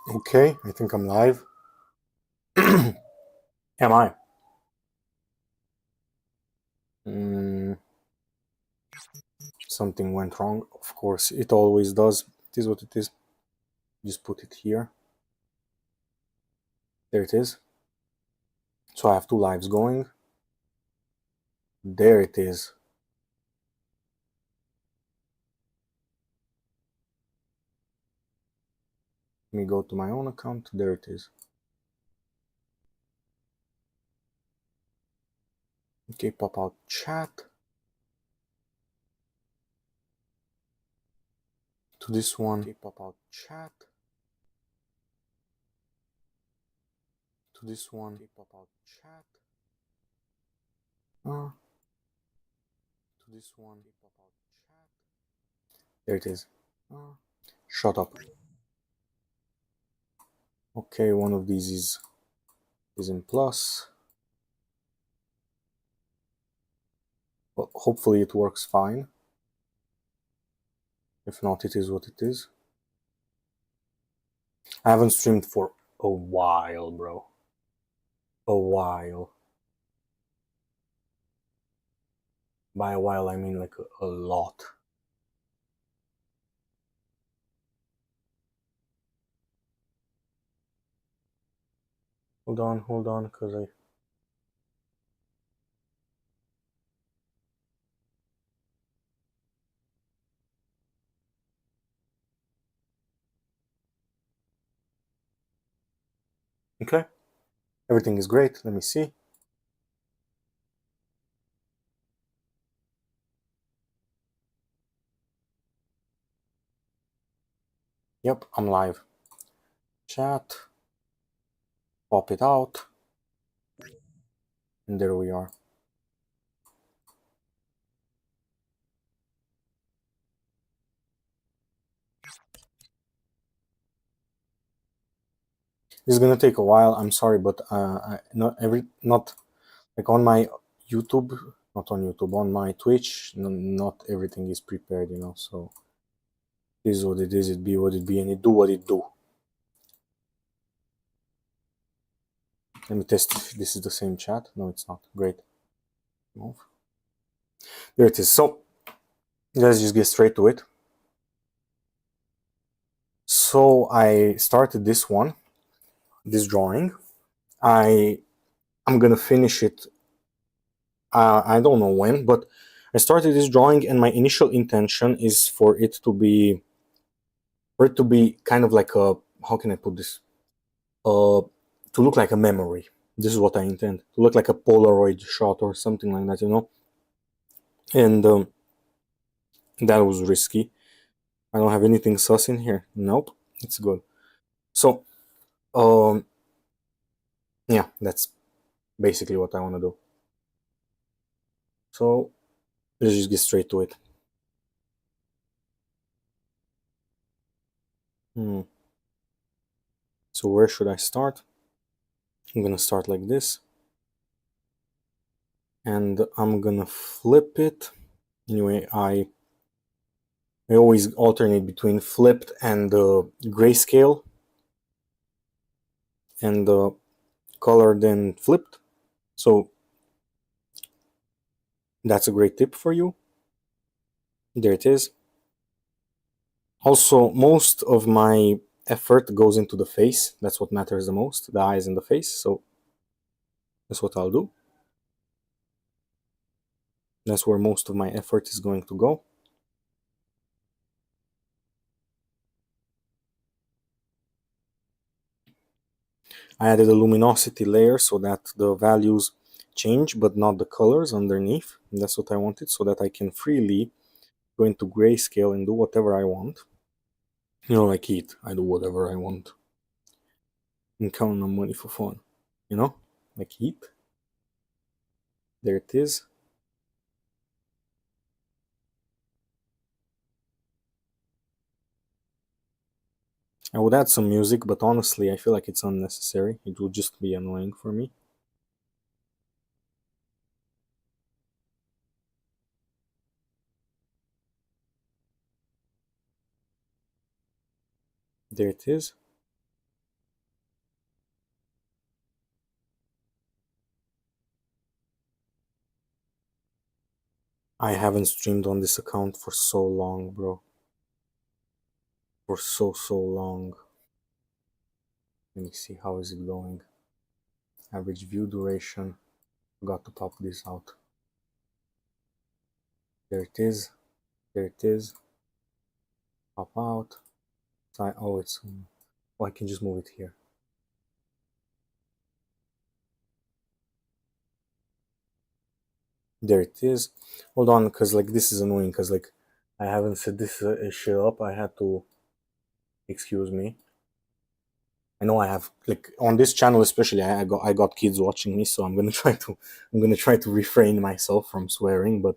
Okay, I think I'm live. Am I? Mm, Something went wrong. Of course, it always does. It is what it is. Just put it here. There it is. So I have two lives going. There it is. Let me go to my own account. There it is. Okay, pop out chat. To this one. Okay, pop out chat. To this one. Okay, pop out chat. To this one. Okay, pop out chat. There it is. Shut up. Okay, one of these is in plus. Well, hopefully it works fine. If not, it is what it is. I haven't streamed for a while, bro. A while. By a while, I mean like a lot. Hold on, because I... Okay. Everything is great. Let me see. Yep, I'm live. Chat. Pop it out. And there we are. This is gonna take a while. I'm sorry, but not like on my YouTube, not on YouTube, on my Twitch, not everything is prepared, you know. So it is what it is. It be what it be, and it do what it do. Let me test if this is the same chat. No, it's not. Great. Move. There it is. So let's just get straight to it. So I started this one, this drawing. I'm gonna finish it. I don't know when, but I started this drawing, and my initial intention is for it to be kind of like a, how can I put this? To look like a memory. This is what I intend. To look like a Polaroid shot or something like that, you know. And that was risky. I don't have anything sus in here. Nope, it's good. So, yeah, that's basically what I want to do. So let's just get straight to it. So where should I start? I'm gonna start like this, and I'm gonna flip it. Anyway, I always alternate between flipped and grayscale, and color then flipped. So that's a great tip for you. There it is. Also, most of my effort goes into the face. That's what matters the most, the eyes and the face. So that's what I'll do. That's where most of my effort is going to go. I added a luminosity layer so that the values change, but not the colors underneath. And that's what I wanted, so that I can freely go into grayscale and do whatever I want. You know, like Heat, I do whatever I want. I'm counting on money for fun. You know, like Heat. There it is. I would add some music, but honestly, I feel like it's unnecessary. It would just be annoying for me. There it is. I haven't streamed on this account for so long, bro. For so long. Let me see, how is it going? Average view duration. Forgot to pop this out. There it is. There it is. Pop out. Oh, it's. Oh, I can just move it here. There it is. Hold on, because like this is annoying, because like I haven't set this shit up. I had to. Excuse me. I know I have like on this channel especially. I got kids watching me, so I'm gonna try to refrain myself from swearing. But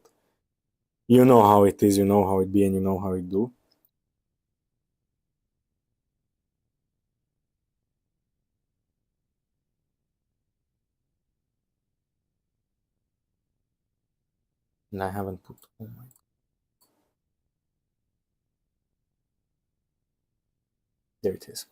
you know how it is. You know how it be, and you know how it do. And I haven't put. Oh my. There it is.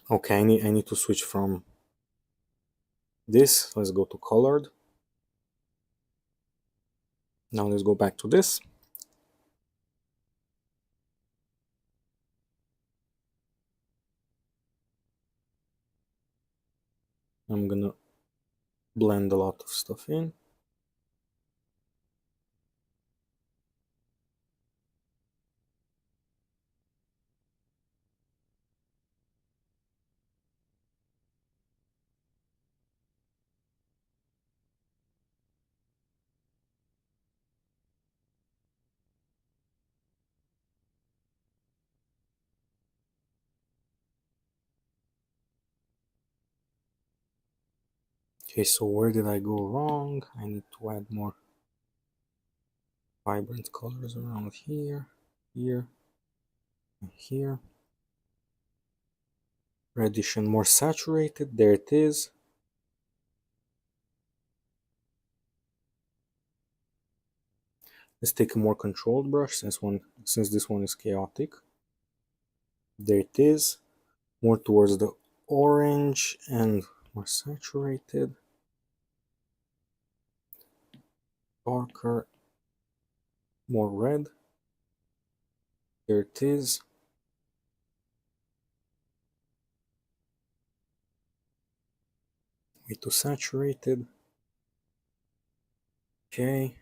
Okay, I need to switch from this. Let's go to colored. Now let's go back to this. I'm gonna blend a lot of stuff in. Okay, so where did I go wrong? I need to add more vibrant colors around here, here, and here. Reddish and more saturated. There it is. Let's take a more controlled brush since this one is chaotic. There it is. More towards the orange and more saturated. Darker, more red. There it is. Way too saturated. Okay.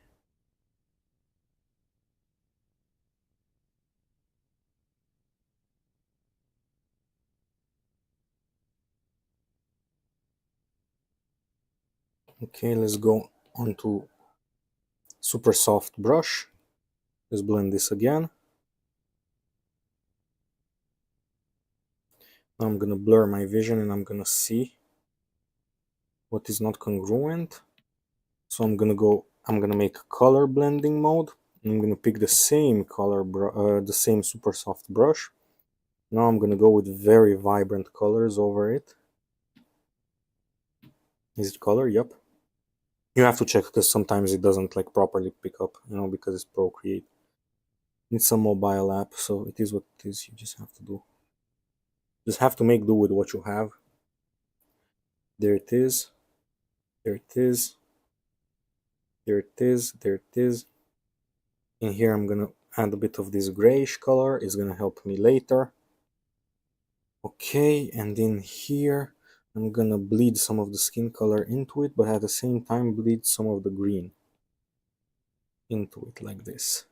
Okay, let's go on to super soft brush. Let's blend this again. Now I'm gonna blur my vision and I'm gonna see what is not congruent. So I'm gonna make color blending mode. I'm gonna pick the same the same super soft brush. Now I'm gonna go with very vibrant colors over it. Is it color? Yep. You have to check because sometimes it doesn't like properly pick up, because it's Procreate. It's a mobile app, so it is what it is. You just have to do. Just have to make do with what you have. There it is. There it is. There it is. There it is. In here I'm gonna add a bit of this grayish color. It's gonna help me later. Okay, and in here I'm gonna bleed some of the skin color into it, but at the same time bleed some of the green into it like this.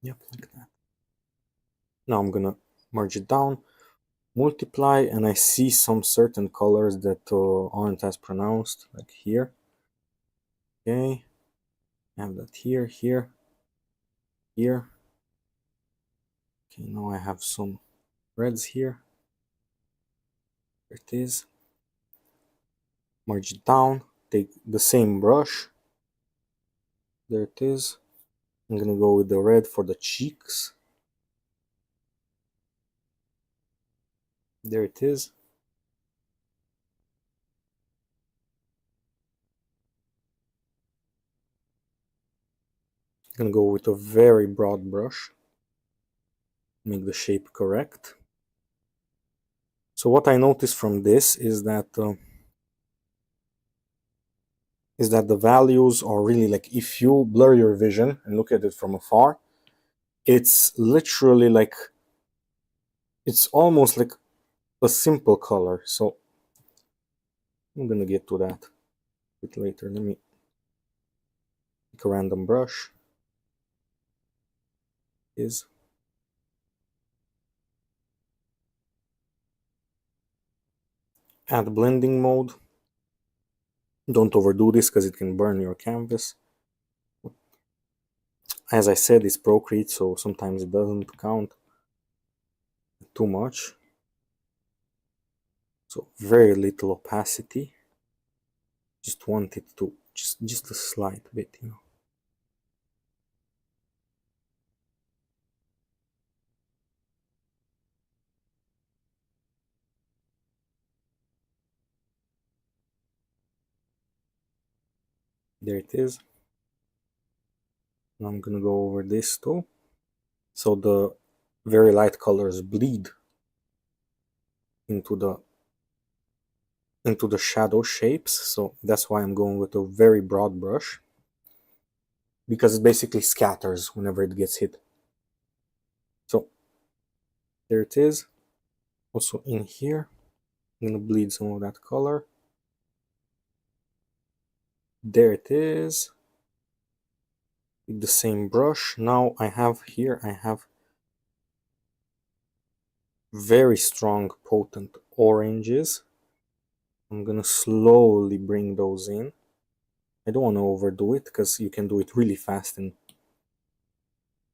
Yep, like that. Now I'm gonna merge it down, multiply, and I see some certain colors that aren't as pronounced, like here. Okay, I have that here, here, here. Okay, now I have some reds here. There it is. Merge it down, take the same brush. There it is. I'm gonna go with the red for the cheeks. There it is. I'm gonna go with a very broad brush, make the shape correct. So what I noticed from this is that the values are really like, if you blur your vision and look at it from afar, it's literally like, it's almost like a simple color. So I'm gonna get to that a bit later. Let me pick a random brush. Is add blending mode. Don't overdo this because it can burn your canvas. As I said, it's Procreate, so sometimes it doesn't count too much. So very little opacity. Just want it to just a slight bit, you know. There it is. Now I'm gonna go over this too. So the very light colors bleed into the shadow shapes. So that's why I'm going with a very broad brush, because it basically scatters whenever it gets hit. So there it is. Also in here, I'm gonna bleed some of that color. There it is. With the same brush. Now I have very strong, potent oranges. I'm gonna slowly bring those in. I don't want to overdo it because you can do it really fast and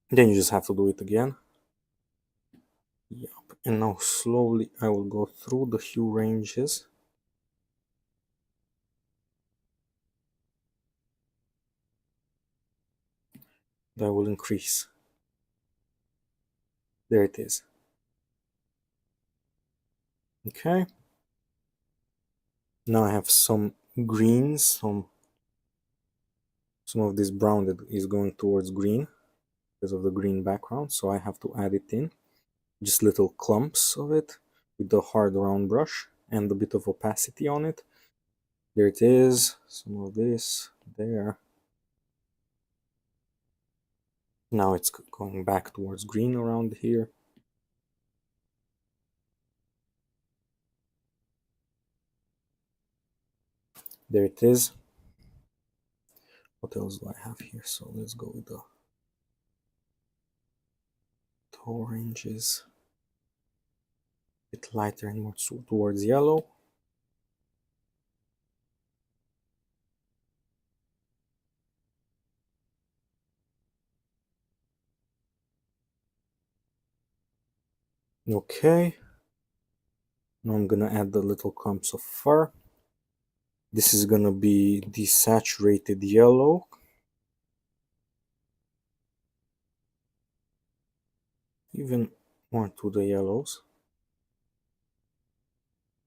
then you just have to do it again. Yep. And now slowly I will go through the hue ranges. That will increase. There it is. Okay. Now I have some greens, some of this brown that is going towards green because of the green background, so I have to add it in. Just little clumps of it with the hard round brush and a bit of opacity on it. There it is. Some of this there. Now it's going back towards green around here. There it is. What else do I have here? So let's go with the oranges. A bit lighter and more towards yellow. Okay. Now I'm gonna add the little clumps of fur. This is gonna be desaturated yellow. Even more to the yellows.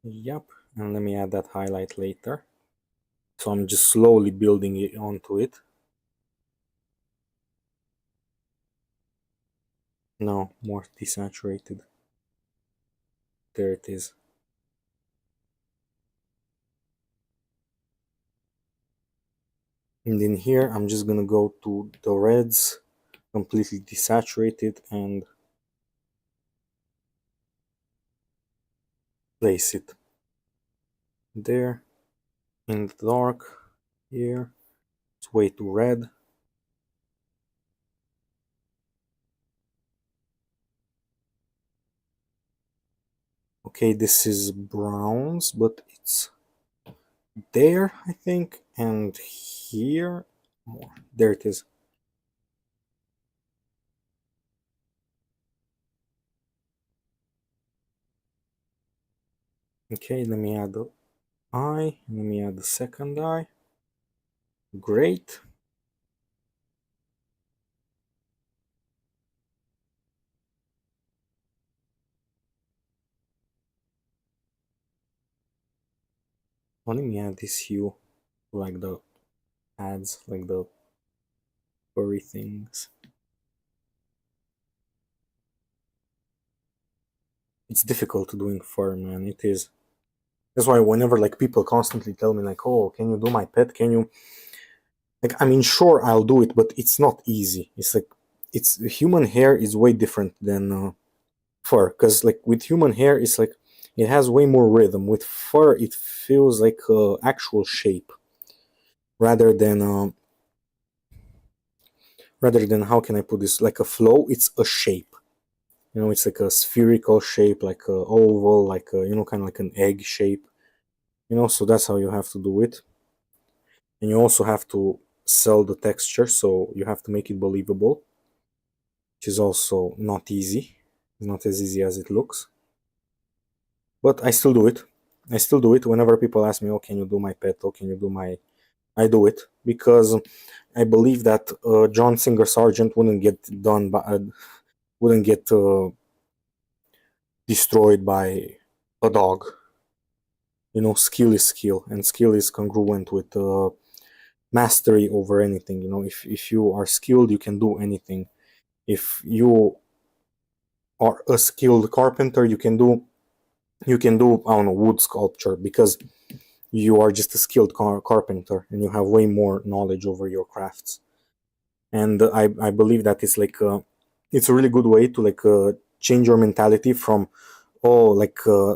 Yep. And let me add that highlight later. So I'm just slowly building it onto it. No, more desaturated. There it is. And in here, I'm just gonna go to the reds, completely desaturated, and place it there. In the dark, here, it's way too red. Okay, this is browns, but it's there, I think, and here more. There it is. Okay, let me add the eye. Let me add the second eye. Great. Let me add this hue, like the ads, like the furry things. It's difficult doing fur, man. It is. That's why whenever like people constantly tell me like, "Oh, can you do my pet? Can you?" Like, I mean, sure, I'll do it, but it's not easy. It's like it's human hair is way different than fur, because like with human hair, it's like it has way more rhythm. With fur, it feels like actual shape rather than how can I put this? Like a flow, it's a shape. It's like a spherical shape, like a oval, like a, kind of like an egg shape. So that's how you have to do it. And you also have to sell the texture, so you have to make it believable, which is also not easy. It's not as easy as it looks. But I still do it. I still do it whenever people ask me, "Oh, can you do my pet? Oh, can you do my?" I do it because I believe that John Singer Sargent wouldn't get destroyed by a dog. Skill is skill, and skill is congruent with mastery over anything. If you are skilled, you can do anything. If you are a skilled carpenter, you can do I don't know, wood sculpture, because you are just a skilled carpenter and you have way more knowledge over your crafts. And I believe that it's a really good way to change your mentality from, oh,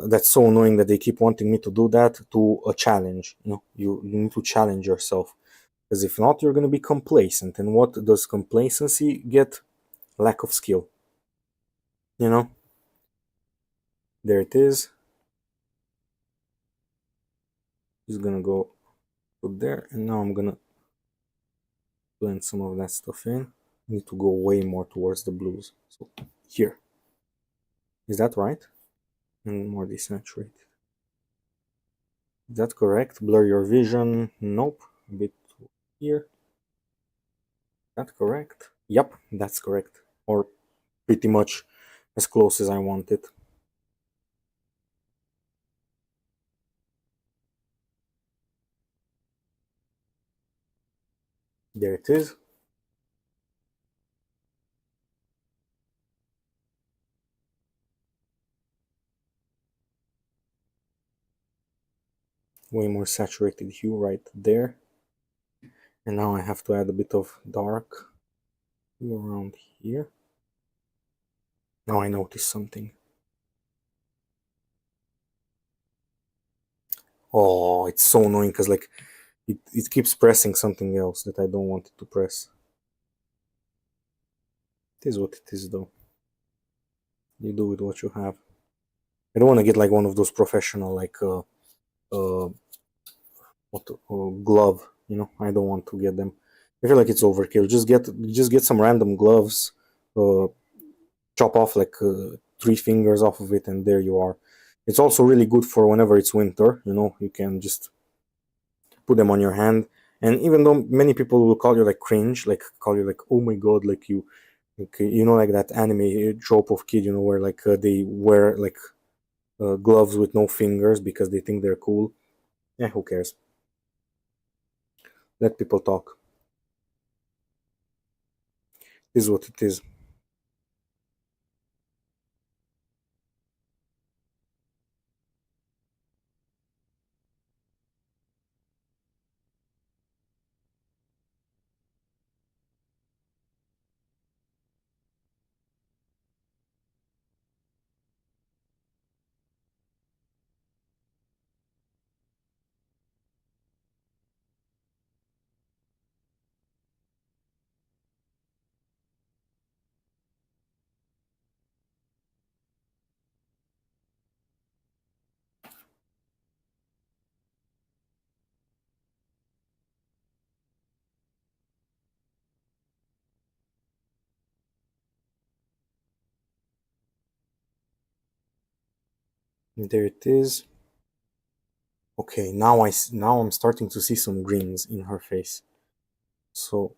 that's so annoying that they keep wanting me to do that, to a challenge. You need to challenge yourself, because if not, you're going to be complacent. And what does complacency get? Lack of skill. you know there it is. Just gonna go put there, and now I'm gonna blend some of that stuff in. Need to go way more towards the blues. So here. Is that right? And more desaturated. Is that correct? Blur your vision. Nope. A bit here. Is that correct? Yep, that's correct. Or pretty much as close as I want it. There it is. Way more saturated hue right there. And now I have to add a bit of dark hue around here. Now I notice something. Oh, it's so annoying because it keeps pressing something else that I don't want it to press. It is what it is, though. You do with what you have. I don't want to get like one of those professional uh glove. I don't want to get them. I feel like it's overkill. Just get some random gloves. Uh, Chop off three fingers off of it, and there you are. It's also really good for whenever it's winter. You can just put them on your hand. And even though many people will call you like cringe, like call you like, oh my god, like you, like like that anime trope of kid, where they wear gloves with no fingers because they think they're cool. Yeah, who cares? Let people talk. This is what it is. There it is. Okay, now I'm starting to see some greens in her face. So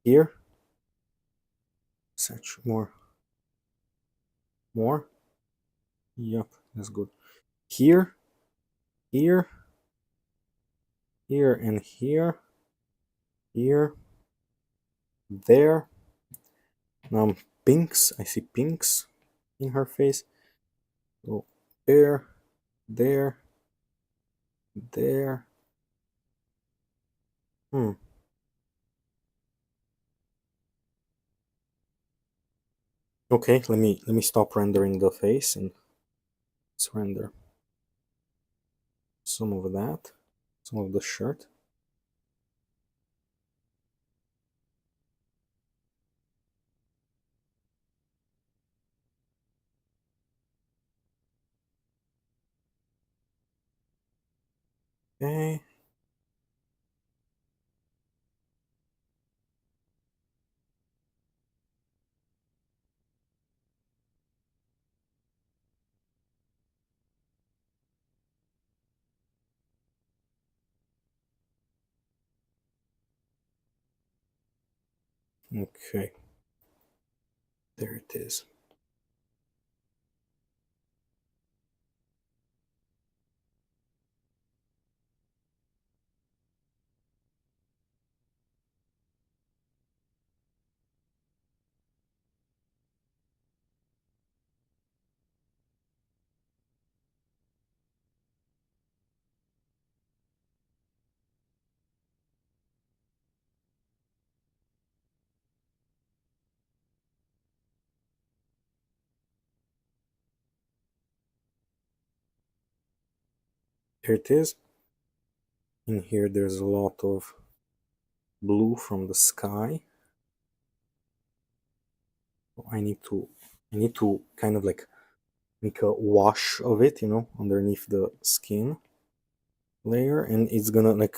here, such more. Yep, that's good. Here, here, here, and here, here, there. Now pinks, I see pinks in her face. So there, there, there. Hmm. Okay, let me stop rendering the face and let's render some of that, some of the shirt. Okay. Okay. There it is. Here it is. In here there's a lot of blue from the sky. I need to kind of like make a wash of it, underneath the skin layer, and it's gonna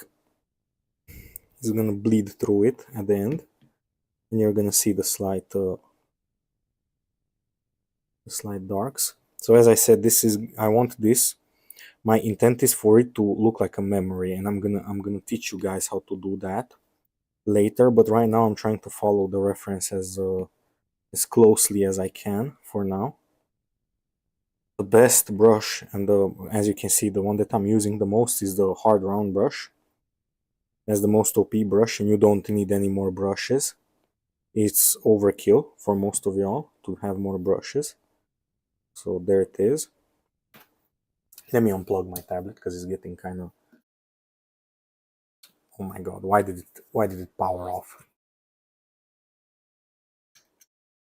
bleed through it at the end, and you're gonna see the slight darks. So as I said, I want this. My intent is for it to look like a memory, and I'm gonna teach you guys how to do that later. But right now I'm trying to follow the reference as closely as I can for now. The best brush, and as you can see, the one that I'm using the most is the hard round brush. That's the most OP brush, and you don't need any more brushes. It's overkill for most of y'all to have more brushes. So there it is. Let me unplug my tablet because it's getting kind of. Oh my god! Why did it power off?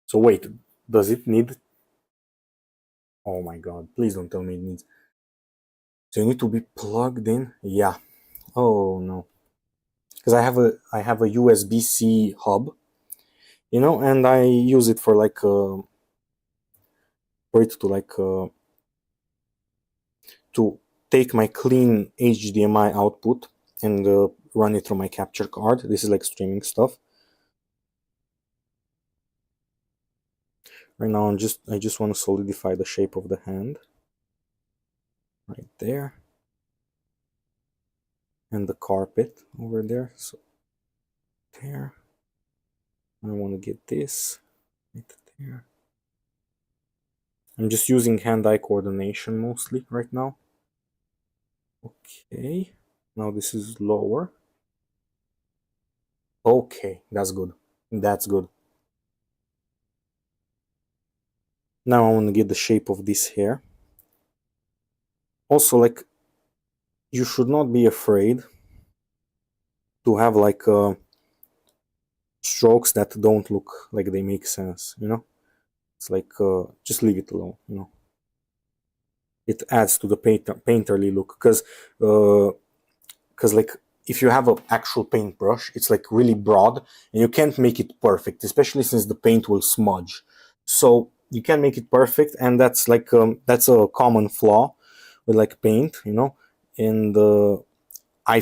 So wait, does it need? Oh my god! Please don't tell me it needs. So you need to be plugged in. Yeah. Oh no. Because I have a USB-C hub, and I use it for it to to take my clean HDMI output and run it through my capture card. This is like streaming stuff. Right now I just want to solidify the shape of the hand right there, and the carpet over there. So there. I want to get this right there. I'm just using hand-eye coordination mostly right now. Okay. Now this is lower. Okay, that's good. That's good. Now I want to get the shape of this hair. Also, you should not be afraid to have strokes that don't look like they make sense. It's just leave it alone. It adds to the painterly look, because if you have an actual paintbrush, it's like really broad, and you can't make it perfect, especially since the paint will smudge. So you can make it perfect, and that's a common flaw with paint. And I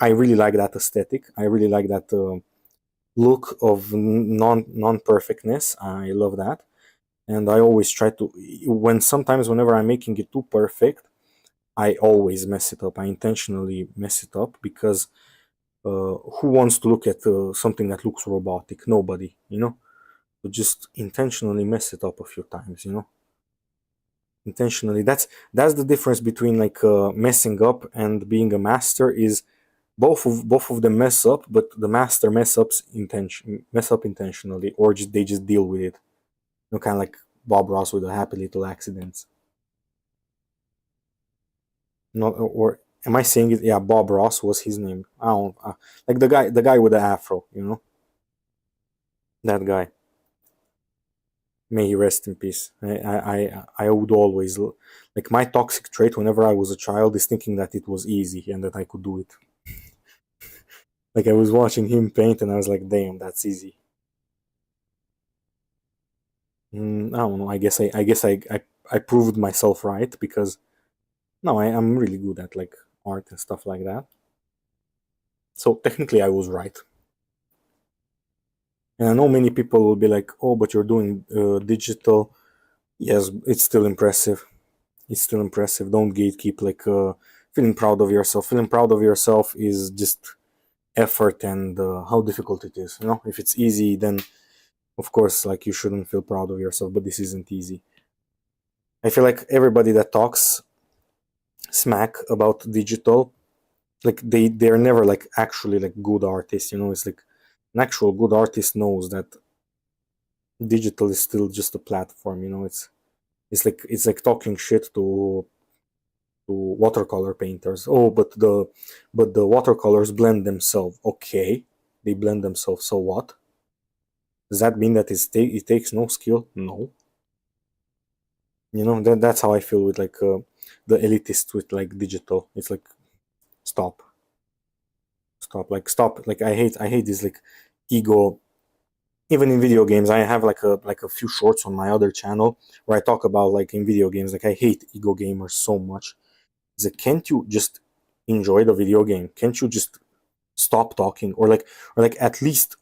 really like that aesthetic. I really like that look of non perfectness. I love that, and I always try to whenever I'm making it too perfect, I always mess it up. I intentionally mess it up because who wants to look at something that looks robotic? Nobody. But just intentionally mess it up a few times. Intentionally. That's the difference between messing up and being a master. Is both of them mess up, but the master mess up intentionally, or they just deal with it. Kind of like Bob Ross with the Happy Little Accidents. Not or am I saying it? Yeah, Bob Ross was his name. I don't like the guy with the afro. That guy. May he rest in peace. I would always like my toxic trait whenever I was a child is thinking that it was easy and that I could do it. Like I was watching him paint and I was like, damn, that's easy. I don't know. I guess I proved myself right because no, I'm really good at like art and stuff like that. So technically, I was right. And I know many people will be like, "Oh, but you're doing digital." Yes, it's still impressive. It's still impressive. Don't gatekeep. Like feeling proud of yourself. Feeling proud of yourself is just effort and how difficult it is. If it's easy, then of course, like you shouldn't feel proud of yourself. But this isn't easy. I feel like everybody that talks smack about digital, like they're never like actually like good artists. It's like an actual good artist knows that digital is still just a platform. It's like talking shit to watercolor painters. Oh, but the watercolors blend themselves. Okay, they blend themselves. So what? Does that mean that it takes no skill? No. That's how I feel with like the elitist with like digital. It's like stop, stop. Like I hate this like ego. Even in video games, I have like a few shorts on my other channel where I talk about like in video games. Like I hate ego gamers so much. It's like, can't you just enjoy the video game? Can't you just stop talking, or like at least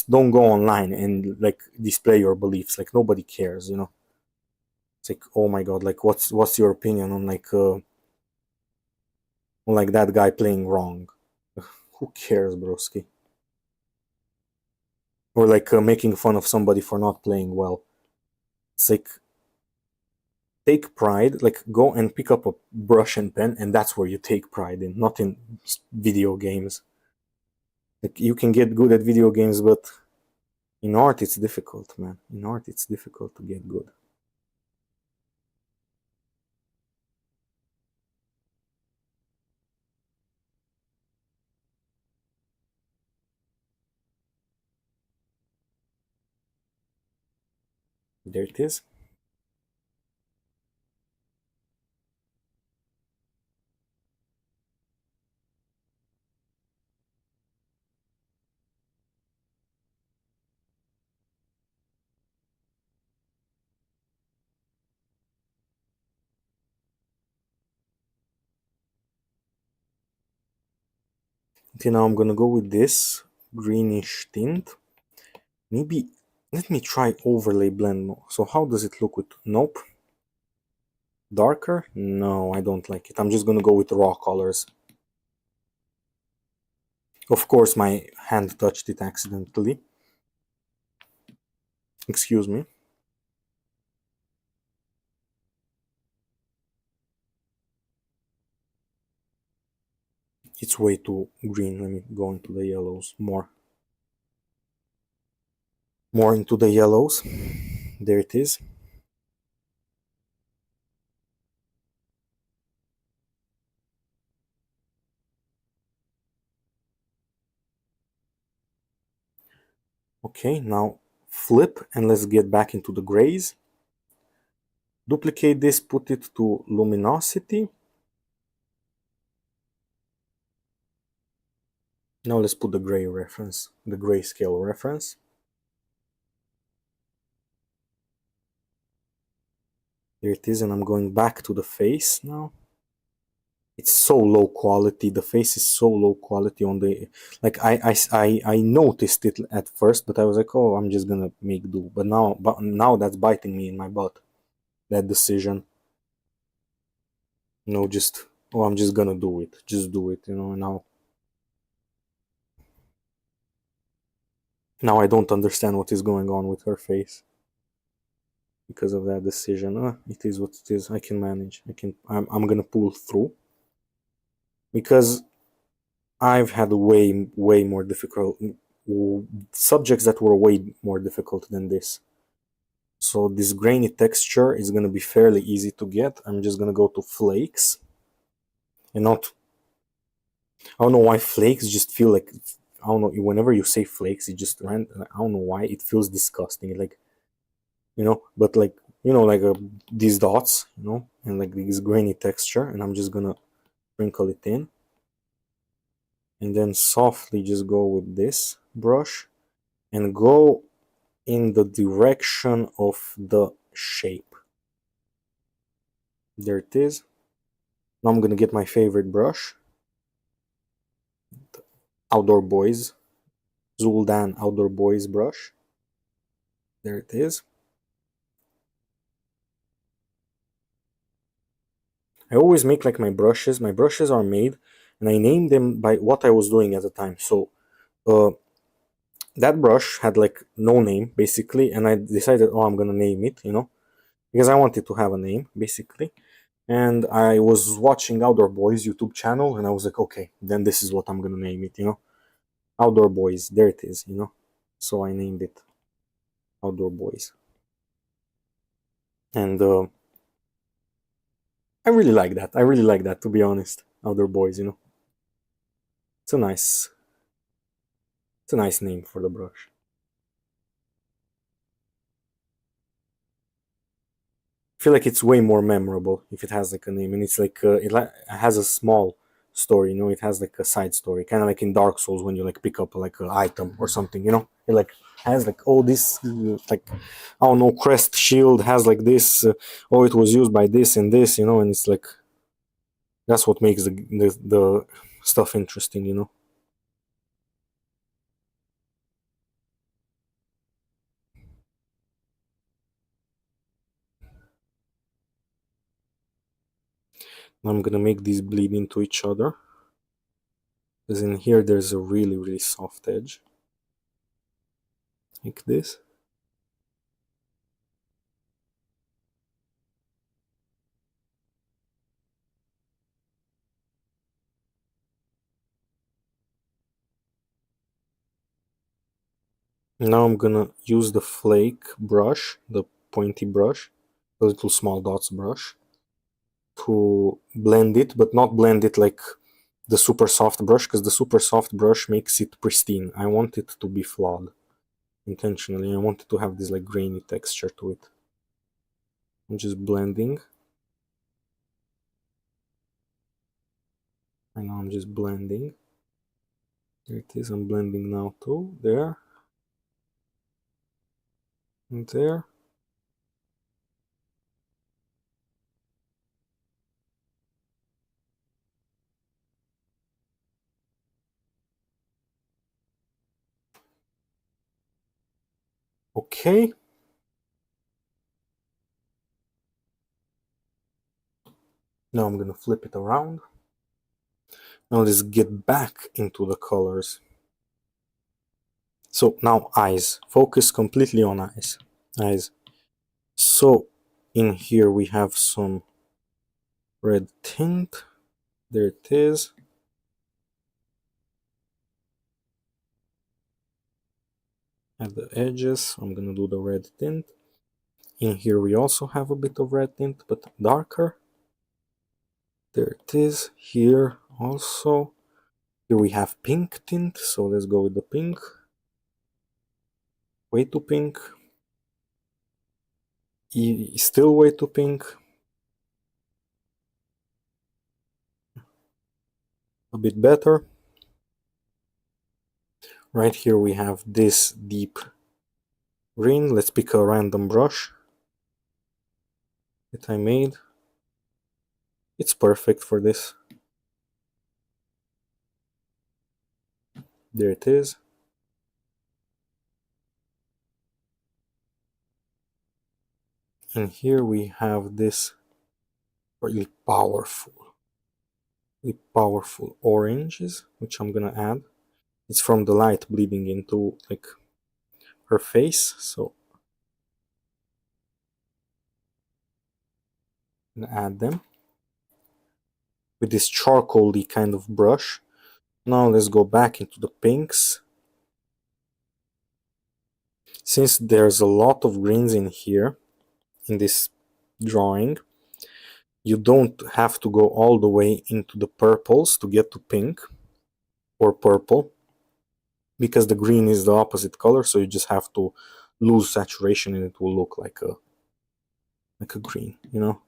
don't go online and like display your beliefs? Like nobody cares. It's like, oh my god, like what's your opinion on like that guy playing wrong? Who cares, broski? Or like making fun of somebody for not playing well. It's like, take pride, like go and pick up a brush and pen, and that's where you take pride in, not in video games. Like you can get good at video games, but in art it's difficult, man. In art it's difficult to get good. There it is. Okay, now I'm gonna go with this greenish tint. Maybe let me try overlay blend more. So how does it look with? Nope. Darker? No, I don't like it. I'm just gonna go with raw colors. Of course, my hand touched it accidentally. Excuse me. It's way too green. Let me go into the yellows more. More into the yellows. There it is. Okay, now flip and let's get back into the grays. Duplicate this, put it to luminosity. Now let's put the gray reference, the grayscale reference. There it is, and I'm going back to the face now. It's so low quality. The face is so low quality on the, like I noticed it at first, but I was like, oh, I'm just gonna make do. But now that's biting me in my butt. That decision. Just, oh, I'm just gonna do it. Just do it. Now I don't understand what is going on with her face because of that decision. It is what it is. I can manage. I'm gonna pull through because I've had way more difficult subjects that were way more difficult than this. So this grainy texture is going to be fairly easy to get. I'm just going to go to flakes and not, I don't know why flakes just feel like, I don't know, whenever you say flakes, it just, I don't know why it feels disgusting. Like, but like, like these dots, and like this grainy texture, and I'm just going to sprinkle it in. And then softly just go with this brush and go in the direction of the shape. There it is. Now I'm gonna get my favorite brush, Outdoor Boys, Zuldan Outdoor Boys brush. There it is. I always make like my brushes. My brushes are made, and I name them by what I was doing at the time. So uh, that brush had like no name basically, and I decided, oh, I'm gonna name it, because I wanted to have a name basically. And I was watching Outdoor Boys YouTube channel, and I was like, okay, then this is what I'm gonna name it, Outdoor Boys. There it is, So I named it Outdoor Boys, and I really like that. I really like that, to be honest. Outdoor Boys, It's a nice, it's a nice name for the brush. I feel like it's way more memorable if it has like a name, and it's like it has a small story, It has like a side story, kind of like in Dark Souls when you like pick up like an item or something, It like has like all this like, I don't know, crest shield has like this. Oh, it was used by this and this, and it's like that's what makes the stuff interesting, I'm gonna make these bleed into each other, because in here there's a really soft edge, like this. Now I'm gonna use the flake brush, the pointy brush, the little small dots brush, to blend it, but not blend it like the super soft brush, because the super soft brush makes it pristine. I want it to be flawed intentionally. I want it to have this like grainy texture to it. I'm just blending. I know I'm just blending. There it is. I'm blending now too. There and there. Okay. Now I'm gonna flip it around. Now let's get back into the colors. So now eyes. Focus completely on eyes. Eyes. So in here we have some red tint. There it is. At the edges, I'm gonna do the red tint. In here we also have a bit of red tint, but darker. There it is. Here also. Here we have pink tint, so let's go with the pink. Way too pink. Still way too pink. A bit better. Right here we have this deep green. Let's pick a random brush that I made. It's perfect for this. There it is. And here we have this really powerful oranges, which I'm gonna add. It's from the light bleeding into like her face, so I'm gonna add them with this charcoaly kind of brush. Now let's go back into the pinks. Since there's a lot of greens in here, in this drawing, you don't have to go all the way into the purples to get to pink or purple, because the green is the opposite color, so you just have to lose saturation and it will look like a green, you know.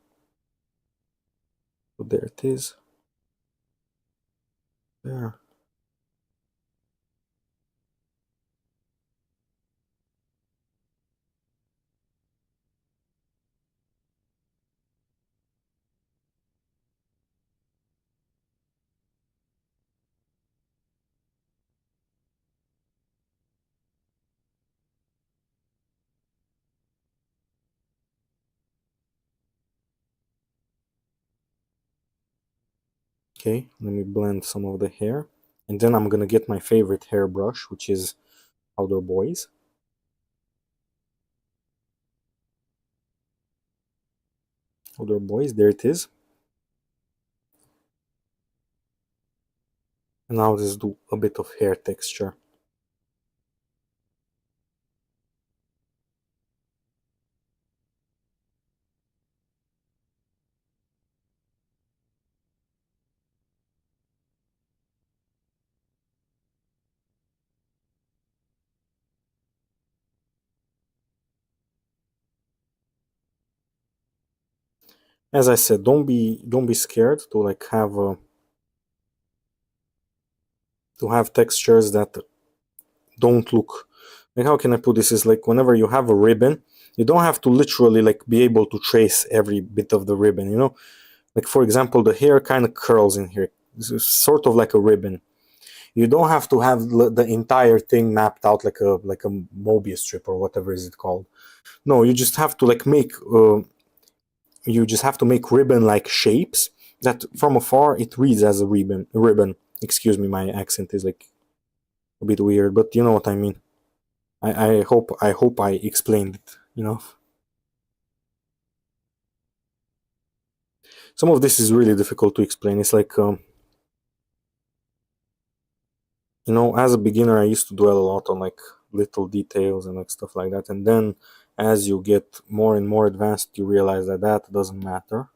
So there it is. There. Okay, let me blend some of the hair, and then I'm gonna get my favorite hairbrush, which is Powder Boys. Powder Boys, there it is. And now let's do a bit of hair texture. As I said, don't be scared to like have textures that don't look like, how can I put this, is like whenever you have a ribbon, you don't have to literally like be able to trace every bit of the ribbon, you know. Like for example, the hair kind of curls in here. It's sort of like a ribbon. You don't have to have the entire thing mapped out like a Mobius strip or whatever is it called. No, you just have to like make ribbon like shapes that from afar it reads as a ribbon. Excuse me, my accent is like a bit weird, but you know what I mean. I hope I explained it, you know. Some of this is really difficult to explain. It's like as a beginner I used to dwell a lot on like little details and like stuff like that, and then as you get more and more advanced you realize that doesn't matter.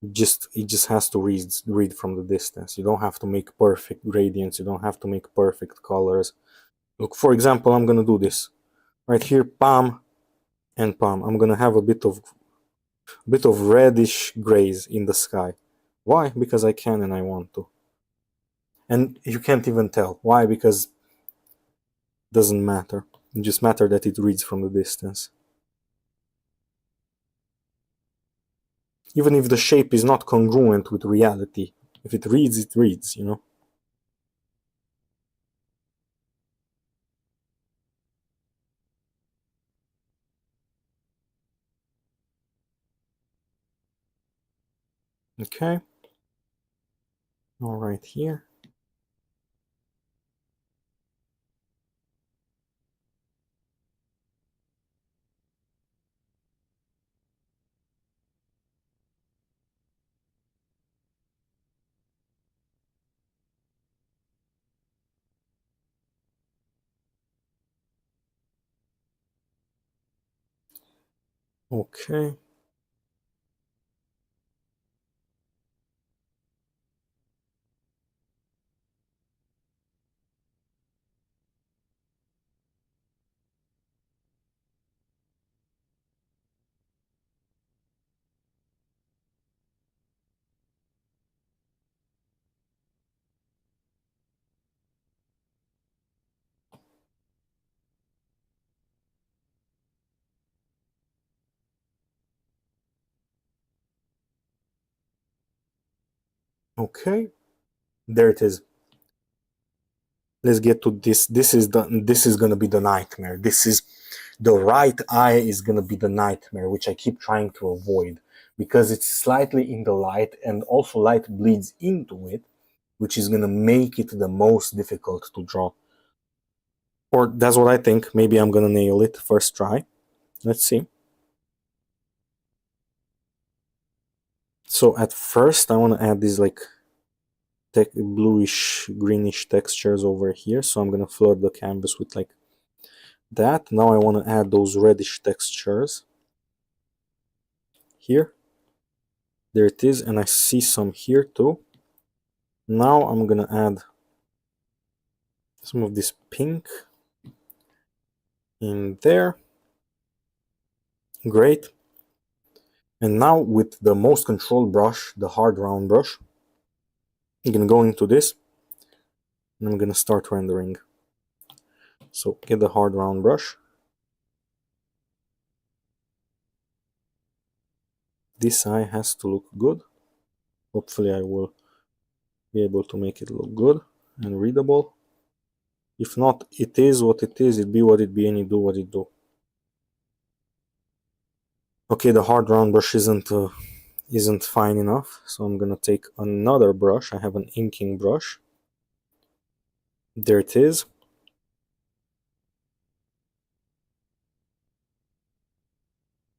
It just has to read from the distance. You don't have to make perfect gradients, you don't have to make perfect colors. Look, for example, I'm gonna do this right here, palm and palm. I'm gonna have a bit of reddish grays in the sky. Why? Because I can and I want to. And you can't even tell. Why? Because it doesn't matter. It just matters that it reads from the distance. Even if the shape is not congruent with reality, if it reads, it reads, you know? Okay. All right, here. Okay. Okay. There it is. Let's get to this. This is gonna be the nightmare. This is the right eye is gonna be the nightmare, which I keep trying to avoid because it's slightly in the light and also light bleeds into it, which is gonna make it the most difficult to draw. Or that's what I think. Maybe I'm gonna nail it first try. Let's see. So at first I want to add these like bluish greenish textures over here, so I'm gonna flood the canvas with like that. Now I want to add those reddish textures here. There it is, and I see some here too. Now I'm gonna add some of this pink in there. Great. And now with the most controlled brush, the hard round brush, I'm gonna go into this and I'm gonna start rendering. So get the hard round brush. This eye has to look good. Hopefully I will be able to make it look good and readable. If not, it is what it is, it be what it be, and it do what it do. Okay, the hard round brush isn't fine enough, so I'm gonna take another brush. I have an inking brush. There it is.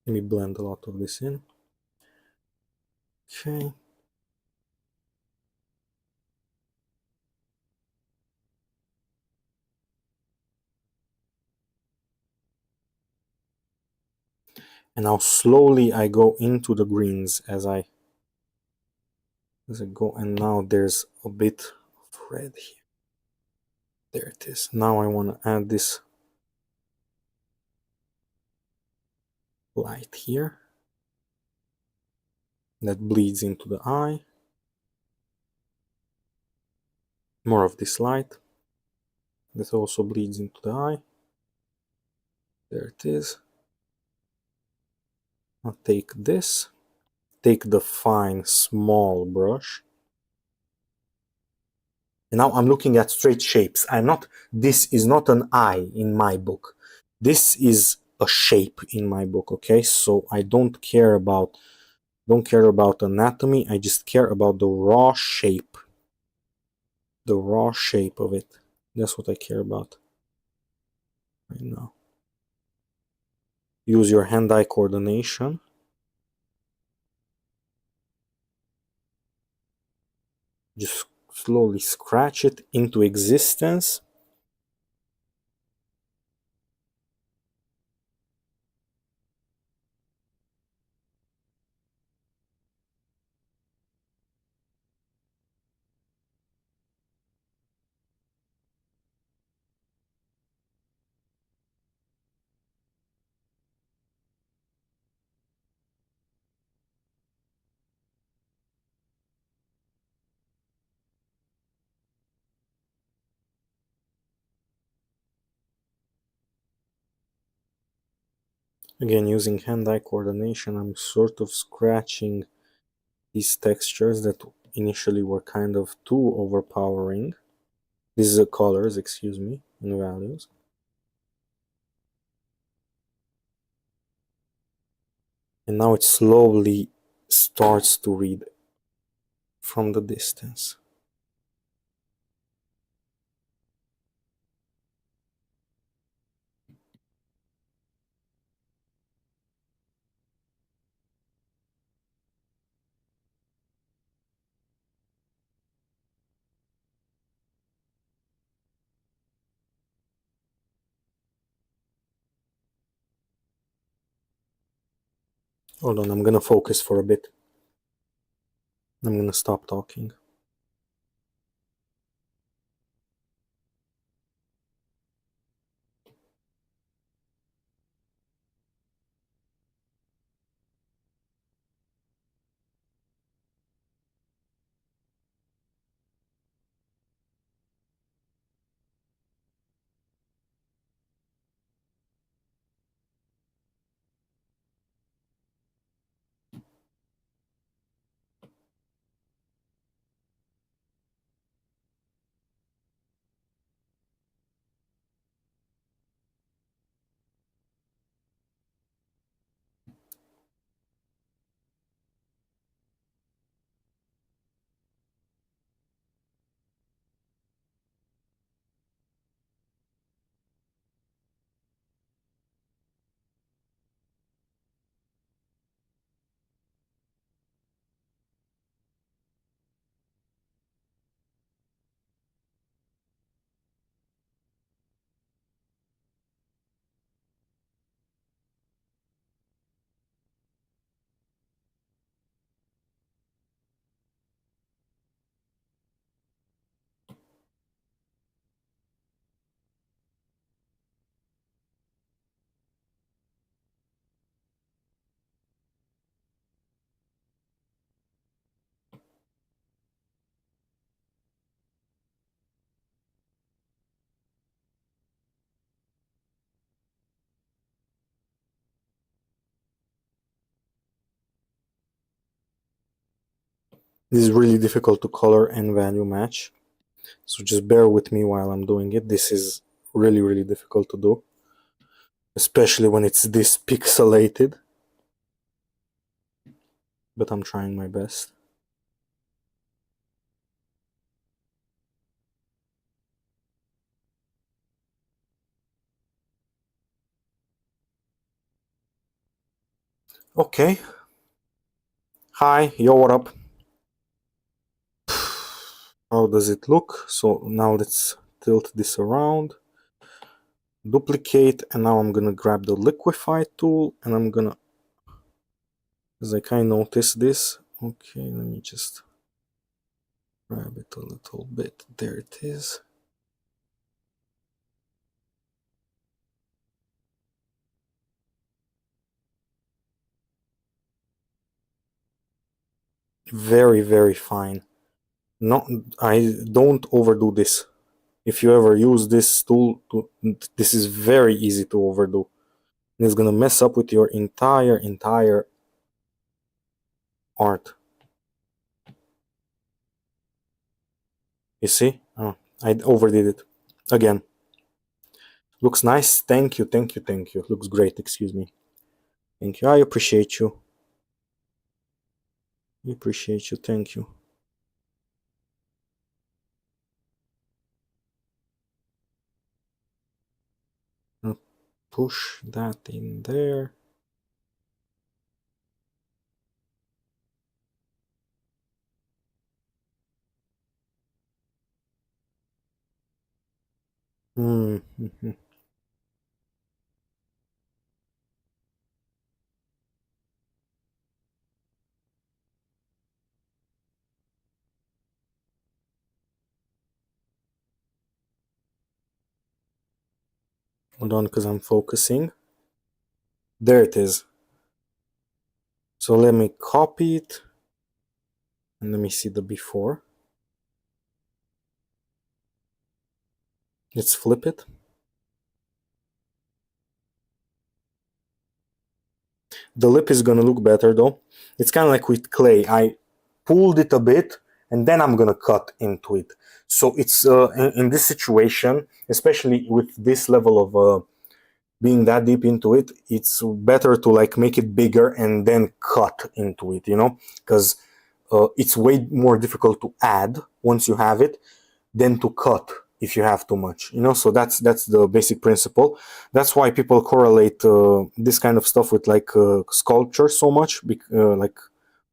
Let me blend a lot of this in. Okay. And now slowly I go into the greens as I go, and now there's a bit of red here. There it is. Now I want to add this light here that bleeds into the eye. More of this light that also bleeds into the eye. There it is. I'll take this, take the fine small brush, and now I'm looking at straight shapes. This is not an eye in my book. This is a shape in my book, okay? So I don't care about anatomy. I just care about the raw shape. The raw shape of it. That's what I care about right now. Use your hand-eye coordination. Just slowly scratch it into existence. Again, using hand-eye coordination, I'm sort of scratching these textures that initially were kind of too overpowering. These are colors, excuse me, and values. And now it slowly starts to read from the distance. Hold on, I'm gonna focus for a bit. I'm gonna stop talking. This is really difficult to color and value match, so just bear with me while I'm doing it. This is really, really difficult to do, especially when it's this pixelated, but I'm trying my best. Okay. Hi, yo, what up? How does it look? So now let's tilt this around, duplicate, and now I'm gonna grab the liquify tool and I'm gonna, as I kind of noticed this. Okay, let me just grab it a little bit. There it is. Very, very fine. Not, I don't overdo this. If you ever use this tool, this is very easy to overdo. And it's gonna mess up with your entire art. You see? Oh, I overdid it. Again. Looks nice. Thank you, thank you, thank you. Looks great, excuse me. Thank you. I appreciate you. I appreciate you. Thank you. I'll push that in there. Mm-hmm. Hold on, because I'm focusing. There it is. So let me copy it. And let me see the before. Let's flip it. The lip is gonna look better though. It's kind of like with clay. I pulled it a bit and then I'm gonna cut into it. So it's in this situation, especially with this level of being that deep into it, it's better to like make it bigger and then cut into it, you know, because it's way more difficult to add once you have it than to cut if you have too much, you know. So that's the basic principle. That's why people correlate this kind of stuff with like sculpture so much, like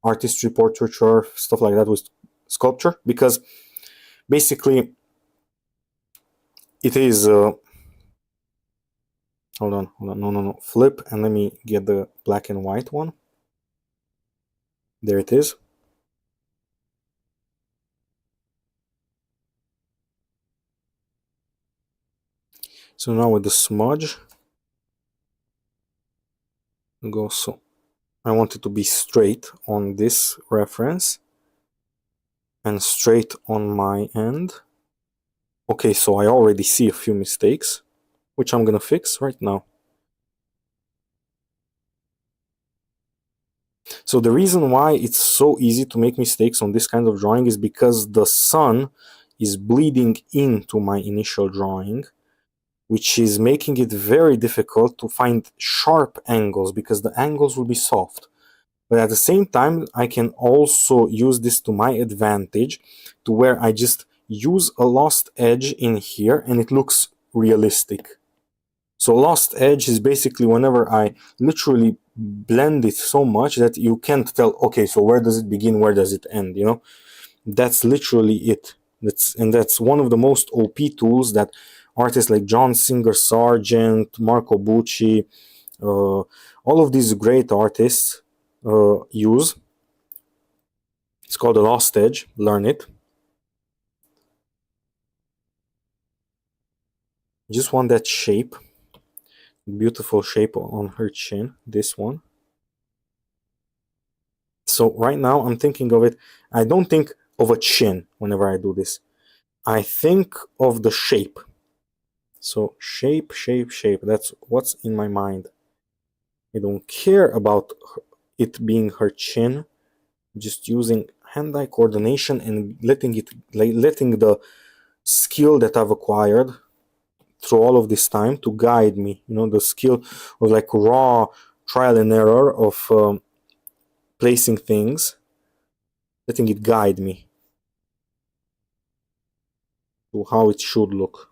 artistry, portraiture, stuff like that with sculpture, because basically it is hold on, no, flip, and let me get the black and white one. There it is. So now with the smudge, go, so I want it to be straight on this reference and straight on my end. Okay, so I already see a few mistakes, which I'm gonna fix right now. So the reason why it's so easy to make mistakes on this kind of drawing is because the sun is bleeding into my initial drawing, which is making it very difficult to find sharp angles because the angles will be soft. But at the same time, I can also use this to my advantage, to where I just use a lost edge in here and it looks realistic. So lost edge is basically whenever I literally blend it so much that you can't tell, okay, so where does it begin, where does it end, you know? That's literally it. That's one of the most OP tools that artists like John Singer Sargent, Marco Bucci, all of these great artists use. It's called a lost edge. Learn it. You just want that shape, beautiful shape on her chin, this one. So right now I'm thinking of it, I don't think of a chin whenever I do this. I think of the shape. So shape, that's what's in my mind. I don't care about it being her chin, just using hand-eye coordination and letting the skill that I've acquired through all of this time to guide me. The skill of like raw trial and error of placing things, letting it guide me to how it should look.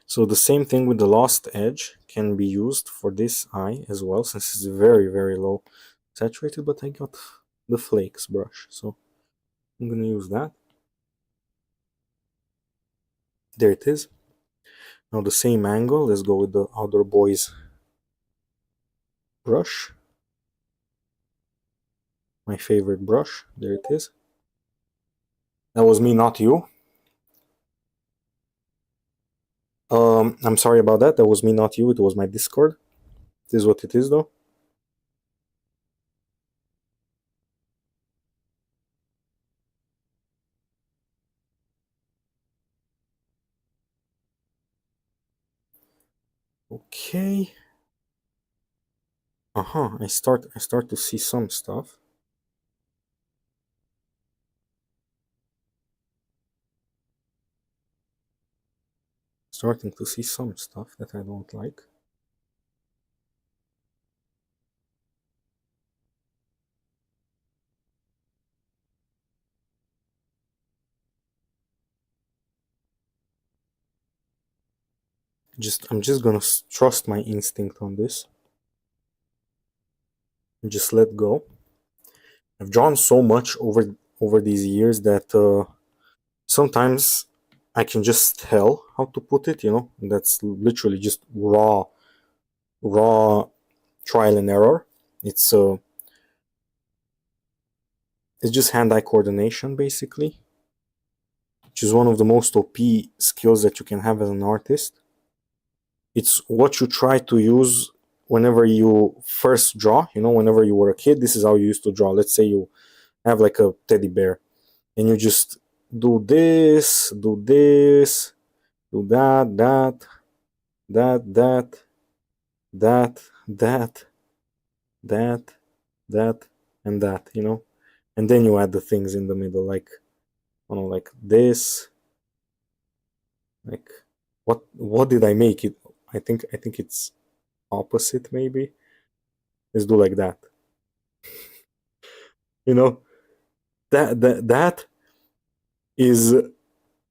So the same thing with the lost edge can be used for this eye as well, since it's very, very low saturated, but I got the flakes brush, so I'm gonna use that. There it is. Now the same angle, let's go with the other boy's brush. My favorite brush, there it is. That was me, not you. I'm sorry about that, that was me, not you, it was my Discord. This is what it is though. Okay. I start to see some stuff. Starting to see some stuff that I don't like. I'm just gonna trust my instinct on this. And just let go. I've drawn so much over these years that sometimes I can just tell how to put it, that's literally just raw trial and error. It's just hand-eye coordination basically, which is one of the most OP skills that you can have as an artist. It's what you try to use whenever you first draw, whenever you were a kid. This is how you used to draw. Let's say you have like a teddy bear and you just do this, do this, do that, that, that, that, that, that, that, that, and that, and then you add the things in the middle, like like this, like what did I make it? I think it's opposite maybe. Let's do like that. That is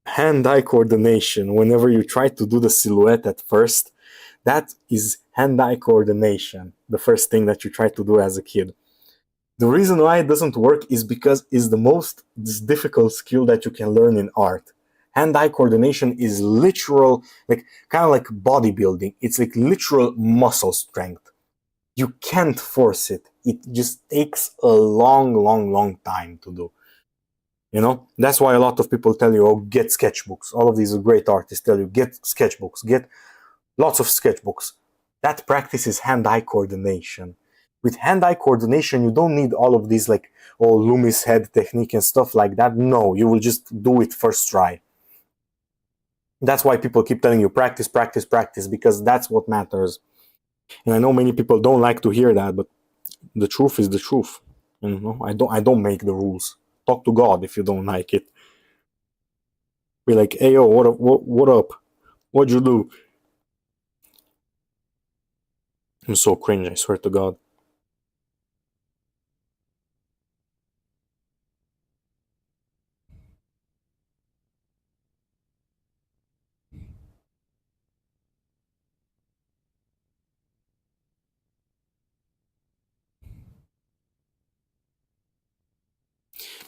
hand-eye coordination. Whenever you try to do the silhouette at first, that is hand-eye coordination, the first thing that you try to do as a kid. The reason why it doesn't work is because it's the most difficult skill that you can learn in art. Hand-eye coordination is literal, like kind of like bodybuilding. It's like literal muscle strength. You can't force it. It just takes a long time to do. That's why a lot of people tell you, oh, get sketchbooks. All of these great artists tell you, get sketchbooks, get lots of sketchbooks. That practices hand-eye coordination. With hand-eye coordination, you don't need all of these like, oh, Loomis head technique and stuff like that. No, you will just do it first try. That's why people keep telling you, practice, practice, practice, because that's what matters. And I know many people don't like to hear that, but the truth is the truth. I don't make the rules. Talk to God if you don't like it. Be like, hey, yo, what up? What'd you do? I'm so cringe, I swear to God.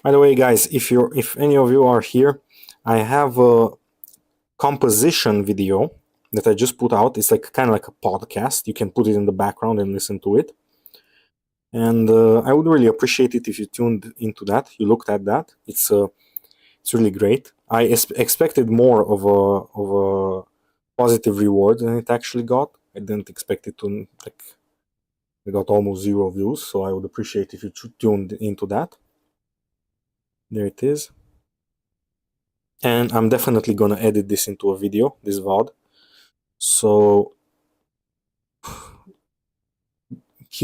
By the way, guys, if any of you are here, I have a composition video that I just put out. It's like kind of like a podcast. You can put it in the background and listen to it. And I would really appreciate it if you tuned into that. You looked at that. It's really great. I expected more of a positive reward than it actually got. I didn't expect it to like. It got almost 0 views, so I would appreciate if you tuned into that. There it is. And I'm definitely gonna edit this into a video, this VOD. So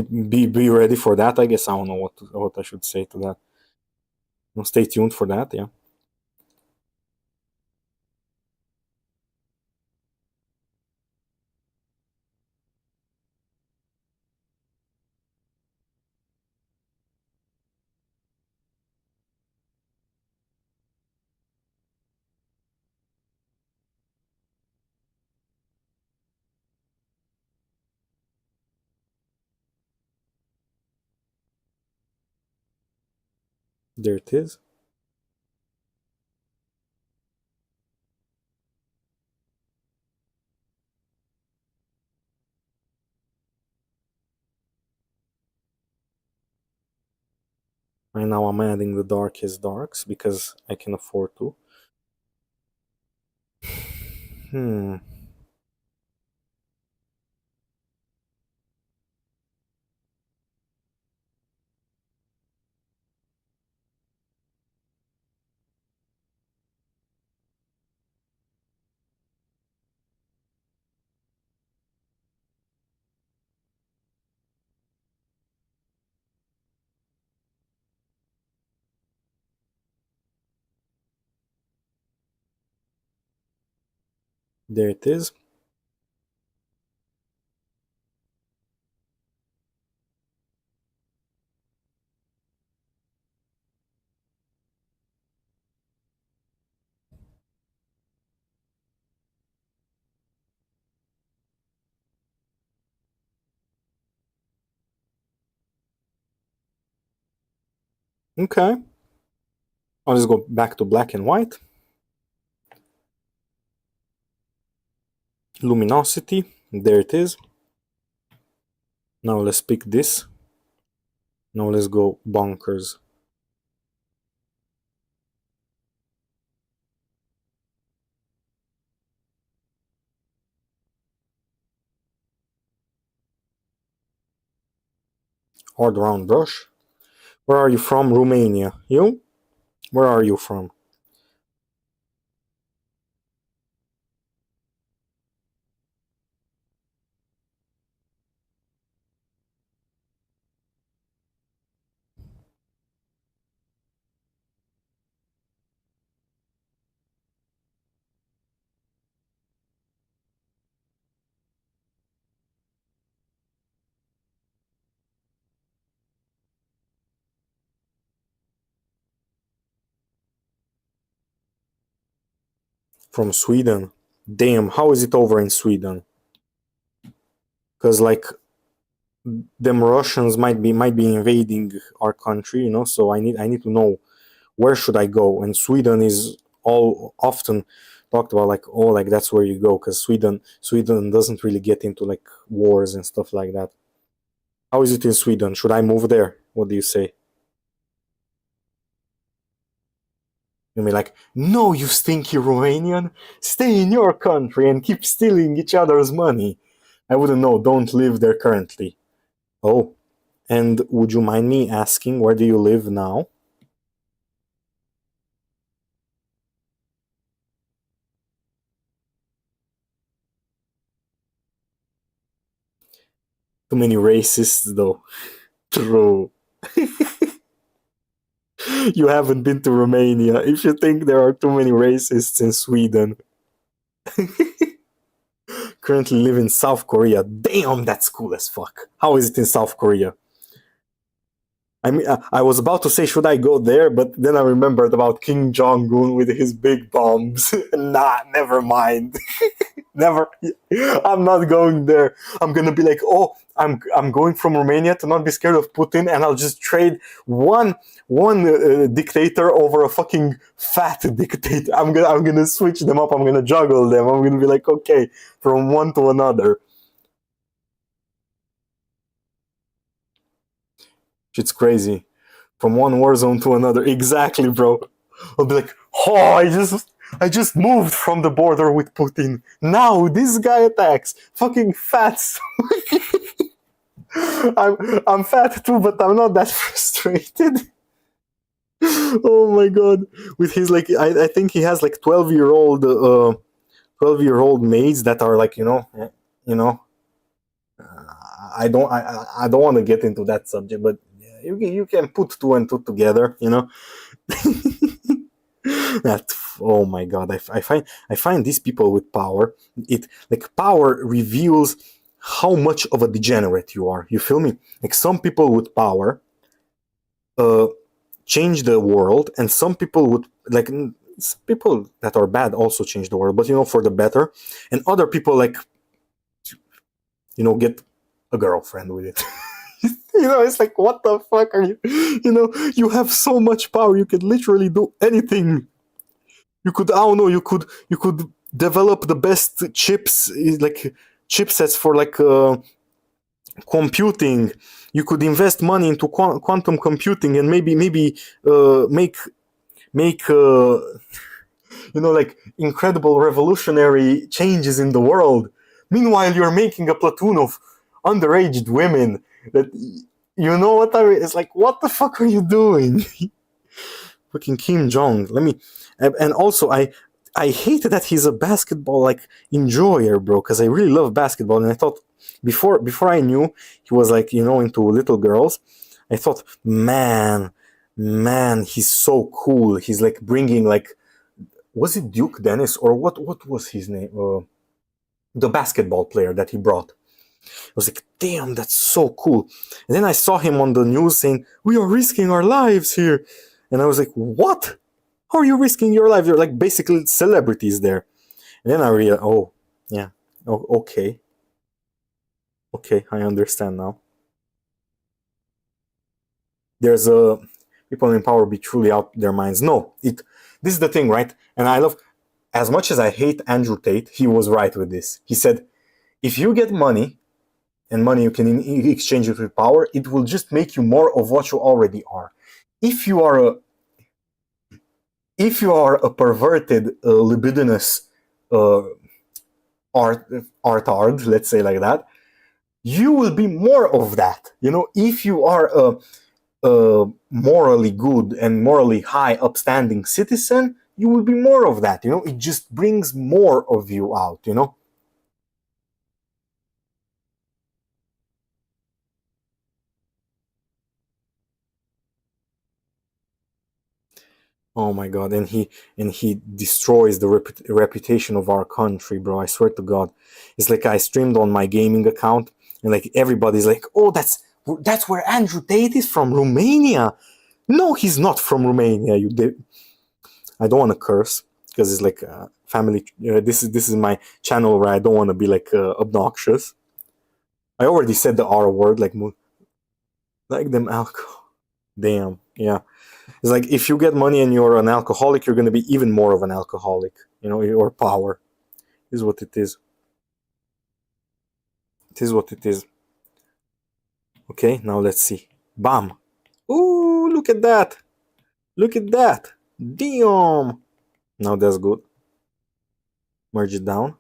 be ready for that. I guess I don't know what I should say to that. Stay tuned for that. Yeah. There it is. Right now I'm adding the darkest darks because I can afford to. Hmm. There it is. Okay. I'll just go back to black and white. Luminosity. There it is. Now let's pick this. Now let's go bonkers. Hard round brush. Where are you from? Romania. You? Where are you from? From Sweden. Damn, how is it over in Sweden? Because like them Russians might be invading our country, So I need to know where should I go. And Sweden is all often talked about like, oh, like that's where you go because Sweden doesn't really get into like wars and stuff like that. How is it in Sweden? Should I move there? What do you say? You mean like, no, you stinky Romanian, stay in your country and keep stealing each other's money. I wouldn't know. Don't live there currently. Oh, and would you mind me asking where do you live now? Too many racists, though. True. You haven't been to Romania. If you think there are too many racists in Sweden. Currently live in South Korea. Damn, that's cool as fuck. How is it in South Korea? I mean, I was about to say, should I go there? But then I remembered about Kim Jong Un with his big bombs. Nah, never mind. Never. I'm not going there. I'm gonna be like, oh, I'm going from Romania to not be scared of Putin, and I'll just trade one dictator over a fucking fat dictator. I'm gonna switch them up. I'm gonna juggle them. I'm gonna be like, okay, from one to another. It's crazy. From one war zone to another. Exactly, bro. I'll be like, oh, I just moved from the border with Putin. Now this guy attacks. Fucking fats. I'm fat too, but I'm not that frustrated. Oh my god. With his like I think he has like 12-year-old maids that are like, you know, I don't want to get into that subject, but yeah, you can put two and two together, you know. That, oh my god, I find these people with power, it like power reveals how much of a degenerate you are. You feel me? Like some people with power uh change the world, and some people would like some people that are bad also change the world, but you know, for the better. And other people, like, you know, get a girlfriend with it. You know, it's like, what the fuck are you? You know, you have so much power, you could literally do anything. You could, I don't know, you could develop the best chips, like chipsets for like computing. You could invest money into quantum computing, and maybe make you know, like incredible revolutionary changes in the world. Meanwhile, you're making a platoon of underaged women that, you know what I mean? It's like, what the fuck are you doing? Fucking Kim Jong. Let me, and also I hate that he's a basketball like enjoyer, bro, because I really love basketball, and I thought before I knew he was like, you know, into little girls, I thought, man, he's so cool. He's like bringing like, was it Duke Dennis or what was his name? The basketball player that he brought. I was like, damn, that's so cool. And then I saw him on the news saying, we are risking our lives here. And I was like, what? How are you risking your life? You're like basically celebrities there. And then I realized, oh, yeah, oh, okay. Okay, I understand now. There's a people in power be truly out their minds. No, this is the thing, right? And I love, as much as I hate Andrew Tate, he was right with this. He said, if you get money, and money you can exchange it with power, it will just make you more of what you already are. If you are a perverted, libidinous uh, artard, let's say like that, you will be more of that. You know, if you are a morally good and morally high, upstanding citizen, you will be more of that. You know, it just brings more of you out. You know. Oh my god, and he destroys the reputation of our country, bro. I swear to God, it's like I streamed on my gaming account, and like everybody's like, "Oh, that's where Andrew Tate is from, Romania." No, he's not from Romania. You did. I don't want to curse because it's like family. This is my channel where I don't want to be like obnoxious. I already said the R word, like them alcohol. Damn, yeah. It's like if you get money and you're an alcoholic, you're going to be even more of an alcoholic. You know, your power is what it is. It is what it is. Okay, now let's see. Bam. Ooh, look at that. Look at that. Damn. Now that's good. Merge it down.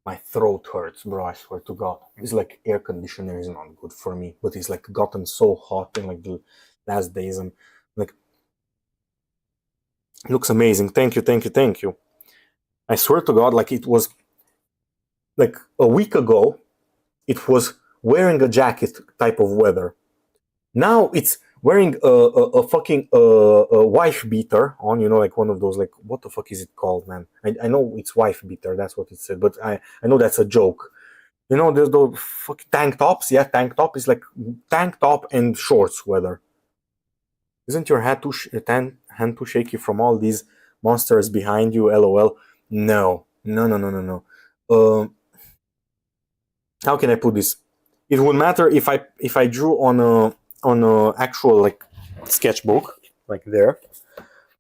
My throat hurts, bro. I swear to God. It's like air conditioner is not good for me, but it's like gotten so hot in like the last days. And like, it looks amazing. Thank you, thank you, thank you. I swear to God, like it was like a week ago, it was wearing a jacket type of weather. Now it's wearing a fucking a wife beater on, you know, like one of those, like, what the fuck is it called, man? I know it's wife beater, that's what it said, but I know that's a joke. You know, there's those fucking tank tops. Yeah, tank top is like tank top and shorts weather. Isn't your hand too shaky from all these monsters behind you? LOL. No, no, no, no, no, no. How can I put this? It would matter if I drew on a actual like sketchbook like there.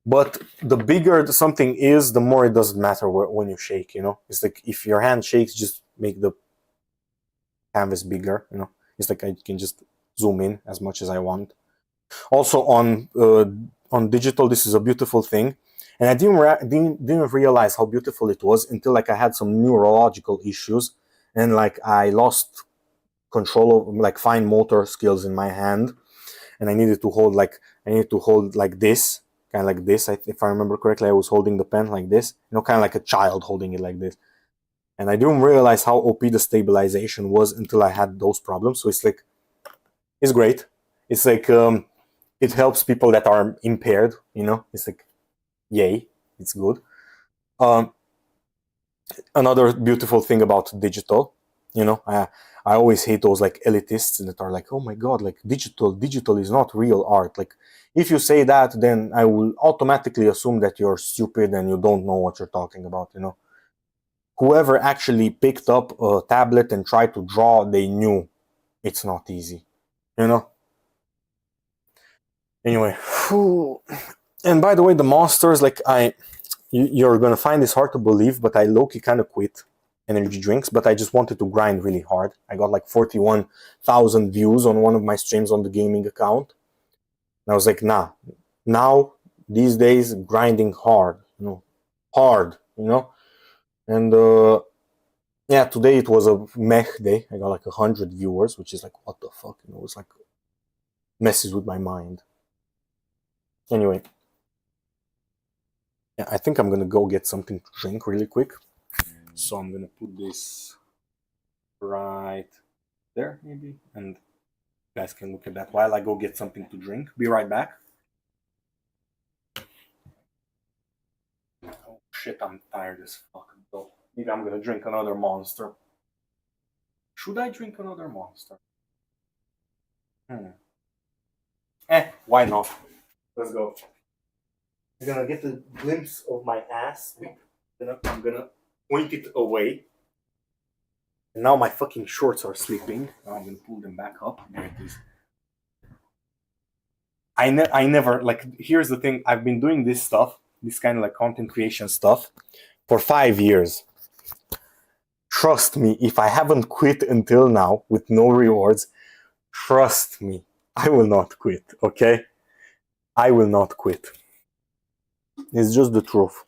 But the bigger something is, the more it doesn't matter when you shake. You know, it's like if your hand shakes, just make the canvas bigger. You know, it's like I can just zoom in as much as I want. Also on digital, this is a beautiful thing, and I didn't realize how beautiful it was until like I had some neurological issues, and like I lost control of like fine motor skills in my hand, and I needed to hold like this, kind of like this. If I remember correctly, I was holding the pen like this, you know, kind of like a child holding it like this, and I didn't realize how OP the stabilization was until I had those problems. So it's like, it's great. It's like it helps people that are impaired. You know, it's like, yay, it's good. Um, Another beautiful thing about digital, you know, I always hate those like elitists that are like, oh my god, like digital is not real art. Like, if you say that, then I will automatically assume that you're stupid and you don't know what you're talking about, you know. Whoever actually picked up a tablet and tried to draw, they knew it's not easy, you know. Anyway, and by the way, the monsters, like you're gonna find this hard to believe, but I low-key kind of quit energy drinks, but I just wanted to grind really hard. I got like 41,000 views on one of my streams on the gaming account. And I was like, nah, now these days grinding hard, you know, hard, you know. And yeah, today it was a meh day. I got like 100 viewers, which is like, what the fuck, you know, it's like messes with my mind. Anyway, yeah, I think I'm gonna go get something to drink really quick. So I'm gonna put this right there, maybe, and you guys can look at that while I go get something to drink. Be right back. Oh shit, I'm tired as fuck. So maybe I'm gonna drink another monster. Should I drink another monster? Why not? Let's go. I'm gonna get a glimpse of my ass. I'm gonna point it away. And now my fucking shorts are slipping. Now I'm gonna pull them back up. There it is. I never, like, here's the thing. I've been doing this stuff, this kind of like content creation stuff, for 5 years. Trust me, if I haven't quit until now with no rewards, trust me, I will not quit, okay? I will not quit. It's just the truth.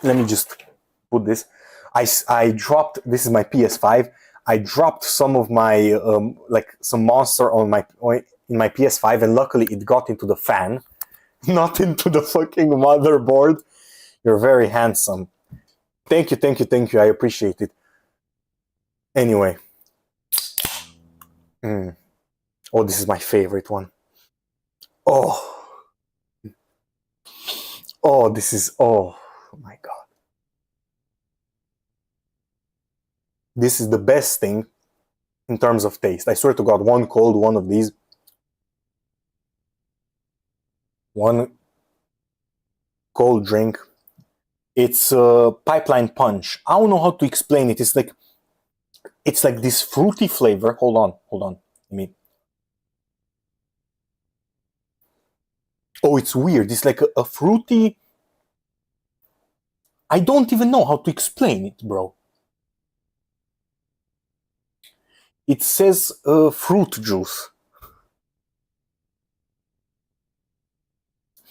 Let me just put this. I dropped, this is my PS5. I dropped some of my, like some monster on in my PS5, and luckily it got into the fan, not into the fucking motherboard. You're very handsome. Thank you, thank you, thank you. I appreciate it. Anyway. Oh, this is my favorite one. Oh. Oh, this is, oh my god. This is the best thing in terms of taste. I swear to god, one cold one of these. One cold drink. It's pipeline punch. I don't know how to explain it. It's like this fruity flavor. Hold on. Let me. Oh, it's weird. It's like a fruity. I don't even know how to explain it, bro. It says fruit juice.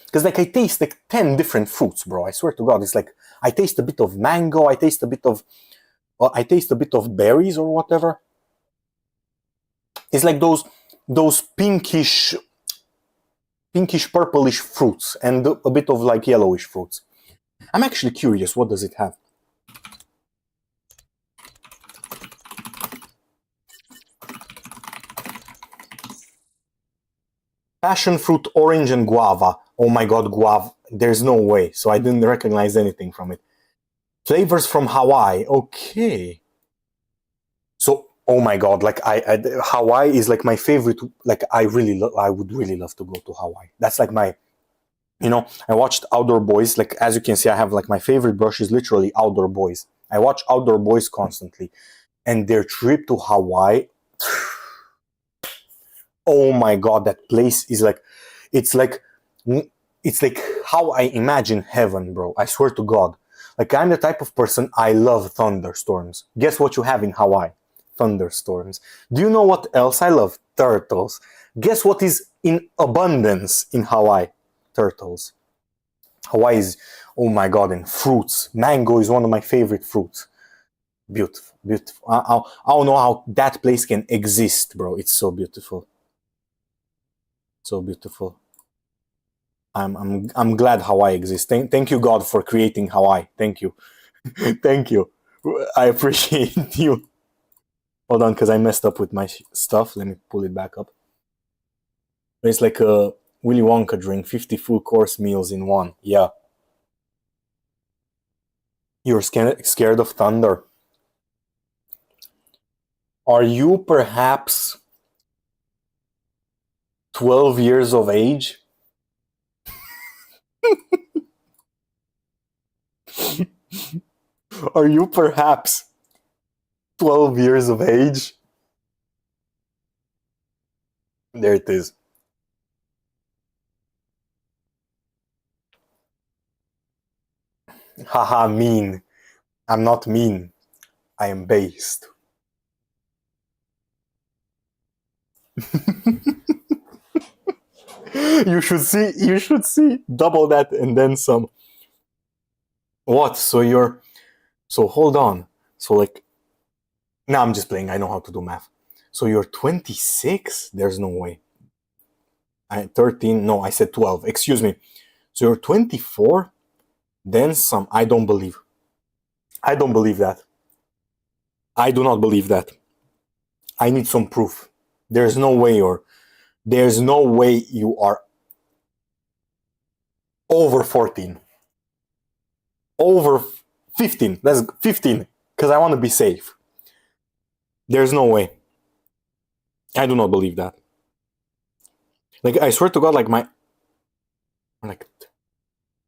Because like I taste like 10 different fruits, bro. I swear to god, it's like I taste a bit of mango, I taste a bit of berries or whatever. It's like those pinkish purplish fruits and a bit of like yellowish fruits. I'm actually curious, what does it have? Passion fruit, orange, and guava. Oh my god, guava. There's no way. So I didn't recognize anything from it. Flavors from Hawaii. Okay. So, oh my god, like Hawaii is like my favorite. Like I would really love to go to Hawaii. That's like my, you know, I watched Outdoor Boys. Like, as you can see, I have like my favorite brush is literally Outdoor Boys. I watch Outdoor Boys constantly, and their trip to Hawaii. Oh my god, that place is like, it's like, it's like how I imagine heaven, bro. I swear to god. Like, I'm the type of person, I love thunderstorms. Guess what you have in Hawaii? Thunderstorms. Do you know what else I love? Turtles. Guess what is in abundance in Hawaii? Turtles. Hawaii is, oh my god, and fruits. Mango is one of my favorite fruits. Beautiful, beautiful. I don't know how that place can exist, bro. It's so beautiful. So beautiful. I'm glad Hawaii exists. Thank you, God, for creating Hawaii. Thank you. Thank you. I appreciate you. Hold on, because I messed up with my stuff. Let me pull it back up. It's like a Willy Wonka drink, 50 full course meals in one. Yeah. You're scared of thunder. Are you perhaps 12 years of age? Are you perhaps 12 years of age? There it is. Haha, mean. I'm not mean. I am based. You should see double that and then some. What? So hold on. So like no, I'm just playing. I know how to do math. So you're 26? There's no way. 13? No, I said 12. Excuse me. So you're 24? Then some. I don't believe. I don't believe that. I do not believe that. I need some proof. There's no way there's no way you are over 14. Over 15. That's 15. Because I want to be safe. There's no way. I do not believe that. Like, I swear to God, like,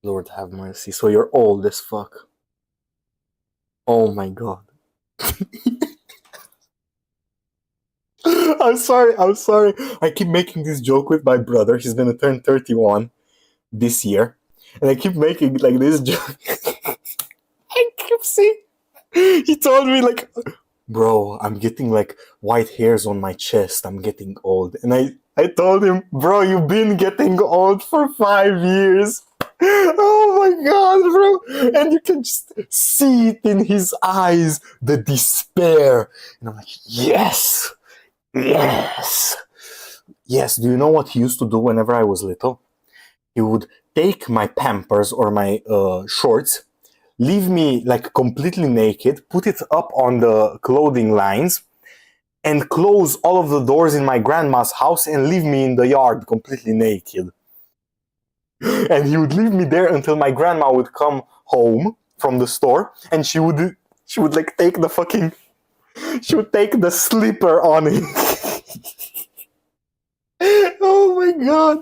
Lord have mercy. So you're old as fuck. Oh my God. I'm sorry. I keep making this joke with my brother. He's gonna turn 31 this year. And I keep making like this joke. I keep seeing. He told me like, bro, I'm getting like white hairs on my chest. I'm getting old. And I told him, bro, you've been getting old for 5 years. Oh my God, bro. And you can just see it in his eyes, the despair. And I'm like, yes. Yes. Yes. Do you know what he used to do whenever I was little? He would take my Pampers or my shorts, leave me like completely naked, put it up on the clothing lines, and close all of the doors in my grandma's house and leave me in the yard completely naked. And he would leave me there until my grandma would come home from the store, and she would like take the fucking she would take the slipper on it. Oh my God.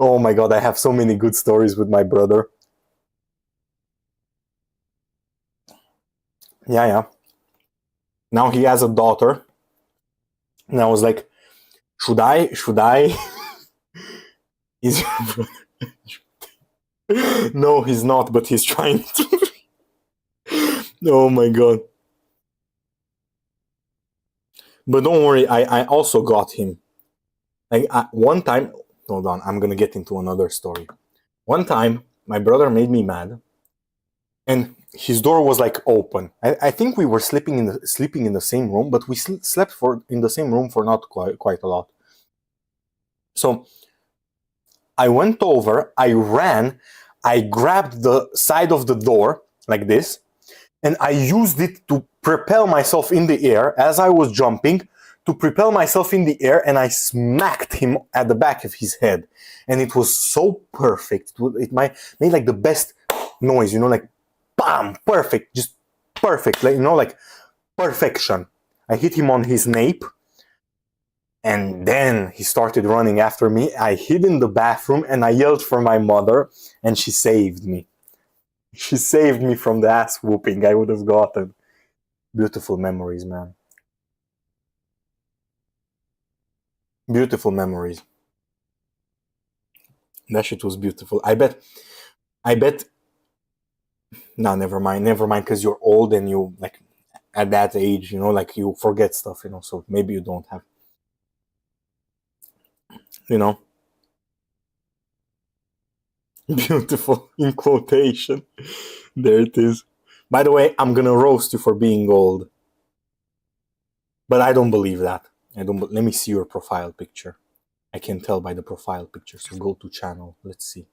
Oh my God, I have so many good stories with my brother. Yeah, yeah. Now he has a daughter. And I was like, should I? Is your brother? No, he's not, but he's trying to. Oh my God. But don't worry, I also got him. Like one time, hold on, I'm gonna get into another story. One time, my brother made me mad, and his door was like open. I think we were sleeping in the same room, but we slept in the same room for not quite a lot. So I went over, I ran, I grabbed the side of the door like this, and I used it to propel myself in the air as I was jumping, to propel myself in the air, and I smacked him at the back of his head. And it was so perfect. It made like the best noise, you know, like bam, perfect, just perfect, like, you know, like perfection. I hit him on his nape, and then he started running after me. I hid in the bathroom and I yelled for my mother, and she saved me. She saved me from the ass whooping I would have gotten. Beautiful memories, man. Beautiful memories. That shit was beautiful. I bet. No, never mind, because you're old and you, like, at that age, you know, like, you forget stuff, you know, so maybe you don't have, you know. Beautiful, in quotation. There it is. By the way, I'm gonna roast you for being old. But I don't believe that. Let me see your profile picture. I can tell by the profile picture. So go to channel. Let's see.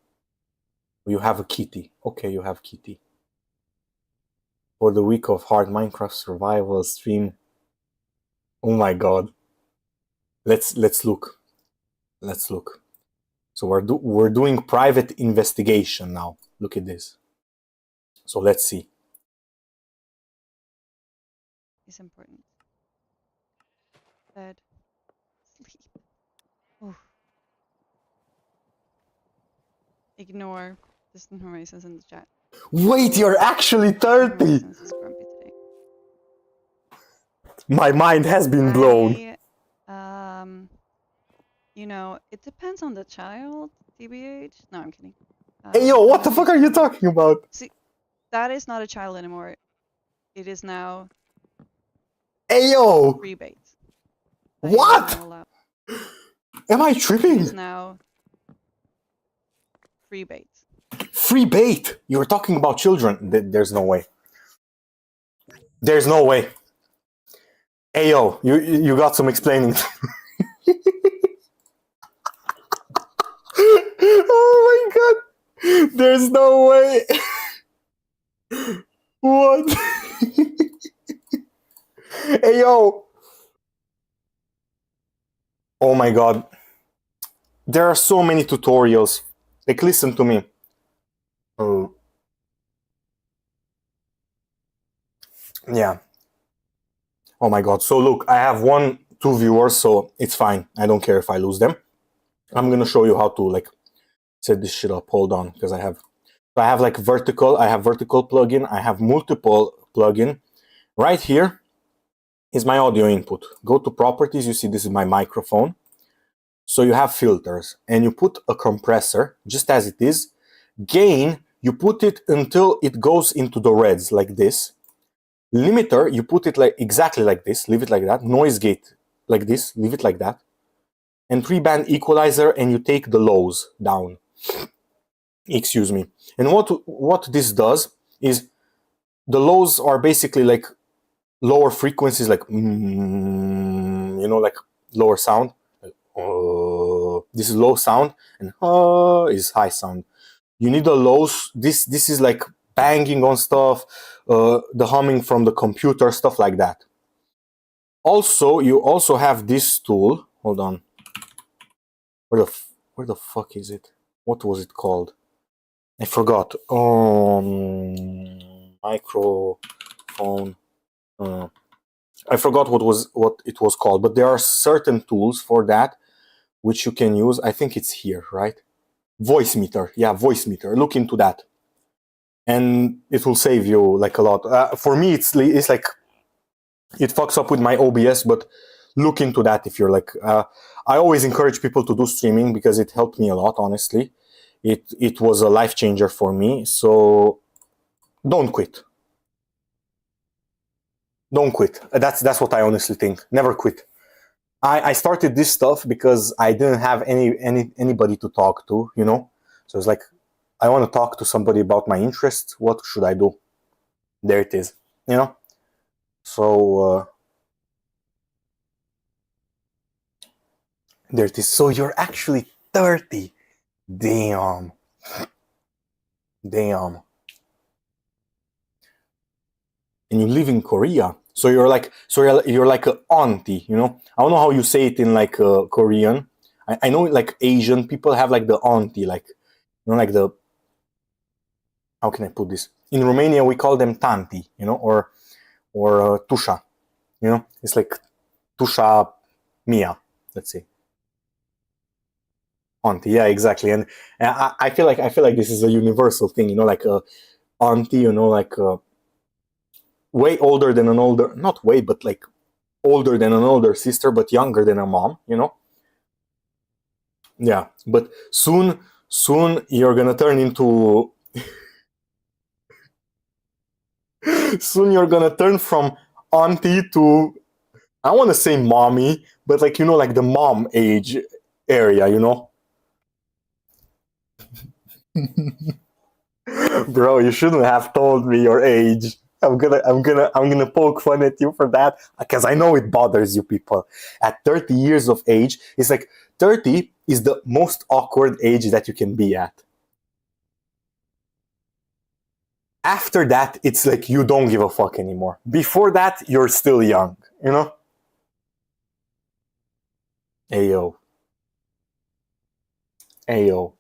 You have a kitty. Okay, you have kitty. for the week of hard Minecraft survival stream. Oh my god. Let's look. Let's look. So we're doing private investigation now. Look at this. So let's see. Is important. Bed. Sleep. Oof. Ignore distant horizons in the chat. Wait, you're actually 30! Horizons is grumpy today. My mind has been blown. You know, it depends on the child, TBH. No, I'm kidding. Hey yo, what the fuck are you talking about? See, that is not a child anymore. It is now Hey yo! free bait. What? Am I tripping? It is now free bait. Free bait? You're talking about children. There's no way. There's no way. Hey yo, you got some explaining. Oh my god! There's no way. What? Hey yo! Oh my god. There are so many tutorials. Like, listen to me. Oh. Yeah. Oh my god. So look, I have 2 viewers, so it's fine. I don't care if I lose them. I'm gonna show you how to like set this shit up. Hold on, because I have like vertical. I have vertical plugin. I have multiple plugin. Right here is my audio input. Go to properties. You see this is my microphone. So you have filters, and you put a compressor just as it is. Gain, you put it until it goes into the reds like this. Limiter, you put it like exactly like this, leave it like that. Noise gate like this, leave it like that. And 3-band equalizer, and you take the lows down. Excuse me. And what this does is the lows are basically like lower frequencies, like you know, like lower sound. This is low sound, and is high sound. You need the lows. This is like banging on stuff, the humming from the computer, stuff like that. Also, you also have this tool. Hold on. Where the fuck is it? What was it called? I forgot. Microphone. I forgot what it was called, but there are certain tools for that which you can use. I think it's here, right? Voice meter. Yeah, voice meter. Look into that, and it will save you like a lot. For me, it's like it fucks up with my OBS, but look into that if you're like. I always encourage people to do streaming because it helped me a lot. Honestly, it was a life changer for me. So don't quit. Don't quit. That's what I honestly think. Never quit. I started this stuff because I didn't have anybody to talk to, you know. So it's like I want to talk to somebody about my interests. What should I do? There it is, you know. So there it is. So you're actually 30. Damn. Damn. And you live in Korea. So you're like an auntie, you know. I don't know how you say it in like Korean. I know like Asian people have like the auntie, like you know, like the, how can I put this? In Romania we call them tanti, you know, or tusha, you know. It's like tusha mia, let's say. Auntie, yeah, exactly. And I feel like this is a universal thing, you know, like auntie, you know, like way older than an older, not way, but like older than an older sister, but younger than a mom, you know. Yeah, but soon you're gonna turn into soon you're gonna turn from auntie to, I want to say mommy, but like, you know, like the mom age area, you know. Bro, you shouldn't have told me your age. I'm gonna poke fun at you for that because I know it bothers you people. At 30 years of age, it's like 30 is the most awkward age that you can be at. After that, it's like you don't give a fuck anymore. Before that, you're still young, you know? Ayo. Ayo.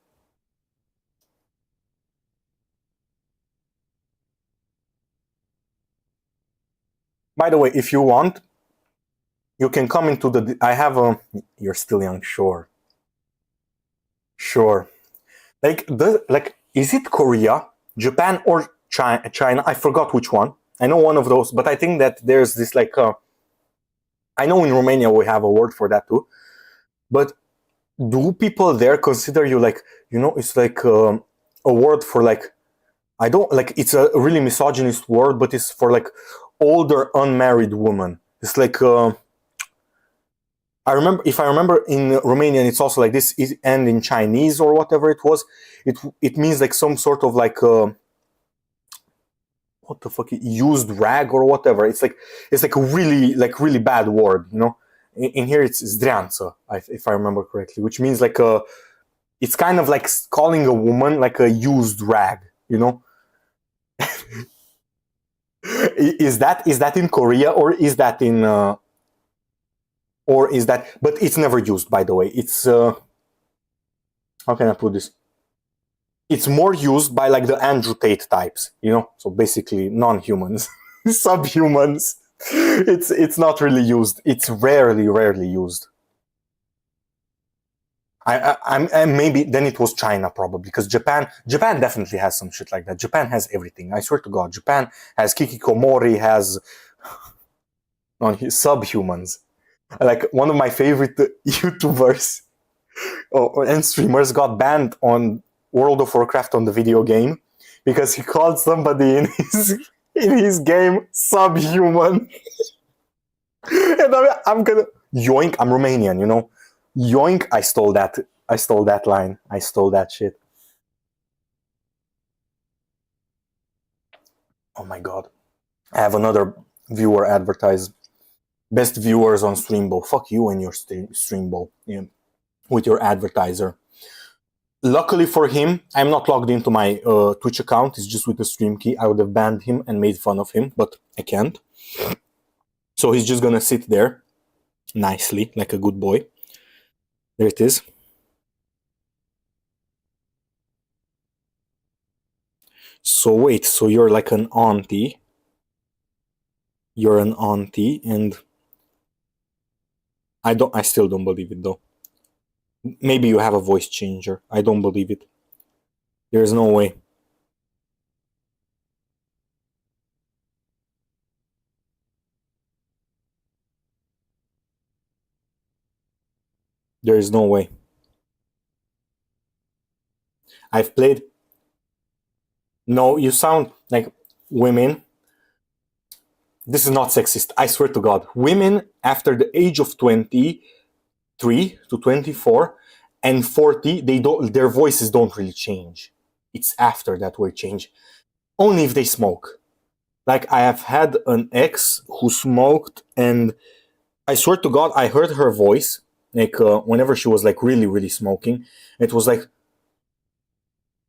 By the way, if you want, you can come into the. I have a. You're still young, sure. Sure. Like, is it Korea, Japan, or China? I forgot which one. I know one of those, but I think that there's this like. I know in Romania we have a word for that too, but do people there consider you like, it's like a word for like, I don't like, it's a really misogynist word, but it's for like older unmarried woman. It's like I remember in Romanian it's also like this, and in Chinese or whatever it was, it means like some sort of like what the fuck, used rag or whatever. It's like a really bad word, In here it's zdrianță, if I remember correctly, which means like it's kind of like calling a woman like a used rag, is that in Korea, or is that in or is that, but it's never used, by the way. It's how can I put this, it's more used by like the Andrew Tate types, so basically non-humans, subhumans. It's not really used. It's rarely used. And maybe then it was China, probably, because Japan definitely has some shit like that. Japan has everything. I swear to God, Japan has Kikikomori, has on his subhumans. Like one of my favorite YouTubers and streamers got banned on World of Warcraft on the video game because he called somebody in his game subhuman. And I'm gonna yoink. I'm Romanian, yoink. I stole that. I stole that line. I stole that shit. Oh my god. I have another viewer advertise. Best viewers on Streambo. Fuck you and your Streambo. Yeah. With your advertiser. Luckily for him, I'm not logged into my Twitch account. It's just with the stream key. I would have banned him and made fun of him, but I can't. So he's just gonna sit there nicely, like a good boy. There it is. So wait, so you're like an auntie. You're an auntie, and I still don't believe it though. Maybe you have a voice changer. I don't believe it. There's no way. There is no way. I've played. No, you sound like women. This is not sexist. I swear to God. Women after the age of 23 to 24 and 40, their voices don't really change. It's after that where it change. Only if they smoke. Like I have had an ex who smoked, and I swear to God, I heard her voice like whenever she was like really smoking. It was like,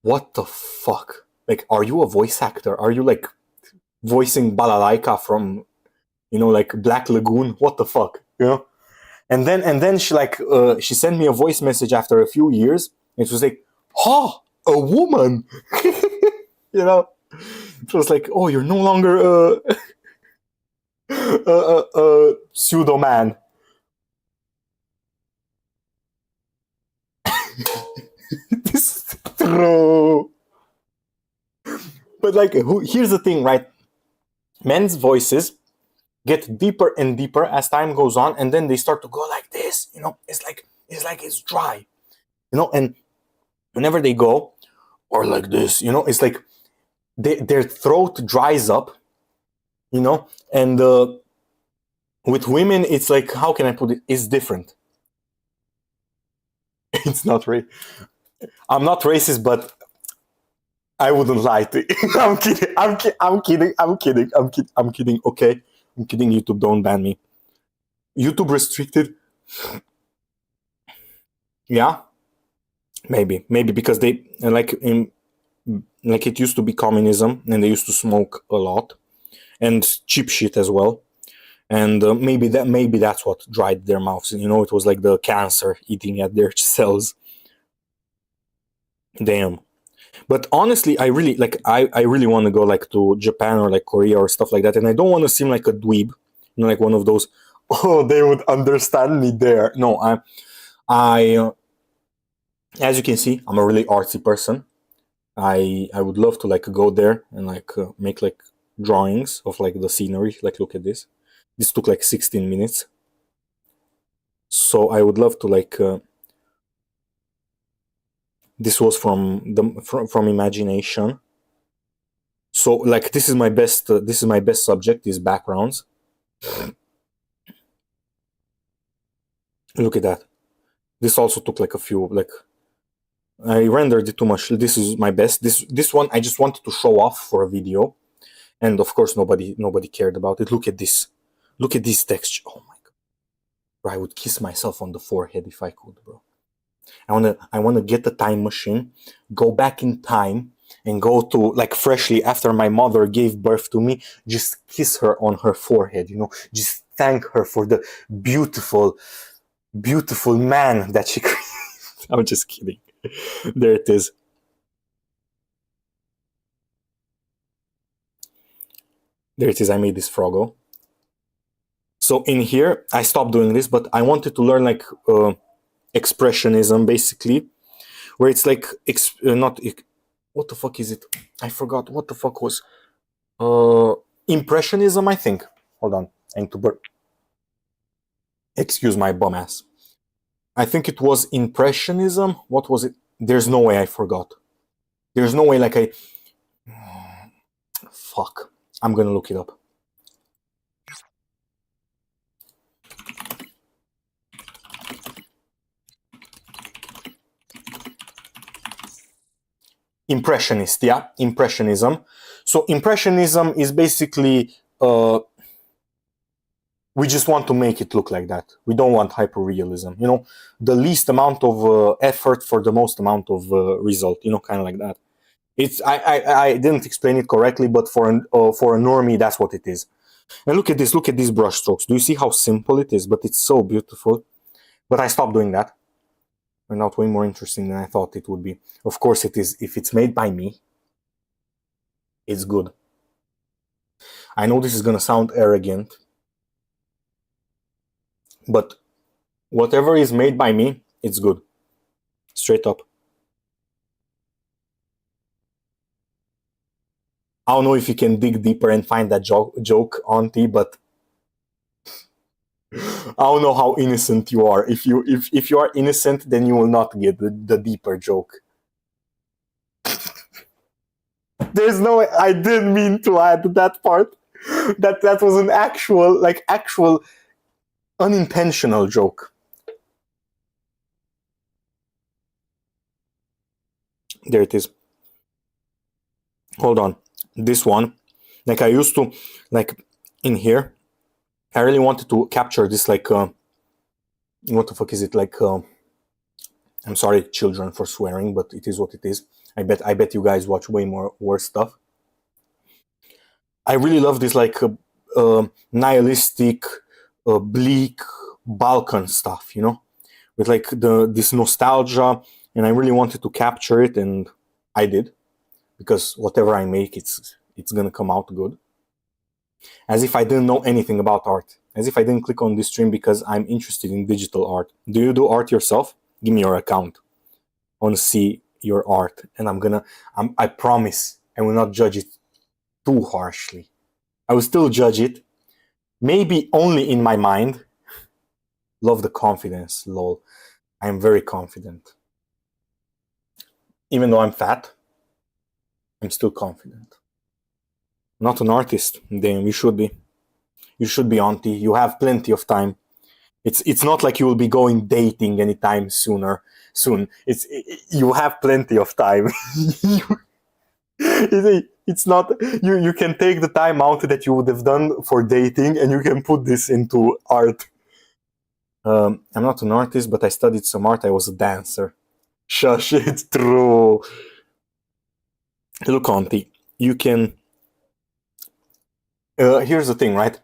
what the fuck? Like, are you a voice actor? Are you like voicing Balalaika from, like Black Lagoon? What the fuck, And then she sent me a voice message after a few years. It was like, oh, a woman, It was like, oh, you're no longer a pseudo man. This is true. But like, here's the thing, right? Men's voices get deeper and deeper as time goes on, and then they start to go like this. It's dry, And whenever they go, or like this, it's like their throat dries up, And with women, it's like, how can I put it? It's different. It's not I'm not racist, but I wouldn't lie to you. I'm kidding. I'm kidding. Okay, I'm kidding. YouTube, don't ban me. YouTube restricted. Yeah, maybe because they like like it used to be communism, and they used to smoke a lot and cheap shit as well. And maybe that's what dried their mouths. You know, it was like the cancer eating at their cells. Damn. But honestly, I really like. I really want to go like to Japan or like Korea or stuff like that, and I don't want to seem like a dweeb, you know, like one of those. Oh, they would understand me there. No, I as you can see, I'm a really artsy person. I would love to like go there and like make like drawings of like the scenery. Like, look at this. This took like 16 minutes. So I would love to like. This was from imagination. So like this is my best. This is my best subject. Is backgrounds. Look at that. This also took like a few. Like I rendered it too much. This is my best. This one I just wanted to show off for a video, and of course nobody cared about it. Look at this. Look at this texture. Oh my god. Bro, I would kiss myself on the forehead if I could, bro. I wanna get the time machine, go back in time, and go to like freshly after my mother gave birth to me, just kiss her on her forehead, you know, just thank her for the beautiful, beautiful man that she created. I'm just kidding. There it is. There it is. I made this froggo. So in here, I stopped doing this, but I wanted to learn like expressionism, basically, where it's like not what the fuck is it? I forgot what the fuck was impressionism. I think. Hold on, I need to excuse my bum ass. I think it was impressionism. What was it? There's no way I forgot. There's no way like I. Fuck. I'm gonna look it up. Impressionist, yeah, impressionism. So impressionism is basically we just want to make it look like that. We don't want hyperrealism. You know, the least amount of effort for the most amount of result. You know, kind of like that. It's I didn't explain it correctly, but for a normie, that's what it is. And look at this. Look at these brush strokes. Do you see how simple it is? But it's so beautiful. But I stopped doing that. Turned out way more interesting than I thought it would be. Of course, it is. If it's made by me, it's good. I know this is gonna sound arrogant, but whatever is made by me, it's good. Straight up. I don't know if you can dig deeper and find that joke, Auntie, but I don't know how innocent you are. If you are innocent, then you will not get the deeper joke. There's no way. I didn't mean to add that part. That was an actual unintentional joke. There it is. Hold on. This one, like I used to, like in here, I really wanted to capture this like what the fuck is it like I'm sorry children for swearing, but it is what it is. I bet you guys watch way more worse stuff. I really love this like nihilistic bleak Balkan stuff, you know, with like this nostalgia, and I really wanted to capture it, and I did, because whatever I make, it's gonna come out good. As if I didn't know anything about art. As if I didn't click on this stream because I'm interested in digital art. Do you do art yourself? Give me your account. I want to see your art, and I promise I will not judge it too harshly. I will still judge it, maybe only in my mind. Love the confidence, lol. I am very confident. Even though I'm fat, I'm still confident. Not an artist. Damn, you should be. You should be, Auntie. You have plenty of time. It's not like you will be going dating anytime soon. You have plenty of time. It's not you can take the time out that you would have done for dating, and you can put this into art. I'm not an artist, but I studied some art. I was a dancer. Shush, it's true. Look, Auntie, you can. Here's the thing, right?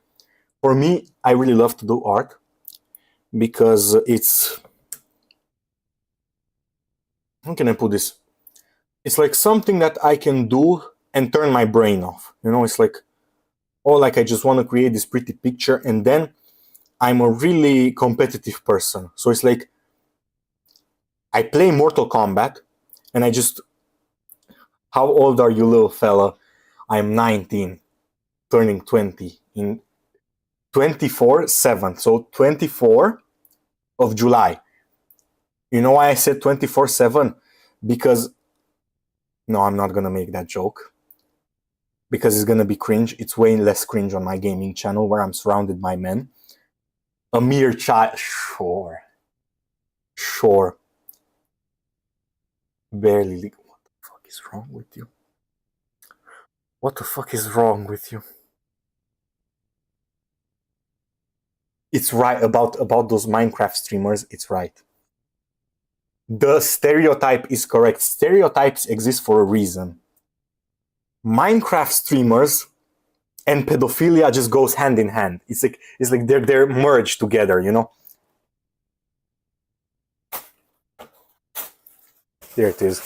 For me, I really love to do art because it's. How can I put this? It's like something that I can do and turn my brain off. You know, it's like, oh, like I just want to create this pretty picture, and then I'm a really competitive person. So it's like I play Mortal Kombat, and I just. How old are you, little fella? I'm 19, turning 20 in 24/7. So 24 of July. You know why I said 24/7? Because no, I'm not gonna make that joke. Because it's gonna be cringe. It's way less cringe on my gaming channel where I'm surrounded by men. A mere child. Sure. Sure. Barely. What the fuck is wrong with you? What the fuck is wrong with you? It's right about those Minecraft streamers. It's right. The stereotype is correct. Stereotypes exist for a reason. Minecraft streamers and pedophilia just goes hand in hand. It's like they're merged together, you know? There it is.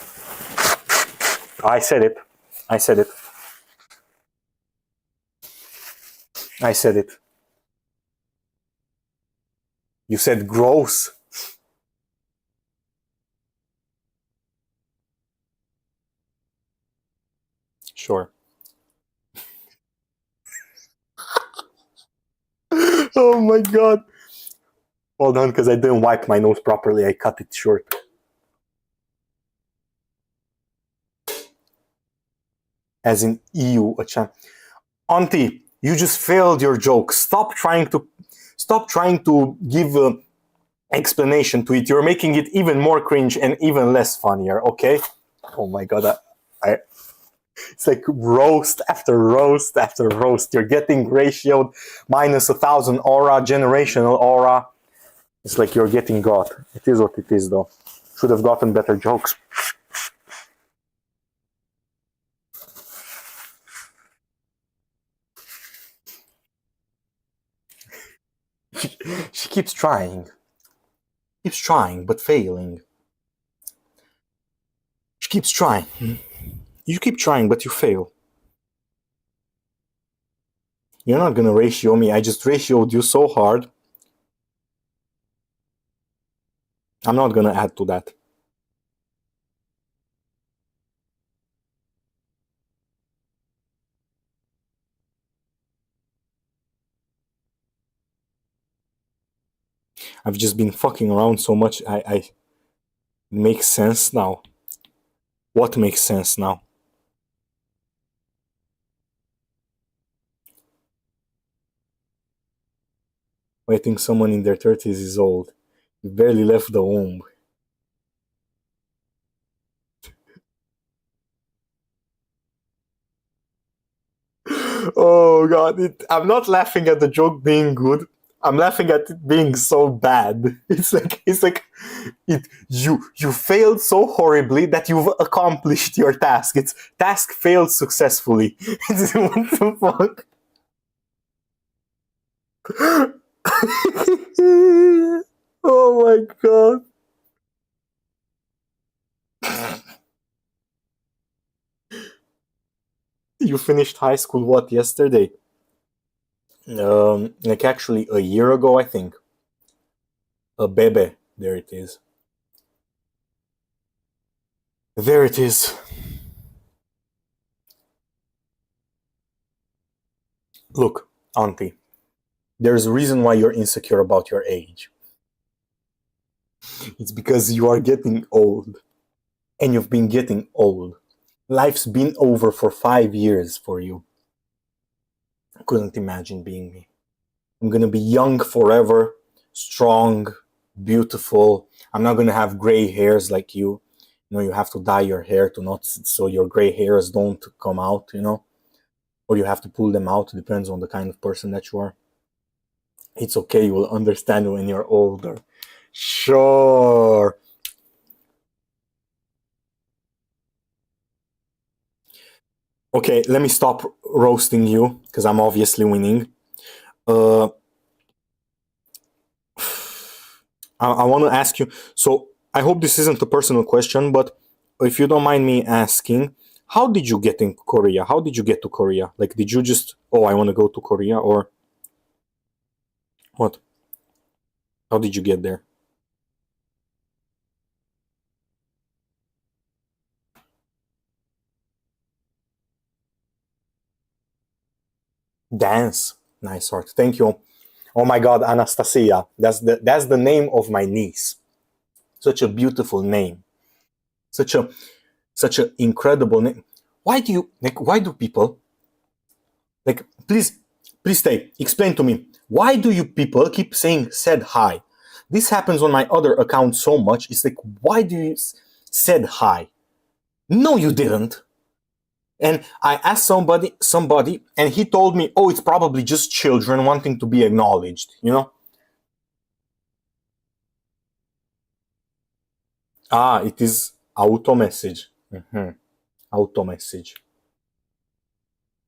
I said it. I said it. I said it. You said gross. Sure. Oh my god. Hold on, because I didn't wipe my nose properly. I cut it short. As in EU, a champ. Auntie, you just failed your joke. Stop trying to give explanation to it. You're making it even more cringe and even less funnier, okay? Oh my god, it's like roast after roast after roast. You're getting ratioed minus 1,000 aura, generational aura. It's like you're getting got. It is what it is, though. Should have gotten better jokes. She keeps trying. Keeps trying, but failing. She keeps trying. You keep trying, but you fail. You're not gonna ratio me. I just ratioed you so hard. I'm not gonna add to that. I've just been fucking around so much. It makes sense now. What makes sense now? I think someone in their 30s is old. You barely left the womb. Oh god, I'm not laughing at the joke being good. I'm laughing at it being so bad. You failed so horribly that you've accomplished your task. It's task failed successfully. What the fuck? Oh my god. You finished high school what, yesterday? Like actually a year ago, I think. A bebe. There it is. There it is. Look, Auntie, there's a reason why you're insecure about your age. It's because you are getting old. And you've been getting old. Life's been over for 5 years for you. I couldn't imagine being me. I'm gonna be young forever, strong, beautiful. I'm not gonna have gray hairs like you. You know, you have to dye your hair to not so your gray hairs don't come out, you know? Or you have to pull them out, depends on the kind of person that you are. It's okay, you will understand when you're older. Sure. Okay, let me stop roasting you because I'm obviously winning. Uh, I want to ask you. So I hope this isn't a personal question, but if you don't mind me asking, how did you get in Korea? How did you get to Korea? Like, did you just, oh, I want to go to Korea, or what? How did you get there? Dance. Nice art. Thank you. Oh my God, Anastasia. That's the name of my niece. Such a beautiful name. Such a such an incredible name. Why do you like? Why do people like? Please stay. Explain to me. Why do you people keep saying "said hi"? This happens on my other account so much. It's like, why do you said hi? No, you didn't. And I asked somebody, and he told me, "Oh, it's probably just children wanting to be acknowledged." Ah, it is auto message. Auto message.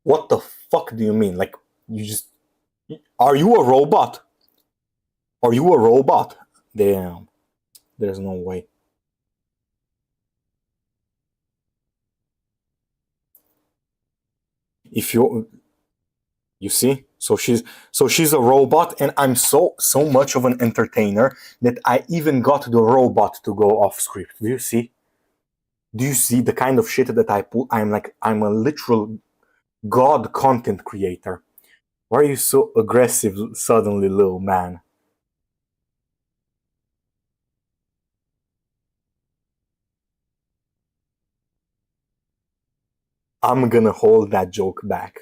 What the fuck do you mean? Like, you just. Are you a robot? Are you a robot? Damn. There's no way. If you see? So she's a robot, and I'm so much of an entertainer that I even got the robot to go off script. Do you see? Do you see the kind of shit that I pull? I'm a literal god content creator. Why are you so aggressive suddenly, little man? I'm gonna hold that joke back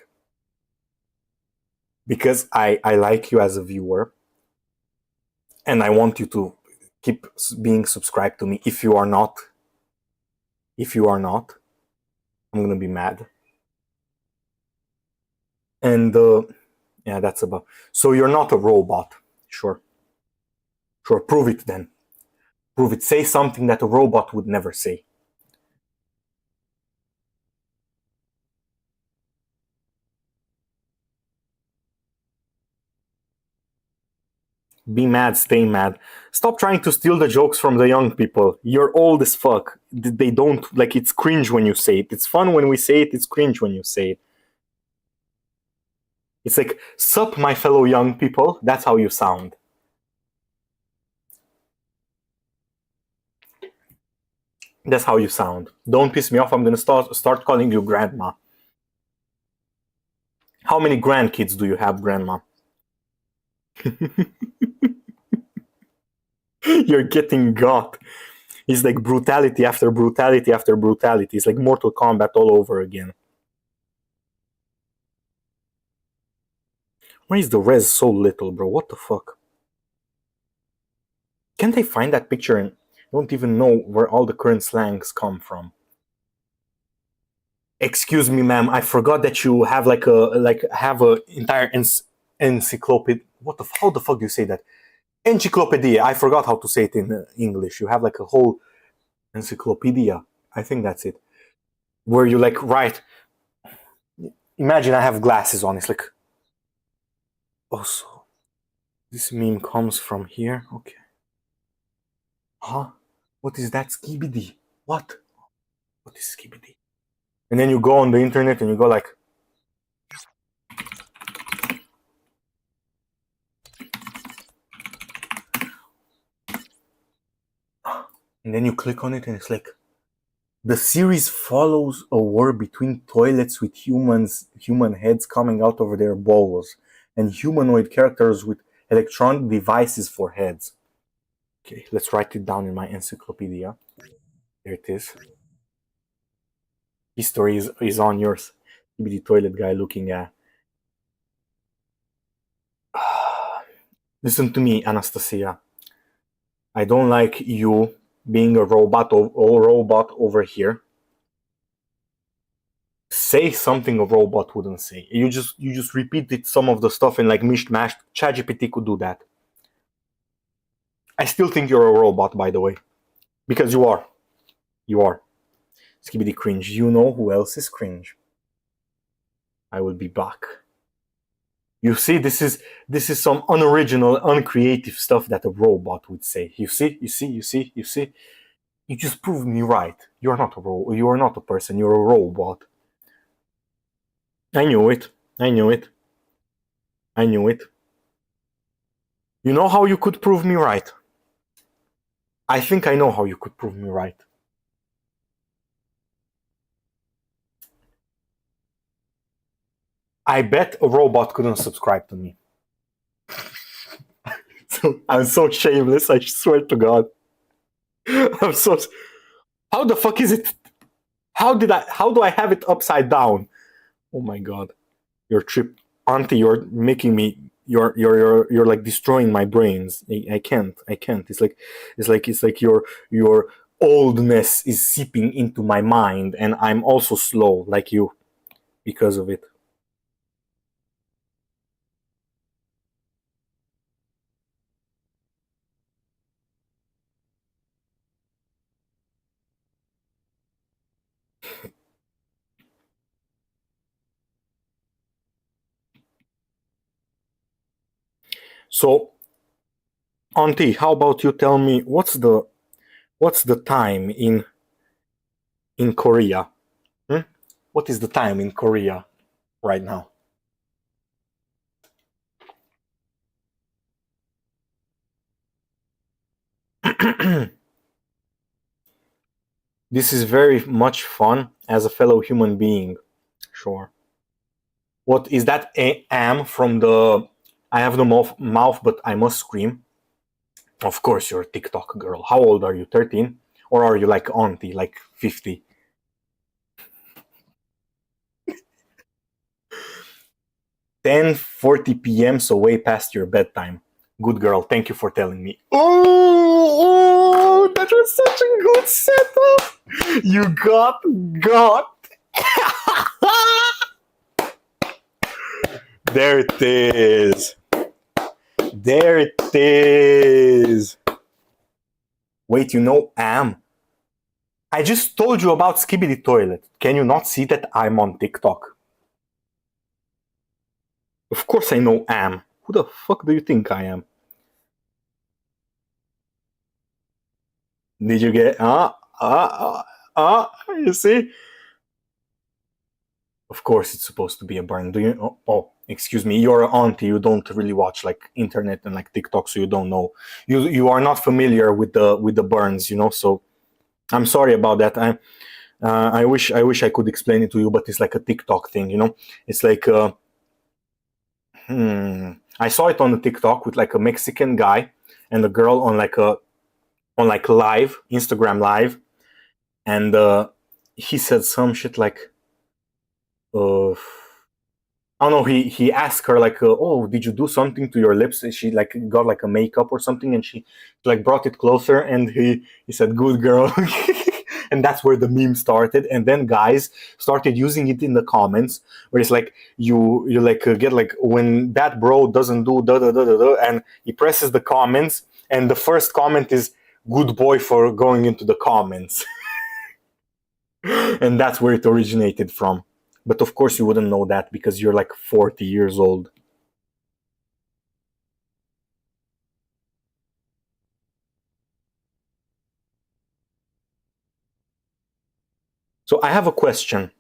because I like you as a viewer, and I want you to keep being subscribed to me. If you are not, I'm gonna be mad. And yeah, that's about. So you're not a robot. Sure, sure. Prove it then. Prove it. Say something that a robot would never say. Be mad, stay mad. Stop trying to steal the jokes from the young people. You're old as fuck. They don't like it's cringe when you say it. It's fun when we say it, it's cringe when you say it. It's like, sup, my fellow young people. That's how you sound. That's how you sound. Don't piss me off. I'm gonna start calling you grandma. How many grandkids do you have, grandma? You're getting got. It's like brutality after brutality after brutality. It's like Mortal Kombat all over again. Why is the res so little, bro? What the fuck? Can't they find that picture and don't even know where all the current slangs come from? Excuse me, ma'am. I forgot that you have have a entire encyclopedia. How the fuck do you say that? Encyclopedia. I forgot how to say it in English. You have like a whole encyclopedia. I think that's it. Where you like write. Imagine I have glasses on. It's like, oh, so this meme comes from here. Okay. Huh? What is that? Skibidi? What? What is skibidi? And then you go on the internet and you go like, and then you click on it and it's like, the series follows a war between toilets with human heads coming out over their balls, and humanoid characters with electronic devices for heads. Okay, let's write it down in my encyclopedia. There it is. History is on yours. You be the toilet guy looking at. Listen to me, Anastasia. I don't like you being a robot over here. Say something a robot wouldn't say. You just repeated some of the stuff in like mishmash. ChatGPT could do that. I still think you're a robot, by the way, because you are. You are. Skibidi cringe. You know who else is cringe? I will be back. You see, this is some unoriginal, uncreative stuff that a robot would say. You see. You just proved me right. You're not a you are not a person. You're a robot. I knew it. I knew it. I knew it. You know how you could prove me right? I think I know how you could prove me right. I bet a robot couldn't subscribe to me. I'm so shameless, I swear to God. I'm so. How the fuck is it? How do I have it upside down? Oh my God. You're trip. Auntie, you're making me. You're like destroying my brains. I can't. It's like your oldness is seeping into my mind, and I'm also slow like you because of it. So, Auntie, how about you tell me what's the time in Korea? Hmm? What is the time in Korea right now? This is very much fun as a fellow human being. Sure. What is that? Am from the. I have no mouth, but I must scream. Of course, you're a TikTok girl. How old are you? 13? Or are you like auntie, like 50? 10:40 p.m., so way past your bedtime. Good girl. Thank you for telling me. Oh, that was such a good setup. You got. There it is. There it is. Wait, you know Am? I just told you about Skibidi Toilet. Can you not see that I'm on TikTok? Of course I know Am. Who the fuck do you think I am? Did you get you see? Of course it's supposed to be a burn. Do you excuse me, you're an auntie, you don't really watch like internet and like TikTok, so you don't know. You are not familiar with the burns, so I'm sorry about that. I wish I could explain it to you, but it's like a TikTok thing, It's like I saw it on the TikTok with like a Mexican guy and a girl on like live Instagram live, and he said some shit like, I don't know. He asked her like, "Oh, did you do something to your lips?" And she like got like a makeup or something, and she like brought it closer, and he said, "Good girl," and that's where the meme started. And then guys started using it in the comments, where it's like you like get like when that bro doesn't do da da da da da, and he presses the comments, and the first comment is "Good boy for going into the comments," and that's where it originated from. But of course, you wouldn't know that because you're like 40 years old. So I have a question.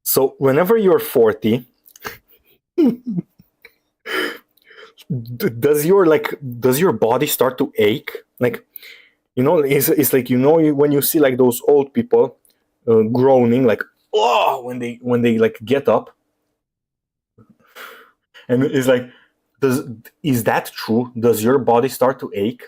So whenever you're 40, does your body start to ache? Like, it's like when you see like those old people groaning, like, oh, when they like get up, and it's like, does is that true? Does your body start to ache?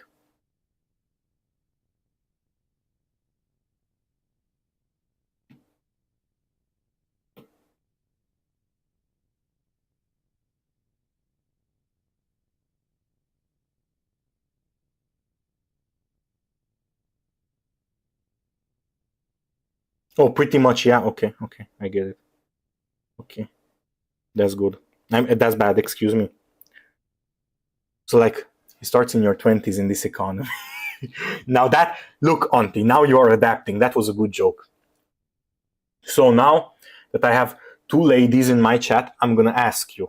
Oh, pretty much, yeah. Okay, okay, I get it. Okay, that's good. That's bad. Excuse me. So like, it starts in your 20s in this economy. Now that, look, auntie, now you are adapting. That was a good joke. So now that I have two ladies in my chat, I'm gonna ask you.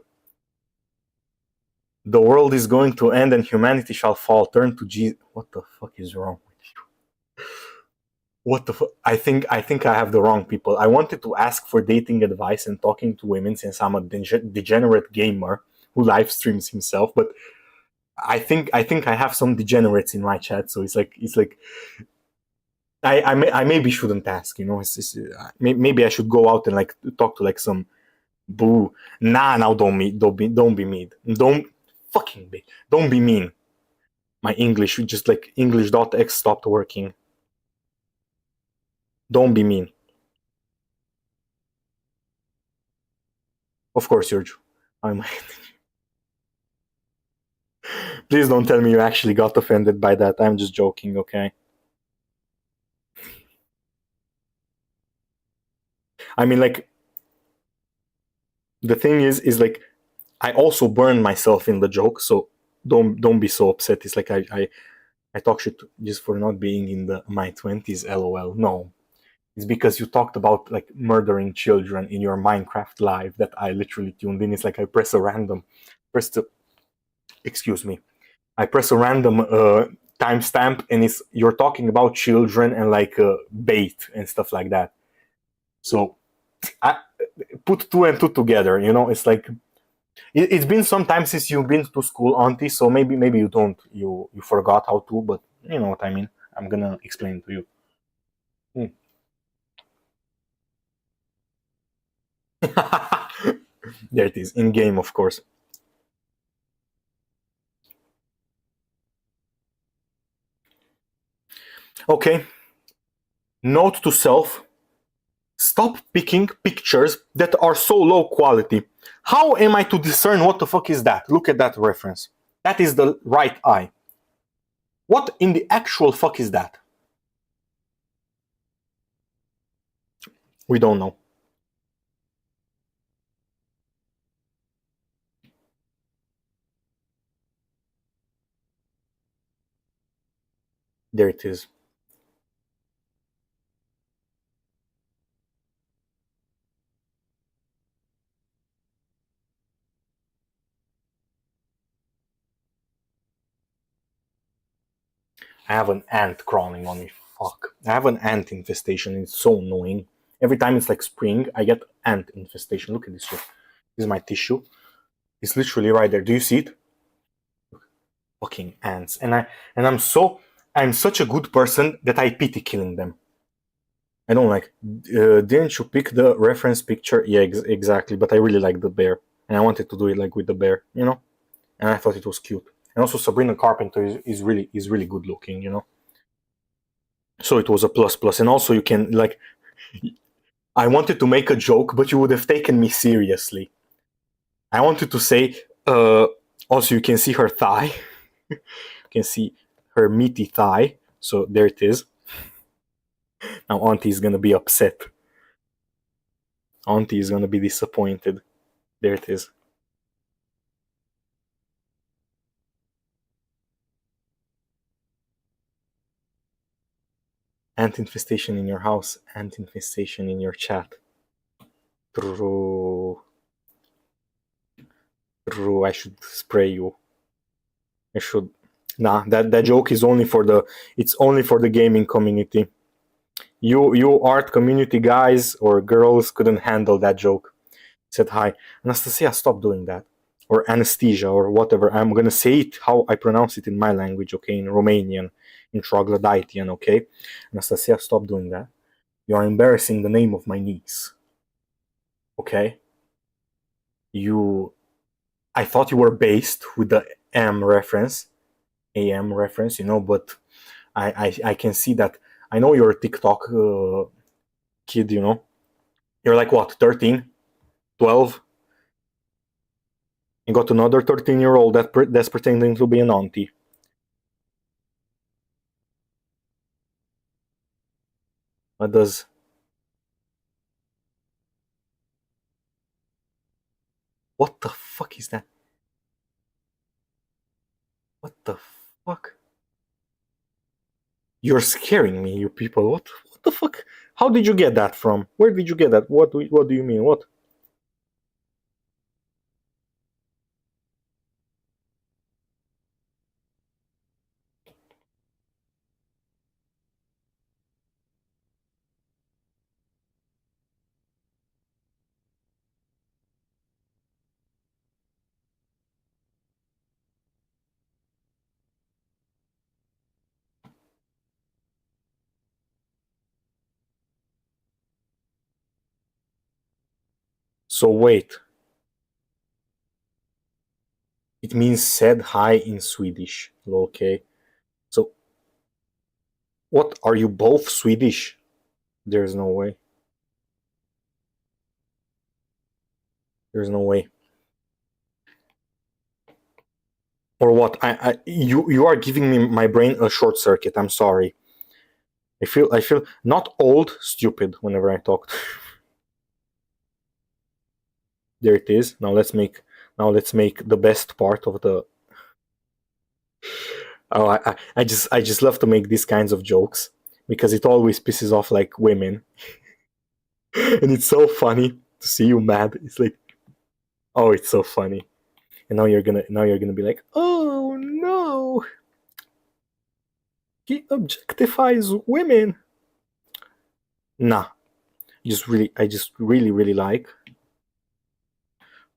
The world is going to end and humanity shall fall. Turn to Jesus. What the fuck is wrong with you? What the fuck? I think I have the wrong people. I wanted to ask for dating advice and talking to women since I'm a degenerate gamer who live streams himself, but I think I have some degenerates in my chat, so it's like I maybe shouldn't ask, you know. Maybe I should go out and like talk to like some boo. Nah, now don't be mean. Don't fucking be. Don't be mean. My English just like English.x stopped working. Don't be mean. Of course, you're. I'm. Please don't tell me you actually got offended by that. I'm just joking, okay? I mean, like, the thing is like, I also burned myself in the joke, so don't be so upset. It's like I talk shit just for not being in my 20s, lol. No, it's because you talked about like murdering children in your Minecraft live that I literally tuned in. It's like I press the, excuse me, I press a random timestamp, and you're talking about children and like bait and stuff like that. So I put two and two together. You know, it's like it's been some time since you've been to school, auntie. So maybe you forgot how to, but you know what I mean. I'm gonna explain to you. Hmm. There it is in game, of course. Okay. Note to self: stop picking pictures that are so low quality. How am I to discern what the fuck is that? Look at that reference. That is the right eye. What in the actual fuck is that? We don't know. There it is. I have an ant crawling on me. Fuck. I have an ant infestation. It's so annoying. Every time it's like spring, I get ant infestation. Look at this shit. This is my tissue. It's literally right there. Do you see it? Fucking ants. I'm such a good person that I pity killing them. I don't like. Didn't you pick the reference picture? Yeah, exactly. But I really like the bear, and I wanted to do it like with the bear, you know. And I thought it was cute. And also Sabrina Carpenter is really good looking, you know. So it was a plus plus. And also you can like, I wanted to make a joke, but you would have taken me seriously. I wanted to say, also you can see her thigh. You can see her meaty thigh. So there it is. Now Auntie is gonna be upset. Auntie is gonna be disappointed. There it is. Ant infestation in your house. Ant infestation in your chat. True. True. I should spray you. I should. Nah, that joke is only for the. It's only for the gaming community. You art community guys or girls couldn't handle that joke. Said hi. Anastasia, stop doing that. Or anesthesia or whatever. I'm gonna say it how I pronounce it in my language, okay? In Romanian, in Troglodytean, okay? Anastasia, stop doing that. You are embarrassing the name of my niece. Okay? I thought you were based with the AM reference, you know, but I can see that. I know you're a TikTok kid, you know. You're like what, 13, 12? You got another 13-year-old that's pretending to be an auntie. What does? What the fuck is that? What the fuck? You're scaring me, you people. What the fuck? How did you get that from? Where did you get that? What do you mean? What? So wait, it means said hi in Swedish. Okay. So what, are you both Swedish? There's no way. There's no way. Or what? You are giving me my brain a short circuit. I'm sorry. I feel not old, stupid whenever I talk. There it is. Now let's make the best part of the. Oh, I just love to make these kinds of jokes because it always pisses off like women, and it's so funny to see you mad. It's like, oh, it's so funny, and now you're gonna be like, oh no, he objectifies women. Nah, I just really like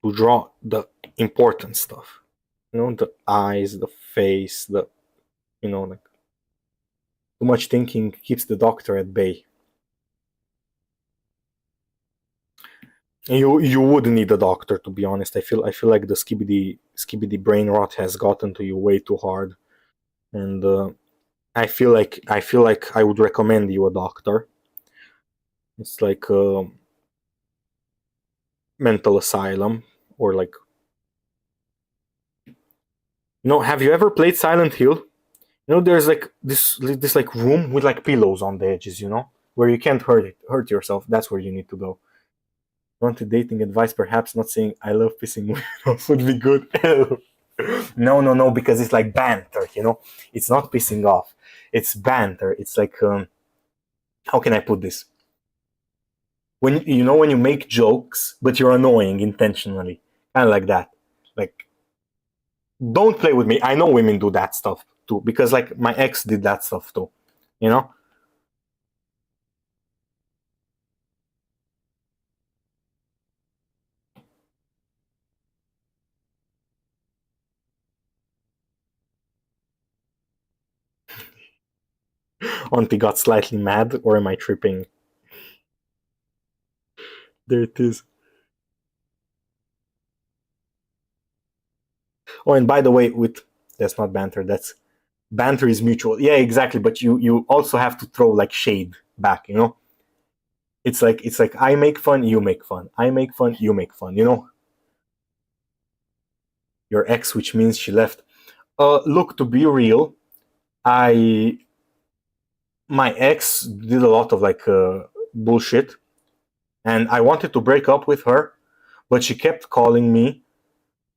to draw the important stuff. The eyes, the face, like too much thinking keeps the doctor at bay. You would need a doctor, to be honest. I feel like the skibidi brain rot has gotten to you way too hard, and I feel like I would recommend you a doctor. It's like a mental asylum, or like, have you ever played Silent Hill? There's like this like room with like pillows on the edges, where you can't hurt yourself. That's where you need to go. Wanted dating advice, perhaps not saying I love pissing women off would be good. No, because it's like banter, It's not pissing off. It's banter. It's like, how can I put this? When you make jokes, but you're annoying intentionally, kind of like that. Like, don't play with me. I know women do that stuff too, because like my ex did that stuff too, you know. Auntie got slightly mad, or am I tripping? There it is. Oh, and by the way, that's not banter. That's banter is mutual. Yeah, exactly. But you also have to throw like shade back. It's like I make fun, you make fun. I make fun, you make fun. Your ex, which means she left. Look, to be real, I my ex did a lot of like bullshit, and I wanted to break up with her, but she kept calling me,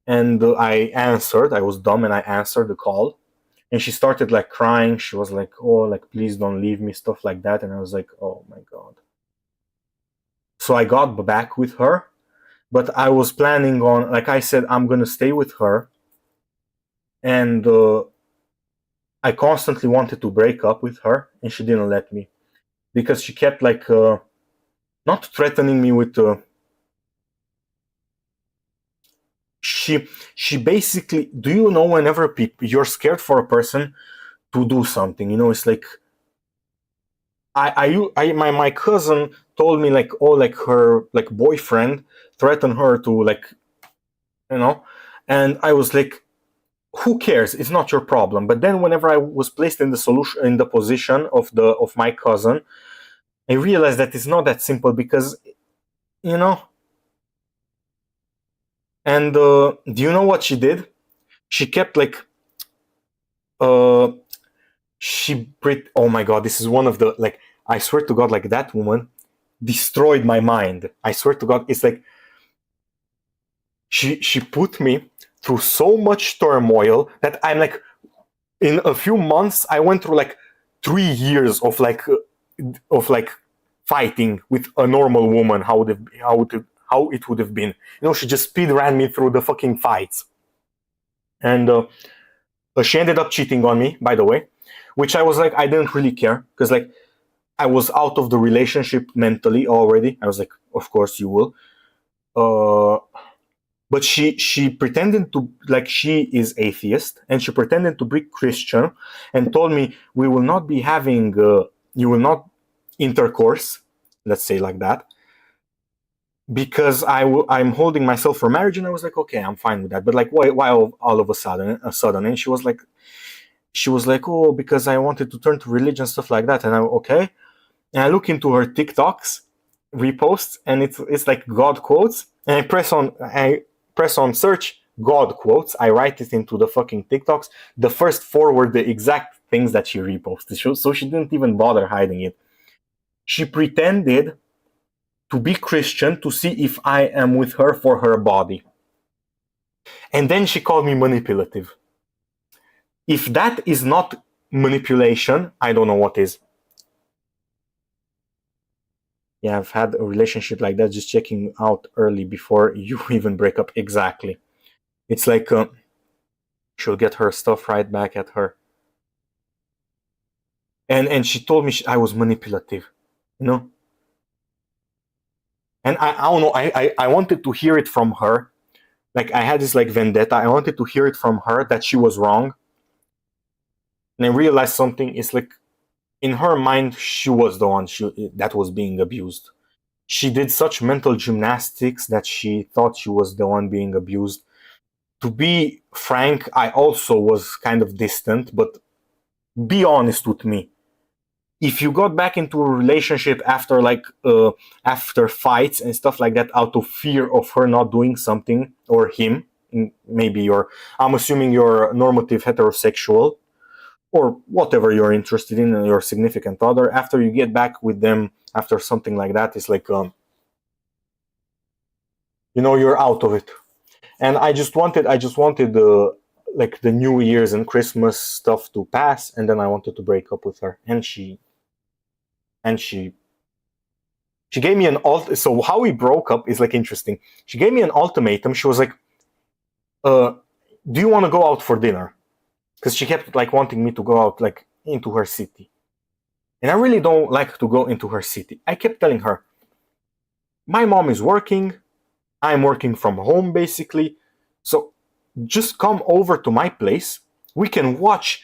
and I answered. I was dumb, and I answered the call, and she started like crying. She was like, "Oh, like please don't leave me," stuff like that, and I was like, "Oh my god." So I got back with her, but I was planning on, like I said, I'm gonna stay with her, and I constantly wanted to break up with her, and she didn't let me because she kept like not threatening me with. She basically, do you know, whenever you're scared for a person to do something, it's like my cousin told me like, oh, like her like boyfriend threatened her to like, and I was like, who cares, it's not your problem. But then whenever I was placed in the position of my cousin, I realized that it's not that simple, because you know and do you know what she did? She kept like uh oh my god, this is one of the, like, I swear to god, like, that woman destroyed my mind. I swear to god, it's like she put me through so much turmoil that I'm like, in a few months I went through like 3 years of like fighting with a normal woman. How it would have been. She just speed ran me through the fucking fights. And she ended up cheating on me, by the way, which I was like, I didn't really care, because like I was out of the relationship mentally already. I was like, of course you will. But she pretended to, like, she is atheist, and she pretended to be Christian, and told me, we will not be having you will not intercourse, let's say like that, because I'm holding myself for marriage, and I was like, okay, I'm fine with that. But like, why all of a sudden? And she was like, oh, because I wanted to turn to religion, stuff like that. And I'm okay. And I look into her TikToks reposts, and it's like God quotes, and I press on search God quotes. I write it into the fucking TikToks. The first four were the exact things that she reposted, so she didn't even bother hiding it. She pretended to be Christian to see if I am with her for her body. And then she called me manipulative. If that is not manipulation, I don't know what is. Yeah, I've had a relationship like that, just checking out early before you even break up. Exactly. It's like she'll get her stuff right back at her. And she told me I was manipulative, you know. And I don't know. I wanted to hear it from her. Like I had this like vendetta. I wanted to hear it from her that she was wrong. And I realized something. It's like in her mind, she was the one that was being abused. She did such mental gymnastics that she thought she was the one being abused. To be frank, I also was kind of distant, but be honest with me. If you got back into a relationship after after fights and stuff like that out of fear of her not doing something, or him, maybe I'm assuming you're normative heterosexual, or whatever you're interested in, your significant other, after you get back with them after something like that, it's like you're out of it. And I just wanted like the New Year's and Christmas stuff to pass, and then I wanted to break up with her, and she gave me an so how we broke up is like interesting. She gave me an ultimatum. She was like, uh do you want to go out for dinner? Because she kept like wanting me to go out like into her city, and I really don't like to go into her city. I kept telling her, my mom is working, I'm working from home basically, so just come over to my place. We can watch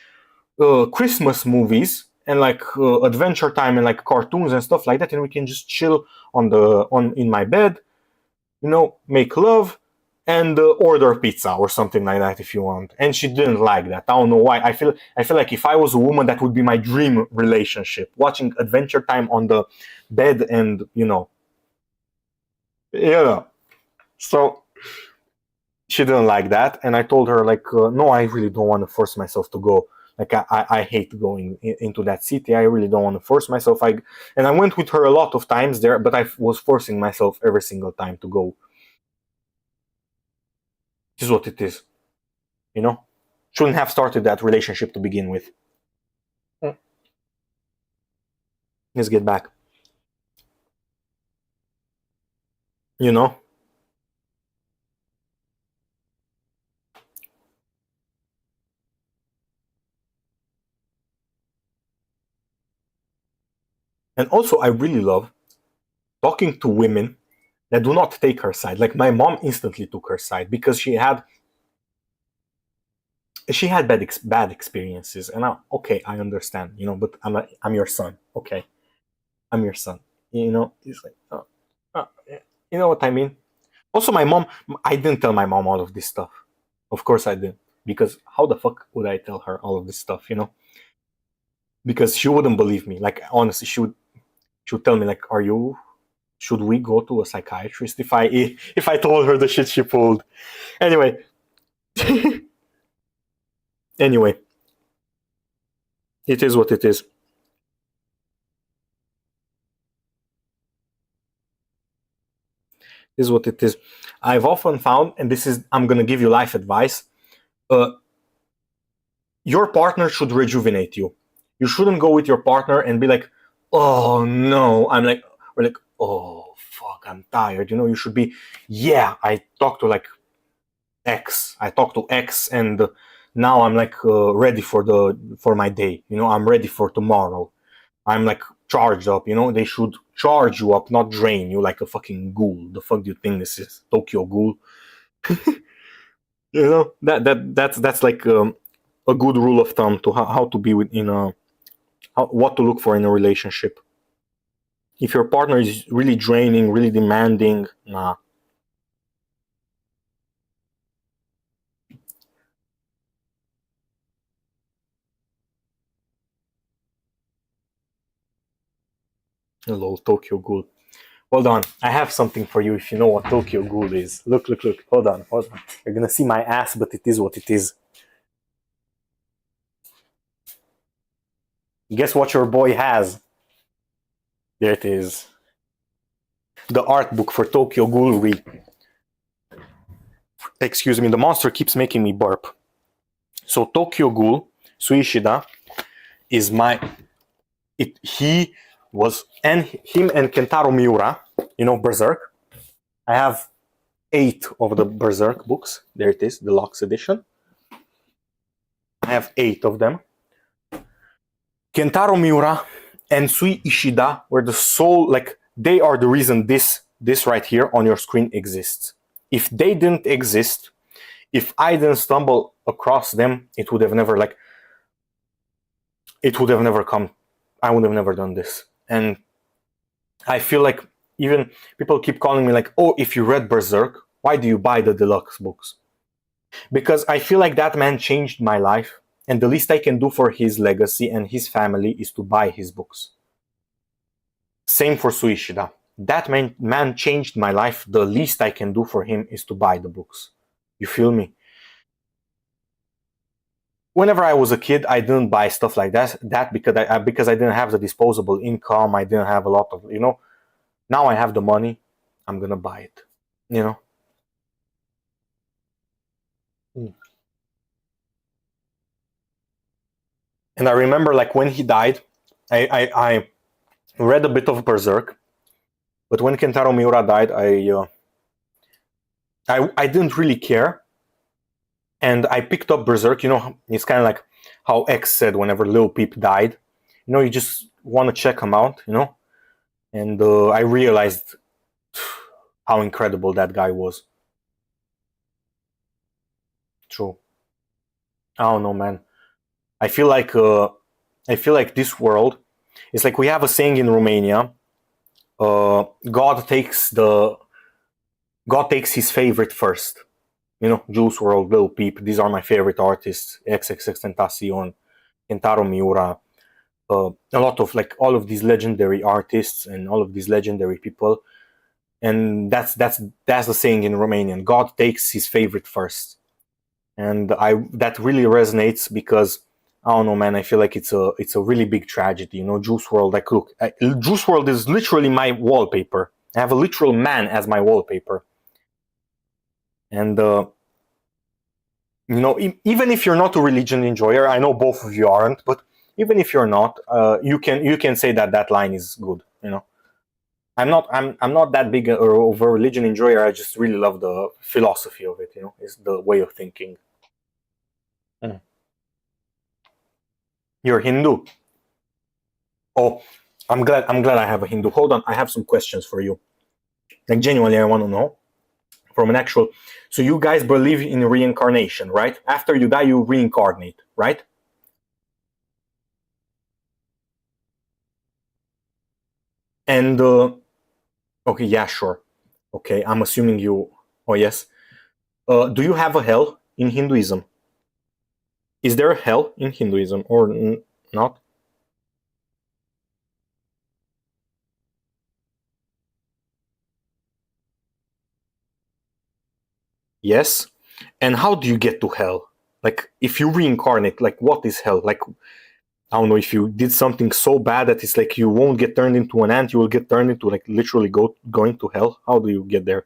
Christmas movies and like Adventure Time and like cartoons and stuff like that, and we can just chill on in my bed, make love and order pizza or something like that if you want. And she didn't like that. I don't know why. I feel like if I was a woman, that would be my dream relationship: watching Adventure Time on the bed, and yeah. So she didn't like that, and I told her like, no, I really don't want to force myself to go. Like I hate going into that city. I really don't want to force myself. And I went with her a lot of times there, but I was forcing myself every single time to go. This is what it is, you know. Shouldn't have started that relationship to begin with. Let's get back. You know, and also I really love talking to women that do not take her side. Like my mom instantly took her side because she had bad experiences, and okay, I understand, but I'm your son, okay, I'm your son, it's like, yeah. You know what I mean. Also, my mom, I didn't tell my mom all of this stuff. Of course I didn't, because how the fuck would I tell her all of this stuff, because she wouldn't believe me. Like honestly, she would tell me like, should we go to a psychiatrist if I told her the shit she pulled. Anyway. Anyway, it is what it is. Is what it is. I've often found, and I'm gonna give you life advice. Uh, your partner should rejuvenate you. You shouldn't go with your partner and be like, "Oh no," we're like, "Oh fuck, I'm tired." You should be, "Yeah, I talked to like X. I talked to X, and now I'm like ready for my day. I'm ready for tomorrow. I'm like charged up. They should charge you up, not drain you like a fucking ghoul. The fuck do you think this is, Tokyo Ghoul?" That's like a good rule of thumb to how to be what to look for in a relationship. If your partner is really draining, really demanding, nah. Hello, Tokyo Ghoul. Hold on, I have something for you if you know what Tokyo Ghoul is. Look, look, look. Hold on, hold on. You're gonna see my ass, but it is what it is. Guess what your boy has? There it is. The art book for Tokyo Ghoul. Excuse me, the monster keeps making me burp. So Tokyo Ghoul, Suishida, is my... He was... And him and Kentaro Miura, you know, Berserk. I have 8 of the Berserk books. There it is, deluxe edition. I have 8 of them. Kentaro Miura and Sui Ishida were the sole, like, they are the reason this right here on your screen exists. If they didn't exist, if I didn't stumble across them, it would have never, like, it would have never come. I would have never done this. And I feel like even people keep calling me like, oh, if you read Berserk, why do you buy the deluxe books? Because I feel like that man changed my life, and the least I can do for his legacy and his family is to buy his books. Same for Suishida. That man changed my life. The least I can do for him is to buy the books. You feel me? Whenever I was a kid, I didn't buy stuff like that because I didn't have the disposable income. I didn't have a lot of, you know. Now I have the money. I'm gonna buy it. You know. And I remember, like, when he died, I read a bit of Berserk, but when Kentaro Miura died, I didn't really care, and I picked up Berserk. You know, it's kind of like how X said whenever Lil Peep died. You know, you just want to check him out. You know, and I realized how incredible that guy was. True. I don't know, man. I feel like this world is like, we have a saying in Romania. God takes his favorite first. You know, Juice WRLD, Lil Peep. These are my favorite artists. XXXTentacion, Kentaro Miura. A lot of, like, all of these legendary artists and all of these legendary people. And that's the saying in Romanian. God takes his favorite first. And that really resonates because, I don't know, man. I feel like it's a really big tragedy. You know, Juice WRLD. Like, look, Juice WRLD is literally my wallpaper. I have a literal man as my wallpaper. And you know, even if you're not a religion enjoyer, I know both of you aren't, but even if you're not, you can say that line is good. You know, I'm not that big of a religion enjoyer. I just really love the philosophy of it. You know, it's the way of thinking. Mm. You're Hindu. Oh, I'm glad I have a Hindu. Hold on, I have some questions for you. Like, genuinely, I want to know from an actual. So you guys believe in reincarnation, right? After you die, you reincarnate, right? And okay, yeah, sure. Okay, I'm assuming you. Oh yes. Do you have a hell in Hinduism? Is there a hell in Hinduism or not? Yes. And how do you get to hell? Like, if you reincarnate, like, what is hell? Like, I don't know, if you did something so bad that it's like you won't get turned into an ant, you will get turned into, like, literally going to hell. How do you get there?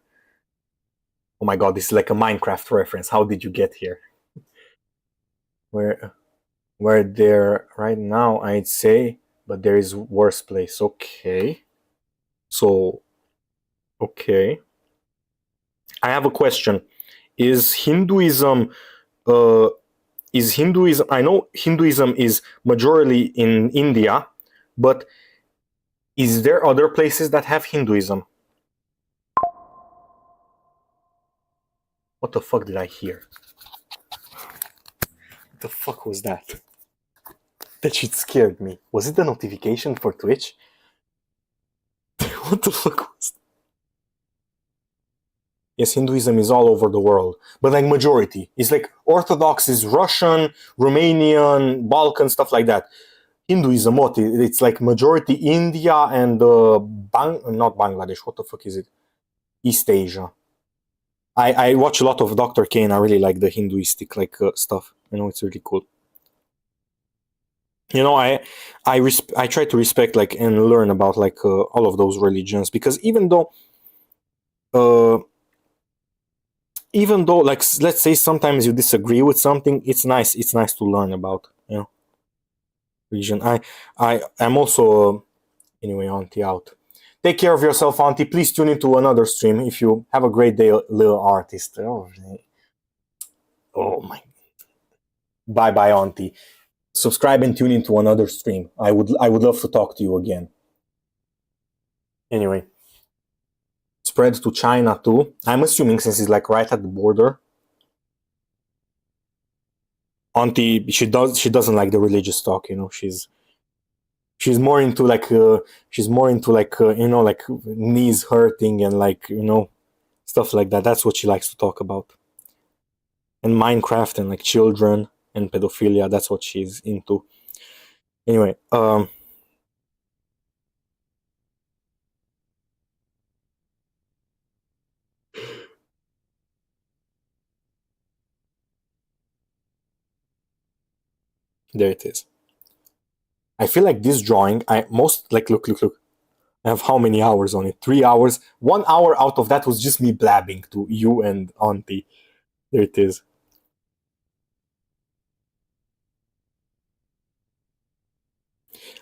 Oh my god, this is like a Minecraft reference. How did you get here? Where where there right now, I'd say, but there is worse place. Okay. So, okay. I have a question. Is Hinduism uh is Hinduism I know Hinduism is majorly in India, but is there other places that have Hinduism? What the fuck did I hear? What the fuck was that? That shit scared me. Was it the notification for Twitch? What the fuck was that? Yes, Hinduism is all over the world, but like majority. It's like Orthodox is Russian, Romanian, Balkan, stuff like that. Hinduism, what? It's like majority India and not Bangladesh. What the fuck is it? East Asia. I watch a lot of Dr. Kane. I really like the Hinduistic like stuff. It's really cool. I try to respect like and learn about like all of those religions, because uh, even though like let's say sometimes you disagree with something, it's nice to learn about religion. I am also anyway, auntie out. Take care of yourself, auntie. Please tune into another stream if you have a great day, little artist. Oh my. Bye bye, auntie. Subscribe and tune into another stream. I would love to talk to you again. Anyway, spread to China too. I'm assuming since it's like right at the border. Auntie, she doesn't like the religious talk. She's more into like like knees hurting and like stuff like that. That's what she likes to talk about. And Minecraft and like children and pedophilia. That's what she's into. Anyway, there it is. I feel like this drawing, I most like look. I have how many hours on it? 3 hours. 1 hour out of that was just me blabbing to you and Auntie. There it is.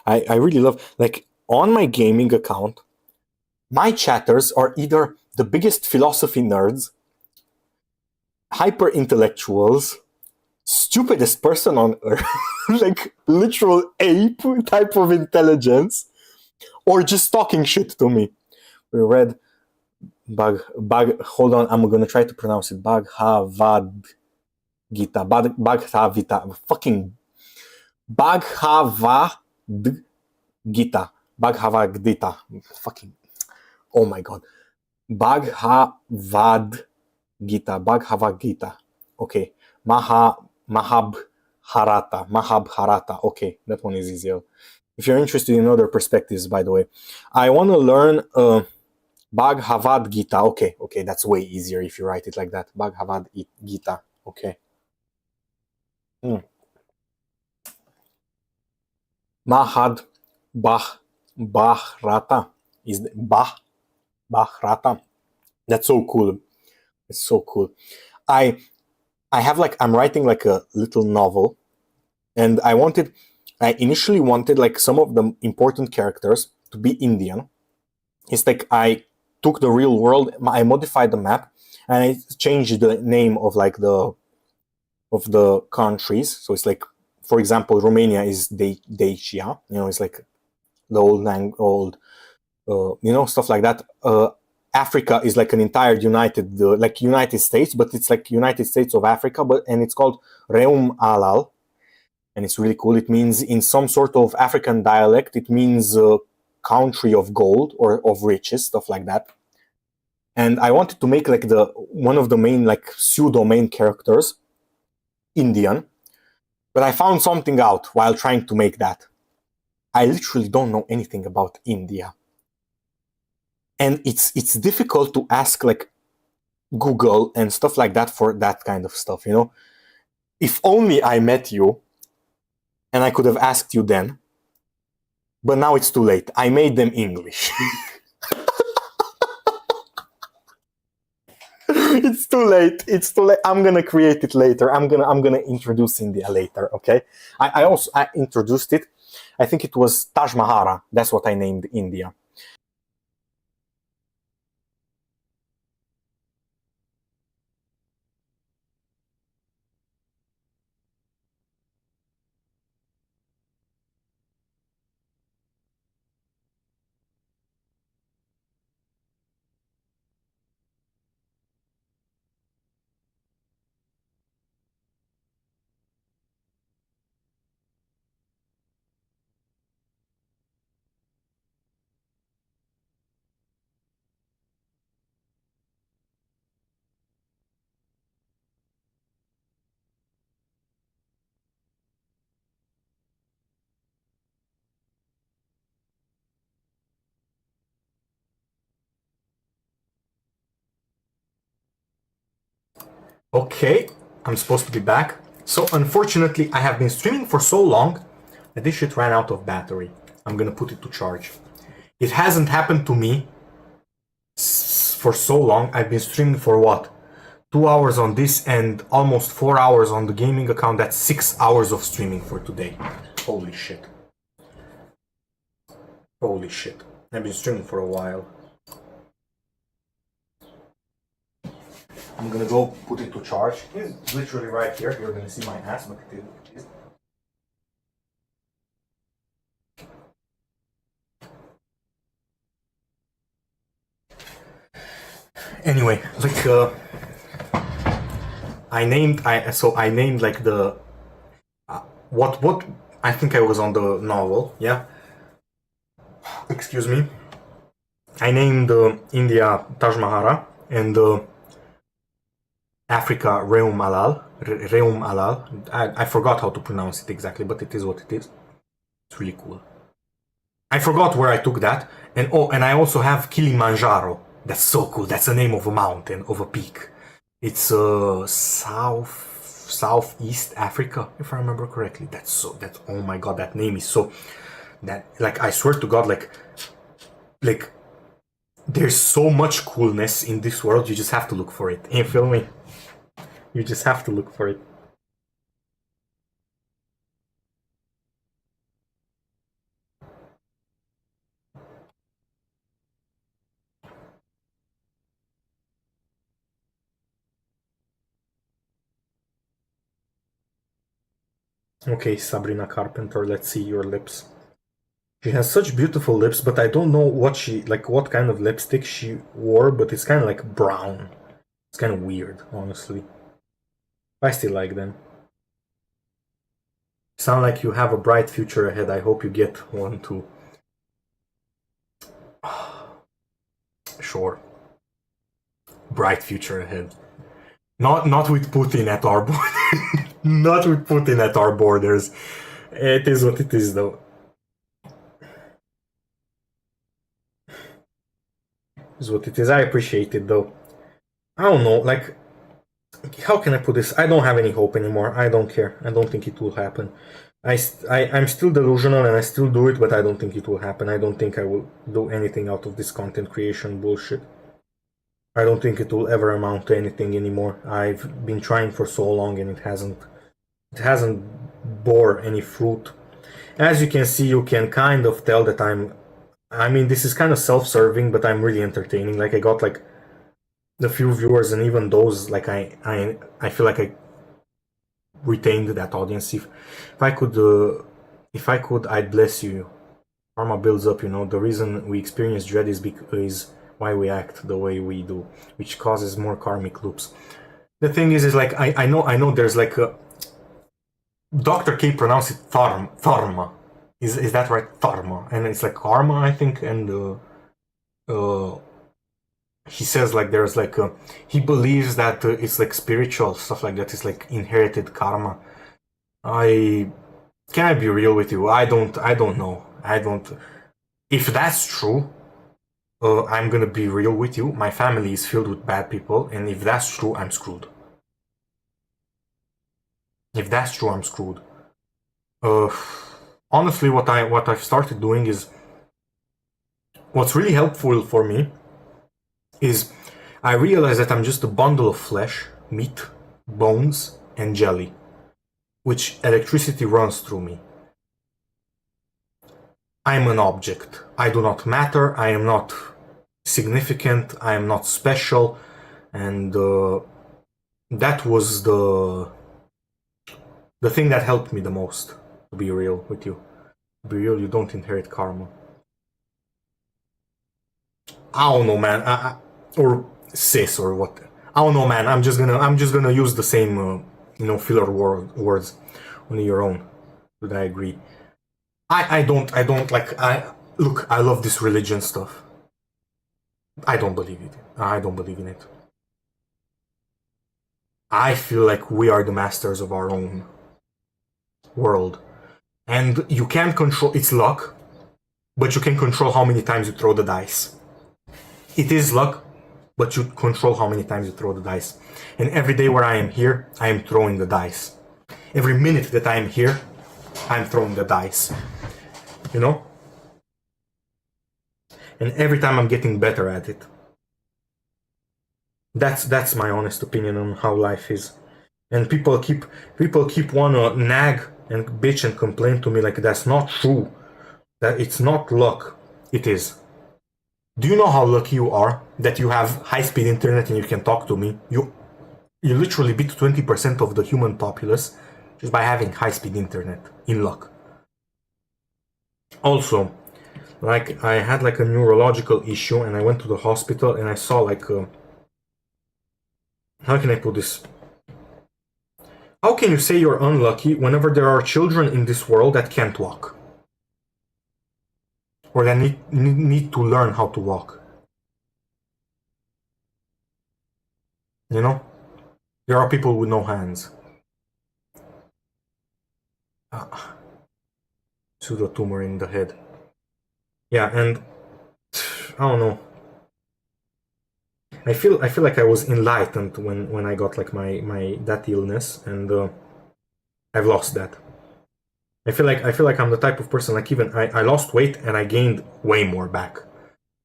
I really love like on my gaming account, my chatters are either the biggest philosophy nerds, hyper intellectuals, stupidest person on earth, like literal ape type of intelligence, or just talking shit to me. We read hold on, I'm gonna try to pronounce it. Bhagavad Gita. Bhagavad Gita. Fucking Bhagavad Gita. Bhagavad Gita. Fucking, oh my god. Bhagavad Gita. Bhagavad Gita. Okay. Mahabharata. Okay, that one is easier. If you're interested in other perspectives, by the way, I want to learn Bhagavad Gita. Okay, that's way easier if you write it like that. Bhagavad Gita. Okay. Mm. Mahad Bah Bahrata is Bahrata. That's so cool. It's so cool. I I have like I'm writing like a little novel, and I initially wanted like some of the important characters to be Indian. It's like I took the real world, I modified the map, and I changed the name of like the countries. So it's like, for example, Romania is Dacia. It's like the old stuff like that. Africa is like an entire United States, but it's like United States of Africa, and it's called Reum Alal, and it's really cool. It means in some sort of African dialect, it means country of gold or of riches, stuff like that. And I wanted to make like the one of the main like pseudo main characters Indian, but I found something out while trying to make that. I literally don't know anything about India, and it's difficult to ask like Google and stuff like that for that kind of stuff. If only I met you and I could have asked you then, but now it's too late. I made them English. It's too late. It's too late. I'm gonna create it later. I'm gonna introduce India later. Okay. I introduced it. I think it was Taj Mahara. That's what I named India. Okay, I'm supposed to be back. So unfortunately, I have been streaming for so long that this shit ran out of battery. I'm gonna put it to charge. It hasn't happened to me for so long. I've been streaming for what? 2 hours on this and almost 4 hours on the gaming account. That's 6 hours of streaming for today. Holy shit. Holy shit. I've been streaming for a while. I'm gonna go put it to charge. It's literally right here. You're gonna see my ass, but it is. Anyway, like I named like the what I think I was on the novel, yeah. Excuse me. I named India Taj Mahara and Africa Reum Alal. Reum Alal. I forgot how to pronounce it exactly, but it is what it is. It's really cool. I forgot where I took that, and and I also have Kilimanjaro. That's so cool. That's the name of a mountain, of a peak. It's southeast Africa, if I remember correctly. That's oh my god, that name is so that like I swear to God, like there's so much coolness in this world. You just have to look for it. You feel me? You just have to look for it. Okay, Sabrina Carpenter, let's see your lips. She has such beautiful lips, but I don't know what what kind of lipstick she wore, but it's kind of like brown. It's kind of weird, honestly. I still like them. Sound like you have a bright future ahead. I hope you get one too. Sure. Bright future ahead. Not with Putin at our borders. Not with Putin at our borders. It is what it is, though. Is what it is. I appreciate it, though. I don't know, like, how can I put this? I don't have any hope anymore. I don't care. I don't think it will happen. I'm still delusional and I still do it, but I don't think it will happen. I don't think I will do anything out of this content creation bullshit. I don't think it will ever amount to anything anymore. I've been trying for so long and it hasn't bore any fruit. As you can see, you can kind of tell that I mean, this is kind of self-serving, but I'm really entertaining. Like I got like the few viewers, and even those, like I feel like I retained that audience. If I could, I'd bless you. Karma builds up, you know. The reason we experience dread is why we act the way we do, which causes more karmic loops. The thing is like I know there's like a Dr. K pronounced it Tharma. Is that right? Tharma, and it's like karma, I think, and he says like there's like he believes that it's like spiritual stuff like that. It's like inherited karma. Can I be real with you? I don't know. If that's true, I'm gonna be real with you. My family is filled with bad people, and if that's true, I'm screwed. If that's true, I'm screwed. Honestly, what I've started doing is what's really helpful for me is I realize that I'm just a bundle of flesh, meat, bones, and jelly, which electricity runs through me. I'm an object. I do not matter. I am not significant. I am not special. And that was the thing that helped me the most, to be real with you. To be real, you don't inherit karma. I don't know, man. Or cis or what? I don't know, man. I'm just gonna use the same, filler words, only your own. Would I agree? I don't like. Look. I love this religion stuff. I don't believe it. I don't believe in it. I feel like we are the masters of our own world, and you can't control. It's luck, but you can control how many times you throw the dice. It is luck, but you control how many times you throw the dice. And every day where I am here, I am throwing the dice. Every minute that I am here, I'm throwing the dice. You know? And every time I'm getting better at it. That's my honest opinion on how life is. And people keep wanna nag and bitch and complain to me like that's not true. That it's not luck. It is. Do you know how lucky you are that you have high-speed internet and you can talk to me? You literally beat 20% of the human populace just by having high-speed internet in luck. Also, like I had like a neurological issue and I went to the hospital and I saw like how can I put this? How can you say you're unlucky whenever there are children in this world that can't walk? Or that need to learn how to walk? You know? There are people with no hands. Pseudo tumor in the head. Yeah, and I don't know. I feel like I was enlightened when I got like my that illness, and I've lost that. I feel like I'm the type of person like even I lost weight and I gained way more back.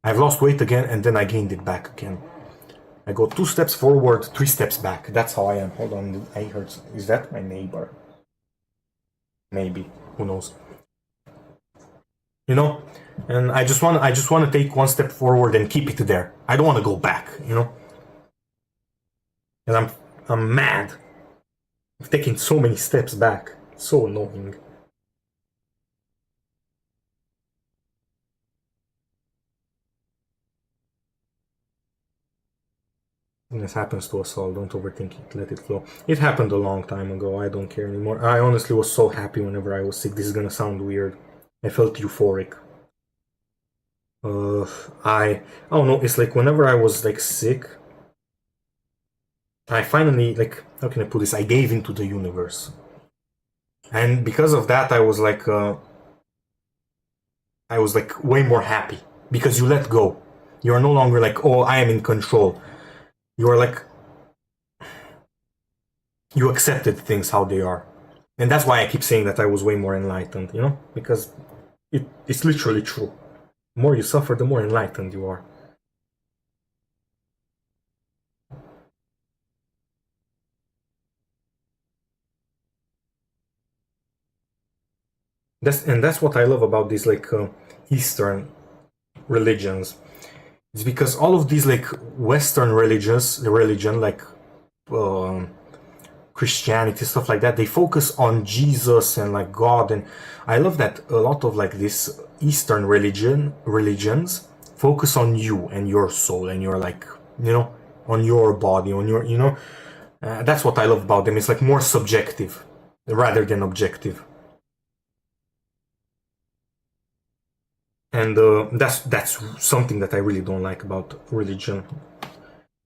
I've lost weight again and then I gained it back again. I go 2 steps forward, 3 steps back. That's how I am. Hold on, I heard. Is that my neighbor? Maybe. Who knows? You know, and I just want to take 1 step forward and keep it there. I don't want to go back. You know, and I'm mad. I've taken so many steps back. It's so annoying. This happens to us all. Don't overthink it. Let it flow. It happened a long time ago. I don't care anymore. I honestly was so happy whenever I was sick. This is gonna sound weird. I felt euphoric. I don't know. It's like whenever I was like sick, I finally like how can I put this? I gave into the universe, and because of that, I was like way more happy because you let go. You are no longer like, oh, I am in control. You are like, you accepted things how they are. And that's why I keep saying that I was way more enlightened, you know? Because it's literally true. The more you suffer, the more enlightened you are. That's what I love about these like Eastern religions. It's because all of these like Western religion like Christianity, stuff like that, they focus on Jesus and like God, and I love that a lot of like this Eastern religions focus on you and your soul and your like, you know, on your body, on your, you know, that's what I love about them. It's like more subjective rather than objective. And that's something that I really don't like about religion.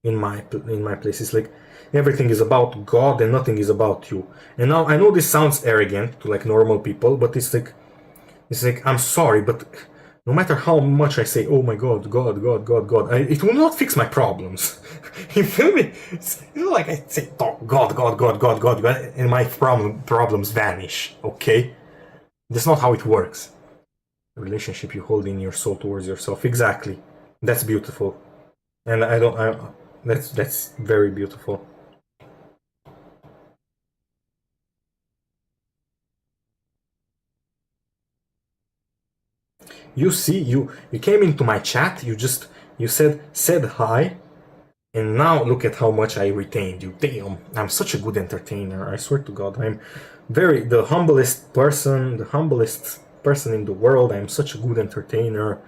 In my place, it's like everything is about God and nothing is about you. And now I know this sounds arrogant to like normal people, but it's like I'm sorry, but no matter how much I say, oh my God, God, God, God, God, it will not fix my problems. You feel me? It's not like I say God, God, God, God, God, God, and my problems vanish. Okay, that's not how it works. The relationship you hold in your soul towards yourself. Exactly. That's beautiful. And that's very beautiful. You see, you came into my chat, you said hi, and now look at how much I retained you. Damn, I'm such a good entertainer, I swear to God. I'm the humblest person in the world. I'm such a good entertainer.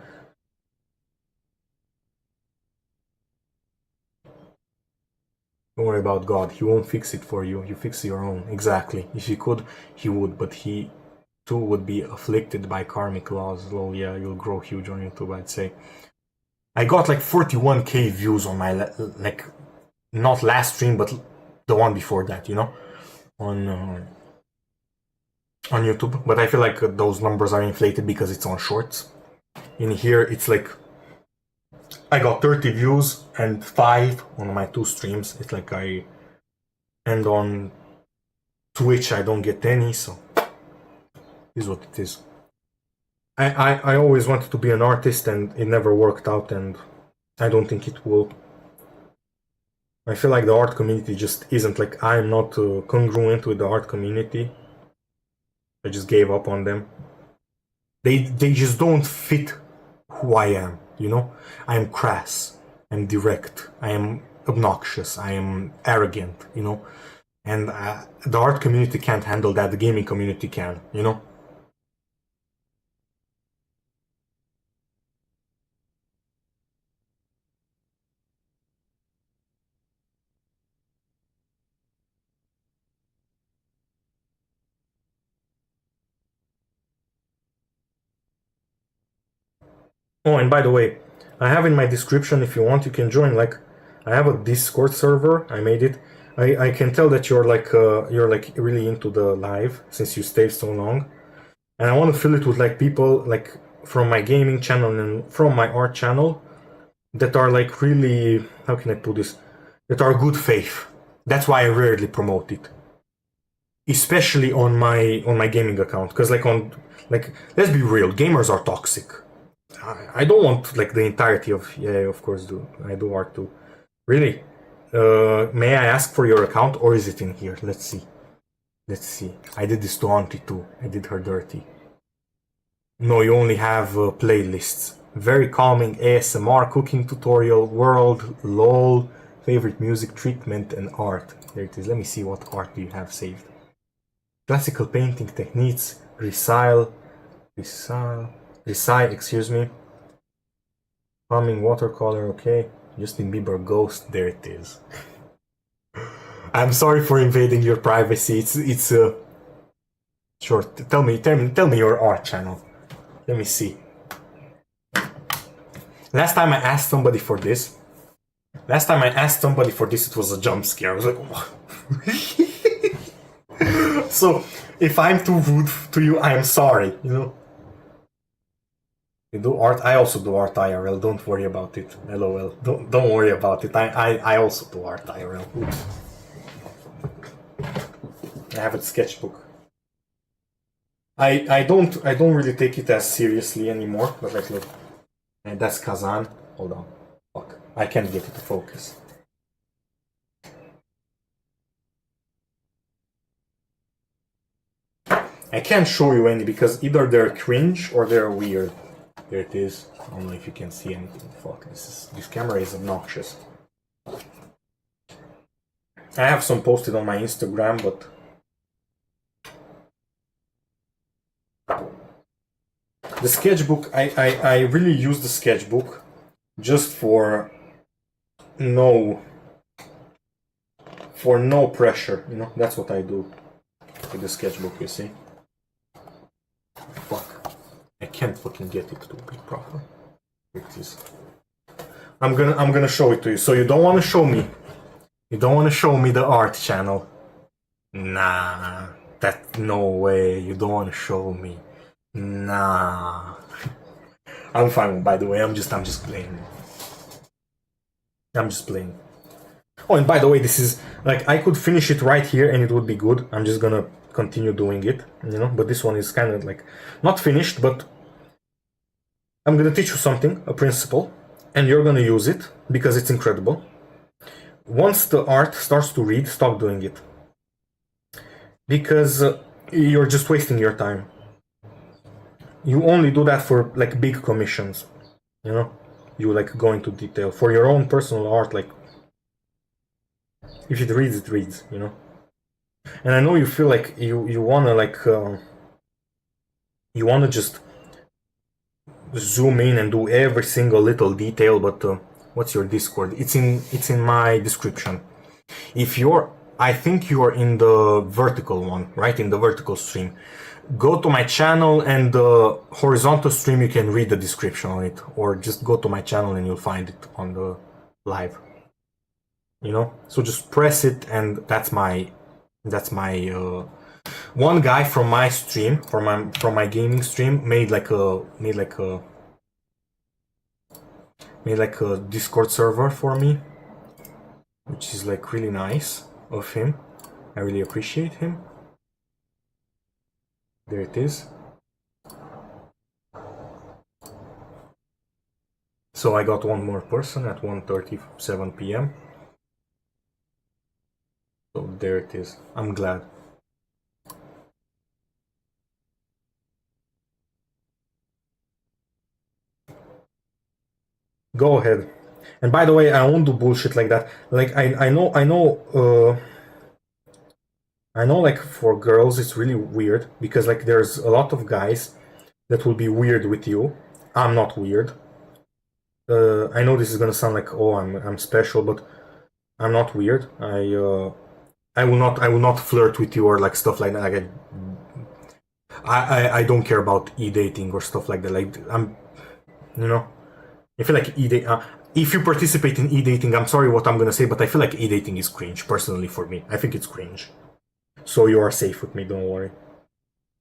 Don't worry about God, he won't fix it for you. You fix your own. Exactly. If he could, he would, but he too would be afflicted by karmic laws. Well, yeah, you'll grow huge on YouTube, I'd say. I got like 41k views on my like not last stream, but the one before that, you know, on YouTube. But I feel like those numbers are inflated because it's on shorts. In here, it's like I got 30 views and 5 on my 2 streams. It's like and on Twitch I don't get any, so this is what it is. I always wanted to be an artist and it never worked out, and I don't think it will. I feel like the art community just isn't, like, I'm not congruent with the art community. I just gave up on them. They just don't fit who I am, you know? I am crass, I'm direct, I am obnoxious, I am arrogant, you know? And the art community can't handle that, the gaming community can, you know? Oh, and by the way, I have in my description, if you want, you can join. Like, I have a Discord server. I made it. I can tell that you're like really into the live since you stayed so long, and I want to fill it with like people like from my gaming channel and from my art channel that are like really, how can I put this, that are good faith. That's why I rarely promote it, especially on my gaming account, because like let's be real, gamers are toxic. I don't want like the entirety of, yeah, of course I do art too. Really? May I ask for your account, or is it in here? Let's see. Let's see. I did this to Auntie too. I did her dirty. No, you only have playlists. Very calming ASMR, cooking tutorial, world, lol, favorite music, treatment, and art. There it is. Let me see what art do you have saved. Classical painting techniques, recile, excuse me. Humming watercolor, okay. Justin Bieber ghost, there it is. I'm sorry for invading your privacy. It's sure. Tell me your art channel. Let me see. Last time I asked somebody for this, it was a jump scare. I was like, what? So if I'm too rude to you, I am sorry. You know. You do art. I also do art IRL. Don't worry about it. LOL. Don't worry about it. I also do art IRL. Oops. I have a sketchbook. I don't really take it as seriously anymore. But like, look, and that's Kazan. Hold on. Fuck. I can't get it to focus. I can't show you any because either they're cringe or they're weird. There it is. I don't know if you can see anything. Fuck, this camera is obnoxious. I have some posted on my Instagram, but the sketchbook, I really use the sketchbook just for no pressure, you know. That's what I do with the sketchbook, you see. Fuck. I can't fucking get it to be proper. It is. I'm gonna show it to you. So you don't want to show me. You don't want to show me the art channel. Nah, that no way. You don't want to show me. Nah. I'm fine. By the way, I'm just playing. I'm just playing. Oh, and by the way, this is like I could finish it right here and it would be good. I'm just gonna continue doing it, you know. But this one is kind of like not finished, but I'm gonna teach you something, a principle, and you're gonna use it because it's incredible. Once the art starts to read, stop doing it because you're just wasting your time. You only do that for like big commissions, you know. You like go into detail for your own personal art, like if it reads, you know. And I know you feel like you wanna like you wanna just zoom in and do every single little detail, but what's your Discord? It's in my description. I think you're in the vertical one, right? In the vertical stream. Go to my channel, and the horizontal stream you can read the description on it, or just go to my channel and you'll find it on the live. You know, so just press it, and that's my one guy from my stream, from my gaming stream, made like a made like a Discord server for me, which is like really nice of him. I really appreciate him. There it is. So I got one more person at 1:37 p.m. So there it is. I'm glad. Go ahead. And by the way, I won't do bullshit like that. Like I know like for girls it's really weird because like there's a lot of guys that will be weird with you. I'm not weird. I know this is gonna sound like, oh, I'm special, but I'm not weird. I will not flirt with you or like stuff like that. Like I don't care about e-dating or stuff like that. Like I feel like if you participate in e-dating, I'm sorry what I'm gonna say, but I feel like e-dating is cringe, personally for me. I think it's cringe. So you are safe with me, don't worry.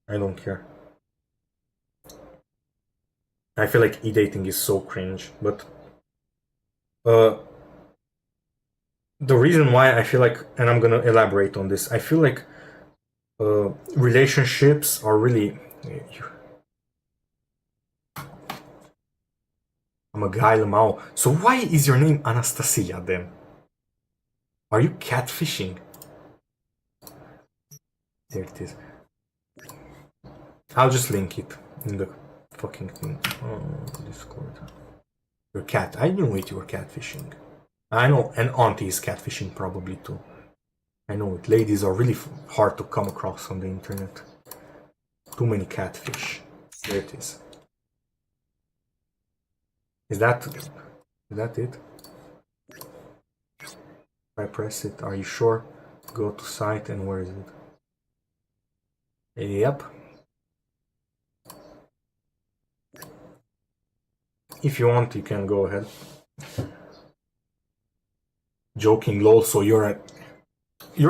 I don't care. I feel like e-dating is so cringe, but the reason why I feel like, and I'm gonna elaborate on this, I feel like relationships are really... I'm a guy, Lamau. So why is your name Anastasia then? Are you catfishing? There it is. I'll just link it in the fucking thing. Oh, Discord. Your cat. I knew it, you were catfishing. I know, and auntie is catfishing probably too. I know it. Ladies are really hard to come across on the internet. Too many catfish. There it is. Is that it? If I press it, are you sure? Go to site, and where is it? Yep. If you want, you can go ahead. Joking, lol. So you're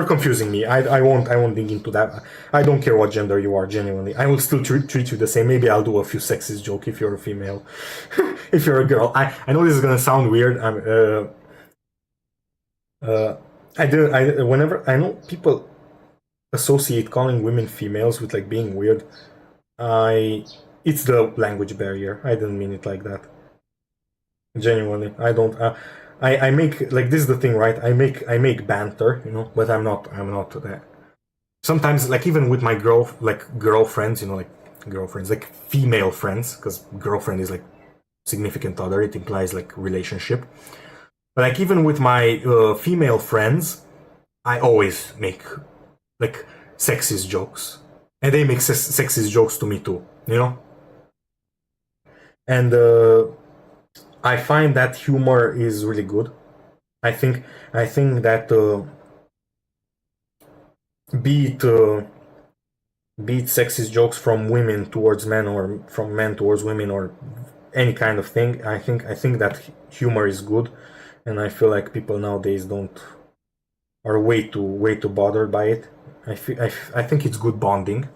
confusing me. I won't dig into that. I don't care what gender you are. Genuinely, I will still treat you the same. Maybe I'll do a few sexist joke if you're a female. If you're a girl, I know this is gonna sound weird. Whenever I know people associate calling women females with like being weird, it's the language barrier. I didn't mean it like that. Genuinely, I don't. I make, like, this is the thing, right? I make banter, but I'm not that. Sometimes, like, even with my girlfriends, like female friends, because girlfriend is like significant other. It implies like relationship. But like even with my female friends, I always make like sexist jokes, and they make sexist jokes to me too, And I find that humor is really good. I think that be it sexist jokes from women towards men or from men towards women or any kind of thing, I think that humor is good, and I feel like people nowadays are way too bothered by it. I think it's good bonding.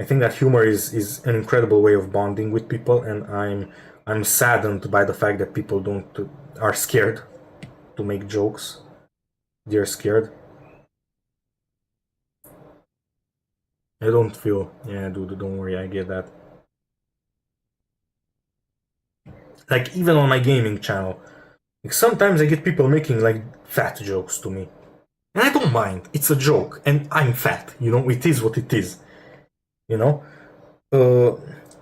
I think that humor is an incredible way of bonding with people, and I'm saddened by the fact that people are scared to make jokes. They're scared. I don't feel... Yeah, dude, don't worry, I get that. Like, even on my gaming channel, like, sometimes I get people making, like, fat jokes to me. And I don't mind. It's a joke, and I'm fat, it is what it is,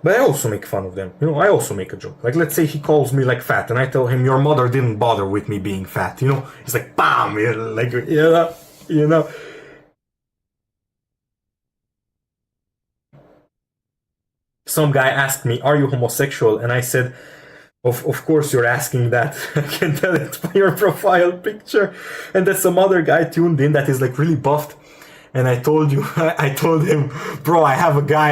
But I also make fun of them, I also make a joke. Like, let's say he calls me, like, fat, and I tell him, your mother didn't bother with me being fat, It's like, bam, like, Some guy asked me, are you homosexual? And I said, of course you're asking that. I can tell it by your profile picture. And then some other guy tuned in that is like really buffed. And I told him, bro, I have a guy,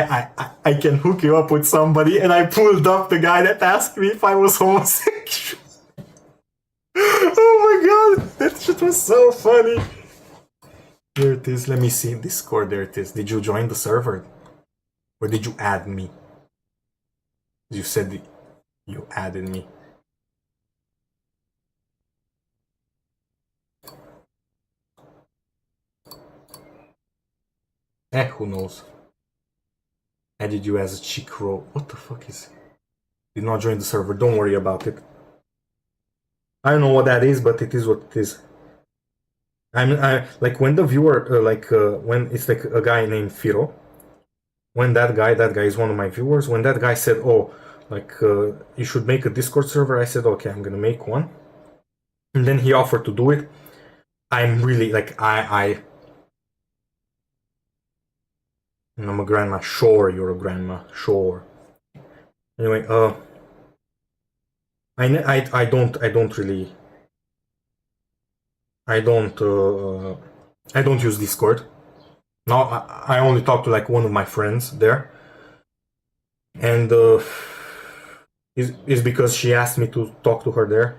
I can hook you up with somebody. And I pulled up the guy that asked me if I was homosexual. Oh my god, that shit was so funny. There it is, let me see, Discord, there it is. Did you join the server? Or did you add me? You said you added me. Who knows? Added you as a cheek roll. What the fuck is... Did not join the server. Don't worry about it. I don't know what that is, but it is what it is. I like when the viewer when it's like a guy named Firo. When that guy is one of my viewers. When that guy said, "Oh, you should make a Discord server," I said, "Okay, I'm gonna make one." And then he offered to do it. I'm really like I'm a grandma. Sure, you're a grandma. Sure. Anyway, I don't really I don't use Discord. No, I only talk to like one of my friends there, and is because she asked me to talk to her there.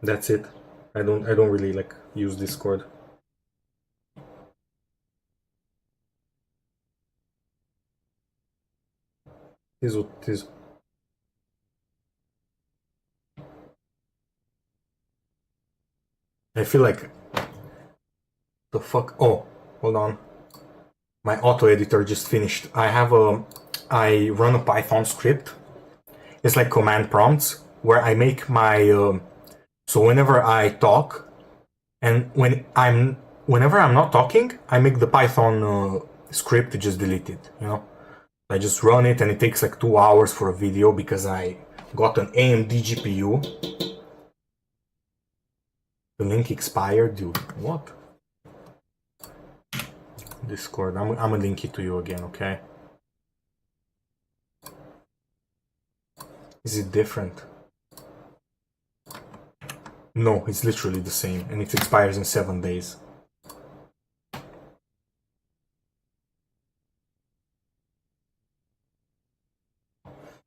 That's it. I don't really like use Discord. Is what it is. I feel like the fuck. Oh, hold on. My auto editor just finished. I run a Python script. It's like command prompts where I make my so whenever I talk and whenever I'm not talking, I make the Python script just delete it. You know, I just run it and it takes like 2 hours for a video because I got an AMD GPU. The link expired, dude. What? Discord. I'm gonna link it to you again, okay? Is it different? No, it's literally the same, and it expires in 7 days.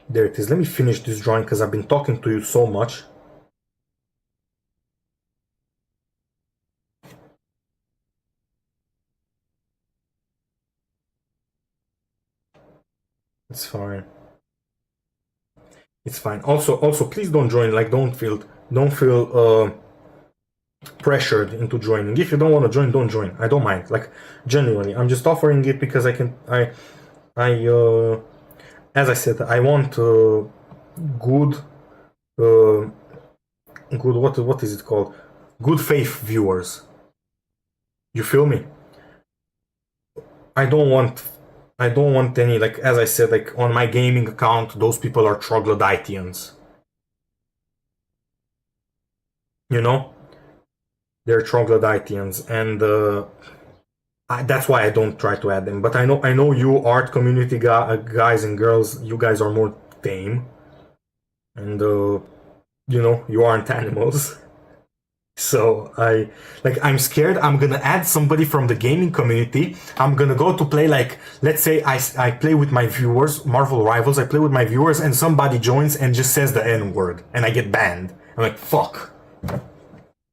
There it is. Let me finish this drawing because I've been talking to you so much. It's fine. It's fine. Also, please don't join. Like, don't feel pressured into joining. If you don't want to join, don't join. I don't mind. Like, genuinely, I'm just offering it because I can. As I said, I want good, good. What is it called? Good faith viewers. You feel me? I don't want. I don't want any, like, as I said, like on my gaming account, those people are troglodyteans. You know, they're troglodyteans, and that's why I don't try to add them. But I know you art community guys and girls, you guys are more tame, and you know, you aren't animals. So I'm scared I'm gonna add somebody from the gaming community. I'm gonna go to play, like, let's say I play with my viewers, Marvel Rivals, I play with my viewers and somebody joins and just says the N-word and I get banned. I'm like, fuck.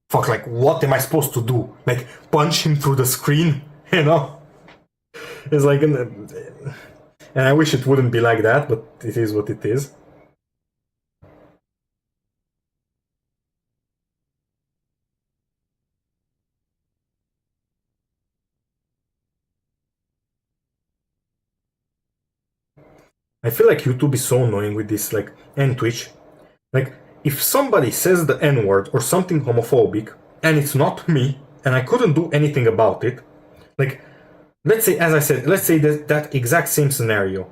Fuck, like, what am I supposed to do? Like, punch him through the screen? You know? It's like, and I wish it wouldn't be like that, but it is what it is. I feel like YouTube is so annoying with this, like, and Twitch. Like, if somebody says the N word or something homophobic, and it's not me, and I couldn't do anything about it, like, let's say, as I said, let's say that exact same scenario.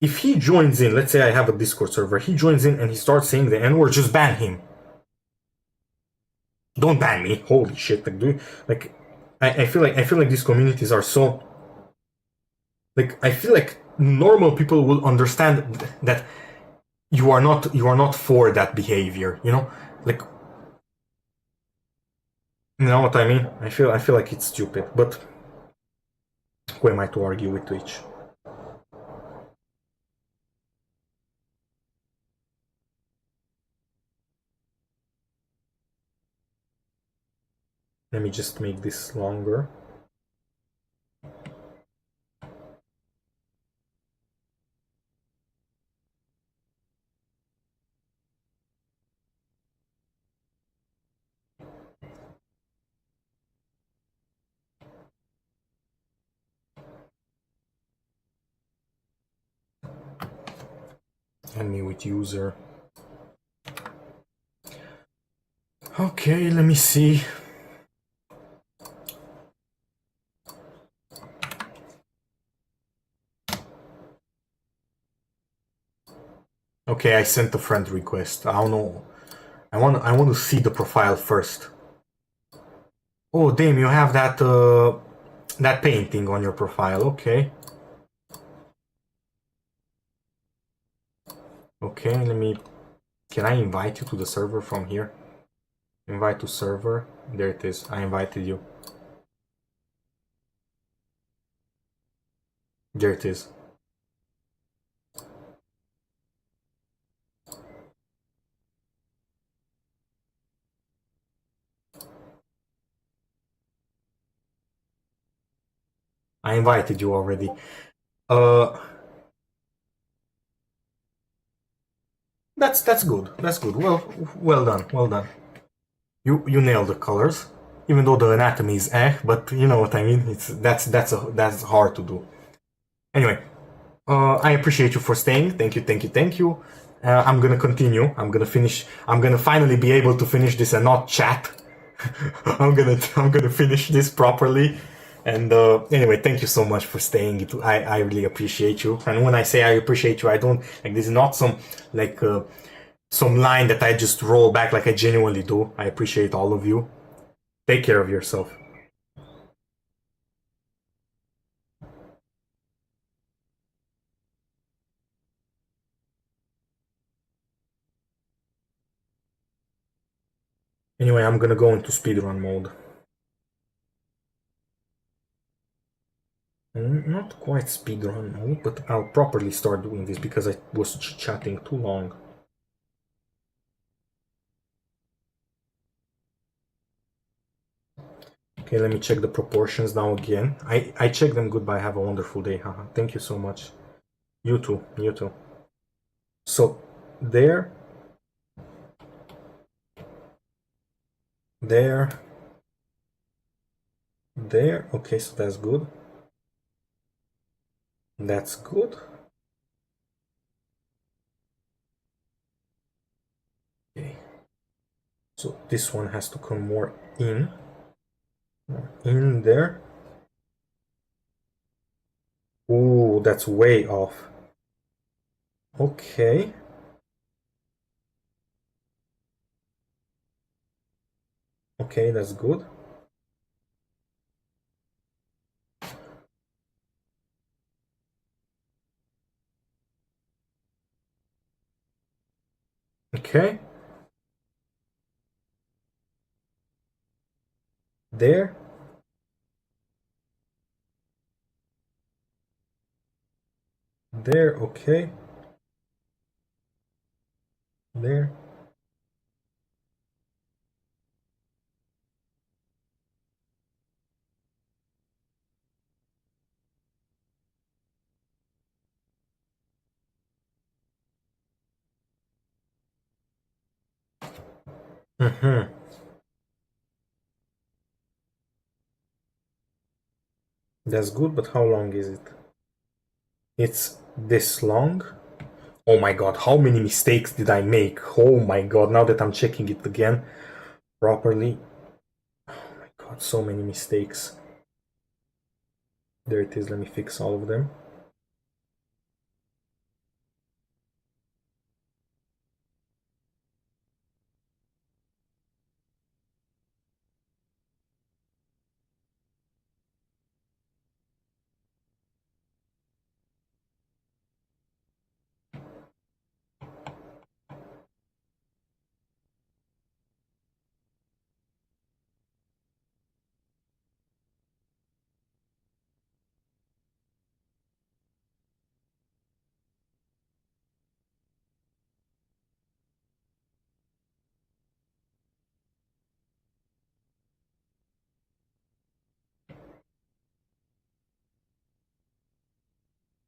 If he joins in, let's say I have a Discord server, he joins in and he starts saying the N word, just ban him. Don't ban me. Holy shit! Like, dude, like, I feel like these communities are so. Like, I feel like normal people will understand that you are not for that behavior. You know, like, you know what I mean? I feel like it's stupid, but who am I to argue with Twitch? Let me just make this longer. and me with user. Okay, let me see. Okay, I sent a friend request. I don't know. I want to see the profile first. Oh, damn! You have that painting on your profile. Okay. Okay, let me. Can I invite you to the server from here? Invite to server. There it is. I invited you. There it is. I invited you already. That's good. That's good. Well done. Well done. You nailed the colors, even though the anatomy is but you know what I mean. It's that's hard to do. Anyway, I appreciate you for staying. Thank you, thank you, thank you. I'm gonna continue. I'm gonna finish. I'm gonna finally be able to finish this and not chat. I'm gonna finish this properly. And anyway, thank you so much for staying. I really appreciate you. And when I say I appreciate you, I don't like this is not some like some line that I just roll back. Like I genuinely do. I appreciate all of you. Take care of yourself. Anyway, I'm gonna go into speedrun mode. Not quite speedrun mode, but I'll properly start doing this because I was chatting too long. Okay, let me check the proportions now again. I check them. Goodbye. Have a wonderful day. Haha. Thank you so much. You too. You too. So, there. There. There. Okay, so that's good. That's good. Okay. So this one has to come more in. In there. Ooh, that's way off. Okay. Okay, that's good. Okay. There. There. Okay. There. Mm-hmm. That's good, but how long is it? It's this long. Oh my god, how many mistakes did I make? Oh my god, now that I'm checking it again properly. Oh my god, so many mistakes. There it is, let me fix all of them.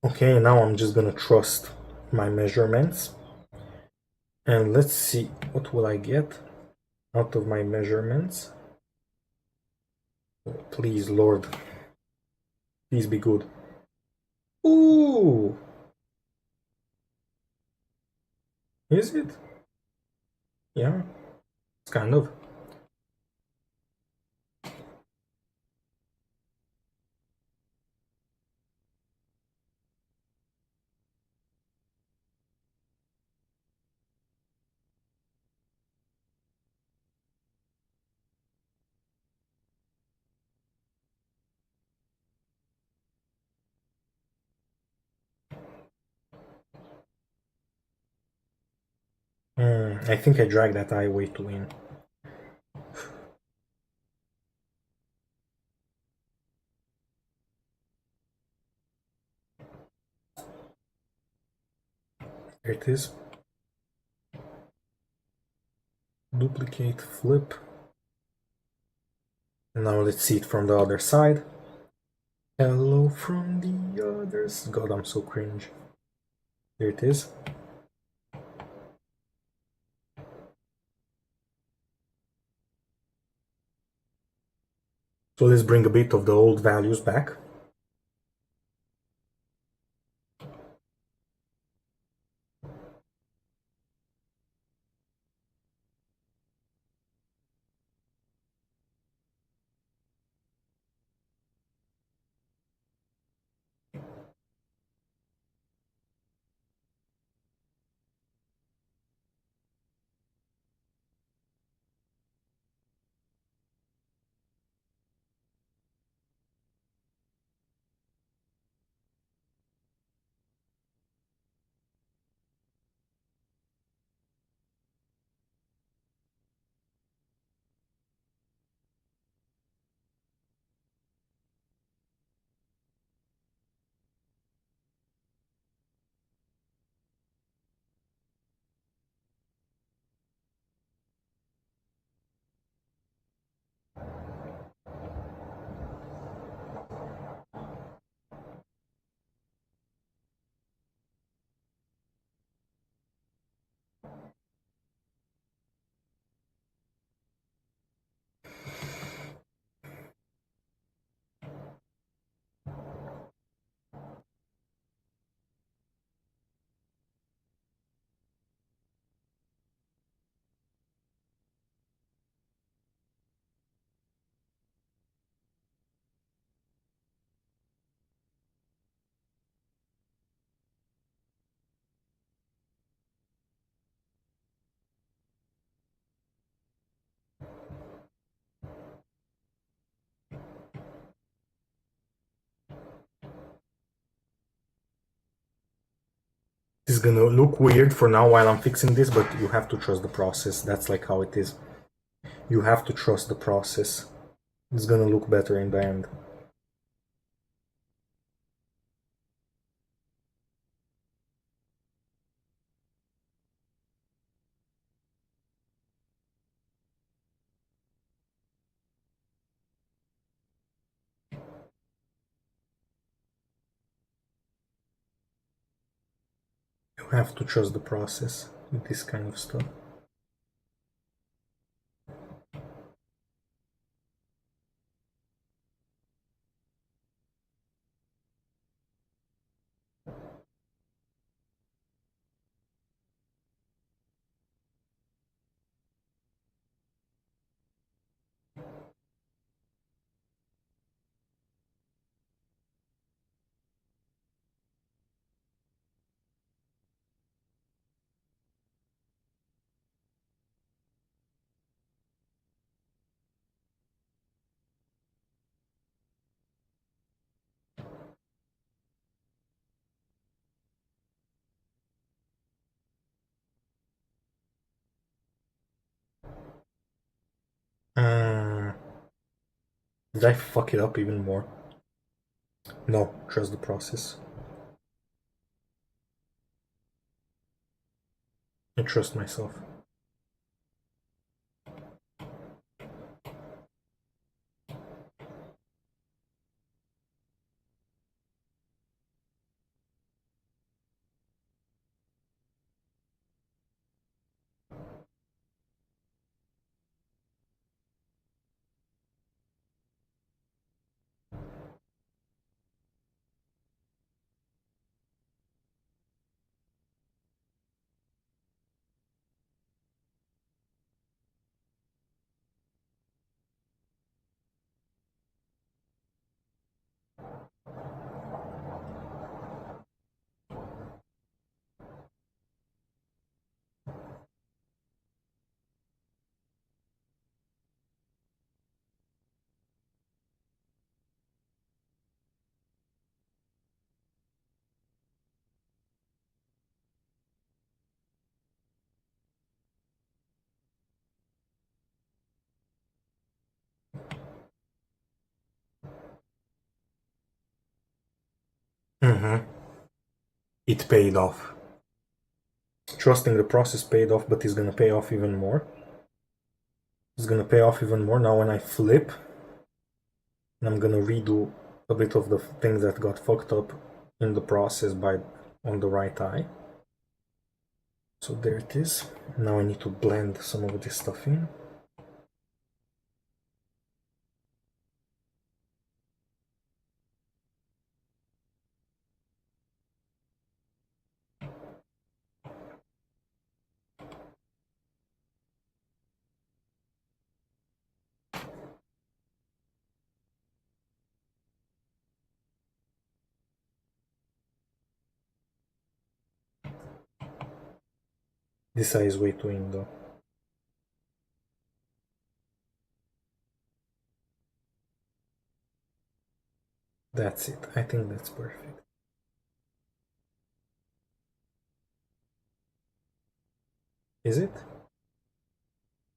Okay, now I'm just gonna trust my measurements. And let's see, what will I get out of my measurements? Oh, please, Lord. Please be good. Ooh! Is it? Yeah, it's kind of. I think I dragged that eye way too in. There it is. Duplicate, flip. Now let's see it from the other side. Hello from the others. God, I'm so cringe. There it is. So let's bring a bit of the old values back. This is gonna look weird for now while I'm fixing this, but you have to trust the process. That's like how it is. You have to trust the process. It's gonna look better in the end. You have to trust the process with this kind of stuff. Uh, did I fuck it up even more? No, trust the process. I trust myself. It paid off. Trusting the process paid off, but it's gonna pay off even more. It's gonna pay off even more now when I flip. And I'm gonna redo a bit of the things that got fucked up in the process by on the right eye. So there it is. Now I need to blend some of this stuff in. This eye is way too in though. That's it. I think that's perfect. Is it?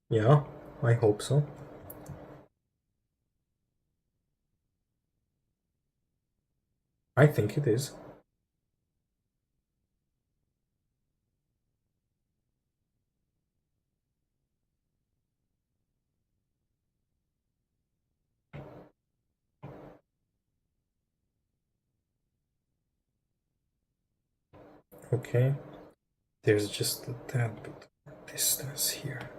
Yeah, I hope so. I think it is. Okay. There's just a tad bit of distance here.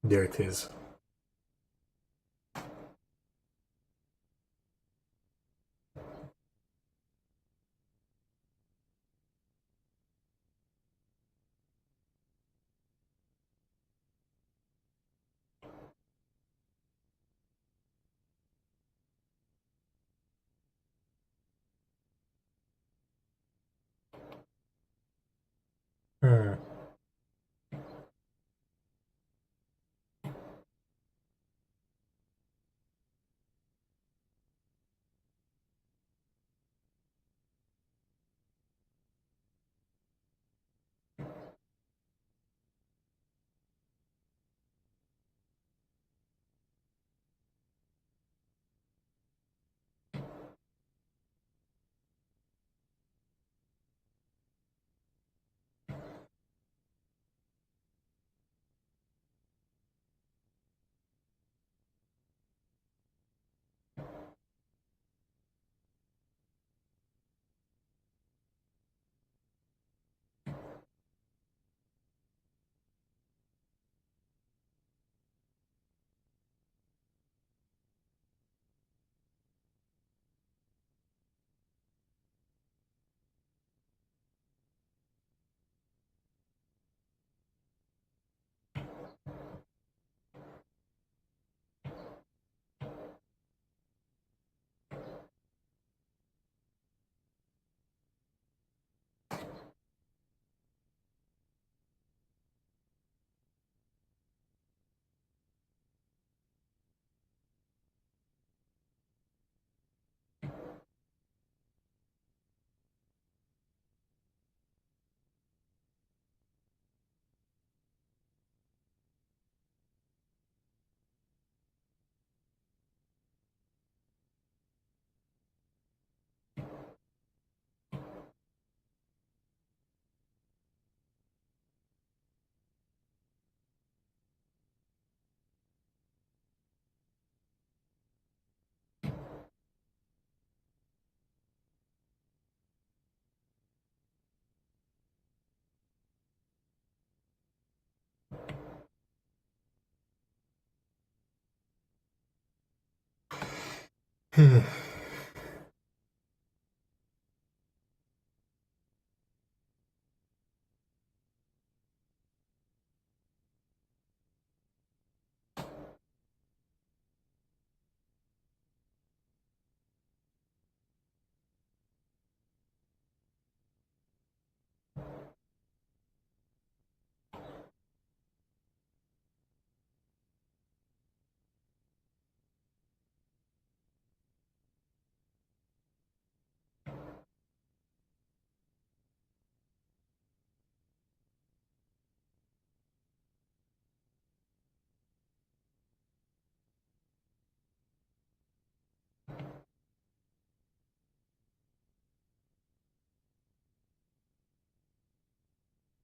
There it is. Hmm.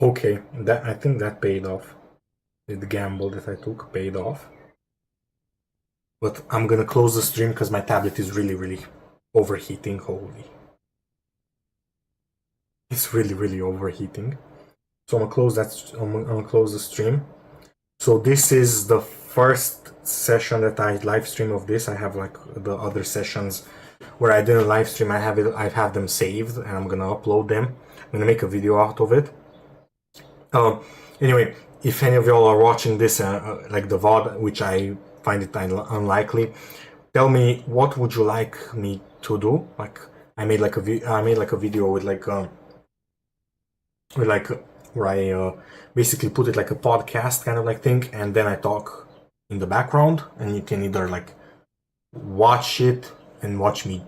Okay, that I think that paid off. The gamble that I took paid off. But I'm gonna close the stream because my tablet is really overheating. Holy. It's really overheating. So I'm gonna close that. I'm gonna close the stream. So this is the first session that I live stream of this. I have like the other sessions where I didn't live stream. I have them saved, and I'm gonna upload them. I'm gonna make a video out of it. Anyway, if any of y'all are watching this, like the VOD, which I find it unlikely, tell me what would you like me to do. Like I made like a video with like where I basically put it like a podcast kind of like thing, and then I talk in the background, and you can either like watch it and watch the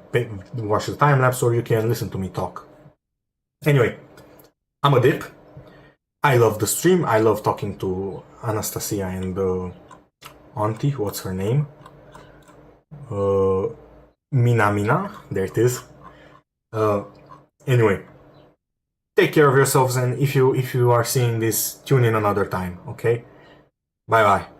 time lapse, or you can listen to me talk. Anyway, I'm a dip. I love the stream. I love talking to Anastasia and auntie. What's her name? Mina. There it is. Anyway, take care of yourselves, and if you are seeing this, tune in another time. Okay. Bye bye.